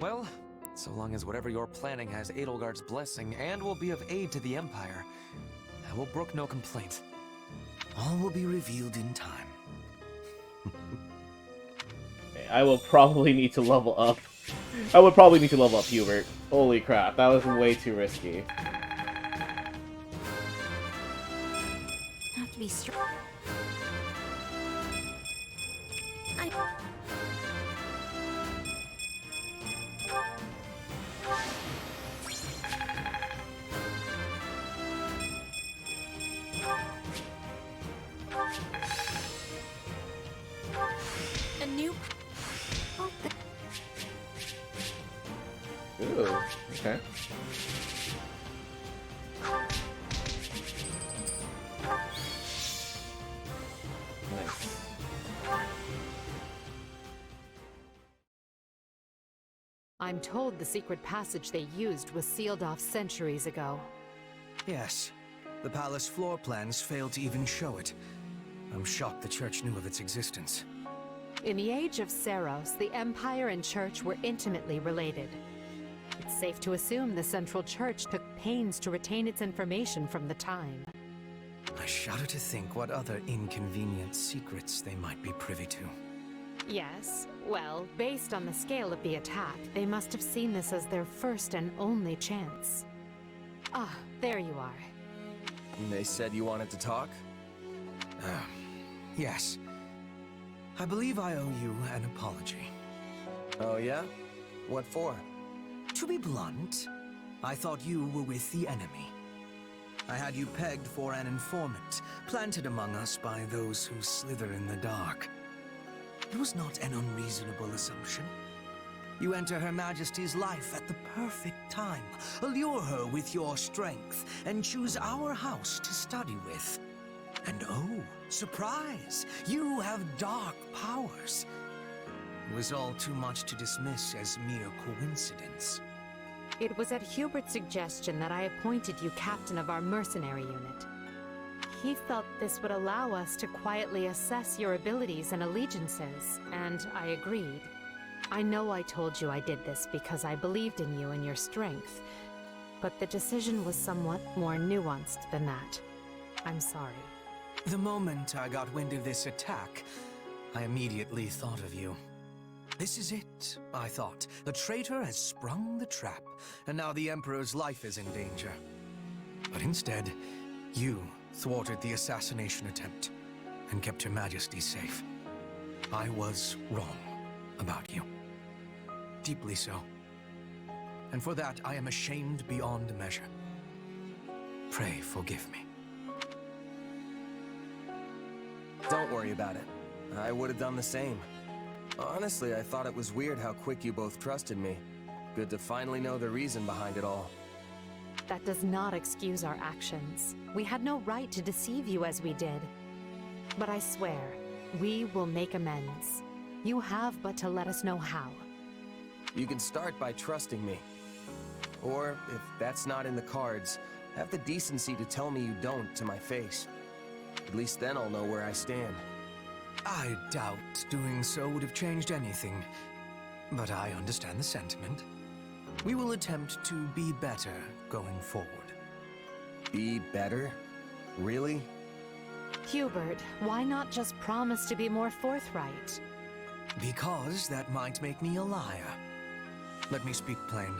Well, so long as whatever you're planning has Edelgard's blessing and will be of aid to the Empire, I will brook no complaint. All will be revealed in time. I will probably need to level up. I would probably need to level up Hubert. Holy crap, that was way too risky. Have to be strong. new... Ooh, okay. Nice. I'm told the secret passage they used was sealed off centuries ago. Yes. The palace floor plans failed to even show it. I'm shocked the church knew of its existence. In the age of Seros, the Empire and Church were intimately related. It's safe to assume the Central Church took pains to retain its information from the time. I shudder to think what other inconvenient secrets they might be privy to. Yes, well, based on the scale of the attack, they must have seen this as their first and only chance. Ah, there you are. They said you wanted to talk? Yes. I believe I owe you an apology. Oh yeah? What for? To be blunt, I thought you were with the enemy. I had you pegged for an informant, planted among us by those who slither in the dark. It was not an unreasonable assumption. You enter Her Majesty's life at the perfect time, allure her with your strength, and choose our house to study with. And oh, surprise! You have dark powers. It was all too much to dismiss as mere coincidence. It was at Hubert's suggestion that I appointed you captain of our mercenary unit. He felt this would allow us to quietly assess your abilities and allegiances, and I agreed. I know I told you I did this because I believed in you and your strength, but the decision was somewhat more nuanced than that. I'm sorry. The moment I got wind of this attack, I immediately thought of you. This is it, I thought. The traitor has sprung the trap, and now the Emperor's life is in danger. But instead, you thwarted the assassination attempt and kept Her Majesty safe. I was wrong about you. Deeply so. And for that, I am ashamed beyond measure. Pray forgive me. Don't worry about it. I would have done the same. Honestly, I thought it was weird how quick you both trusted me. Good to finally know the reason behind it all. That does not excuse our actions. We had no right to deceive you as we did. But I swear, we will make amends. You have but to let us know how. You can start by trusting me. Or, if that's not in the cards, have the decency to tell me you don't to my face. At least then I'll know where I stand. I doubt doing so would have changed anything, but I understand the sentiment. We will attempt to be better going forward. Be better? Really? Hubert, why not just promise to be more forthright? Because that might make me a liar. Let me speak plain.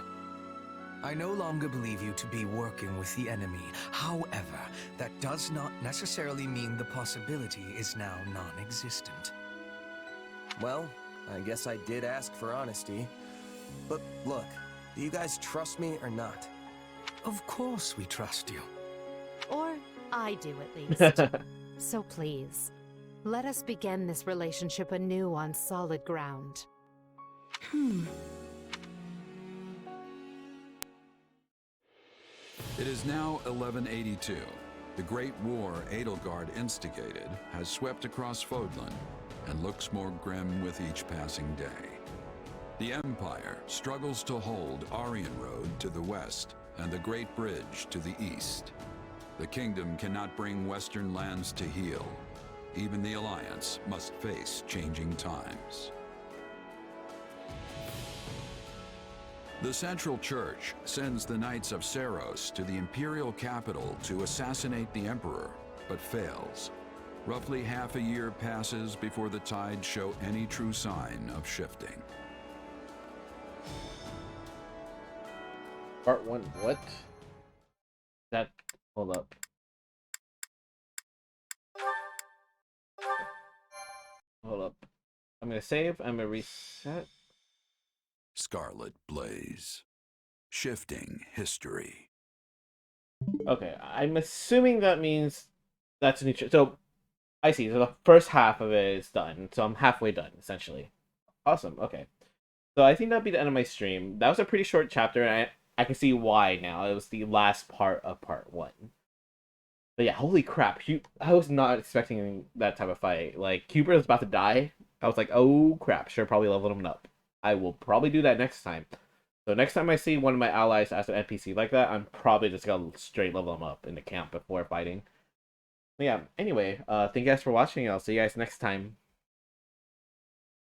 I no longer believe you to be working with the enemy. However, that does not necessarily mean the possibility is now non-existent. Well, I guess I did ask for honesty. But look, do you guys trust me or not? Of course we trust you. Or I do at least. So please, let us begin this relationship anew on solid ground. It is now 1182. The Great War Edelgard instigated has swept across Fodlan and looks more grim with each passing day. The Empire struggles to hold Aryan Road to the west and the Great Bridge to the east. The kingdom cannot bring western lands to heal. Even the Alliance must face changing times. The Central Church sends the Knights of Seros to the imperial capital to assassinate the Emperor, but fails. Roughly half a year passes before the tides show any true sign of shifting. Part 1, what? That, hold up. Hold up. I'm gonna save, I'm gonna reset. Scarlet Blaze. Shifting history. Okay, I'm assuming that means that's a new so I see. So the first half of it is done. So I'm halfway done, essentially. Awesome. Okay. So I think that'd be the end of my stream. That was a pretty short chapter, and I can see why now. It was the last part of part 1. But yeah, holy crap. I was not expecting that type of fight. Like, Cooper was about to die. I was like, oh crap, sure, probably leveled him up. I will probably do that next time. So next time I see one of my allies as an NPC like that, I'm probably just gonna straight level them up in the camp before fighting. But yeah, anyway, thank you guys for watching. I'll see you guys next time.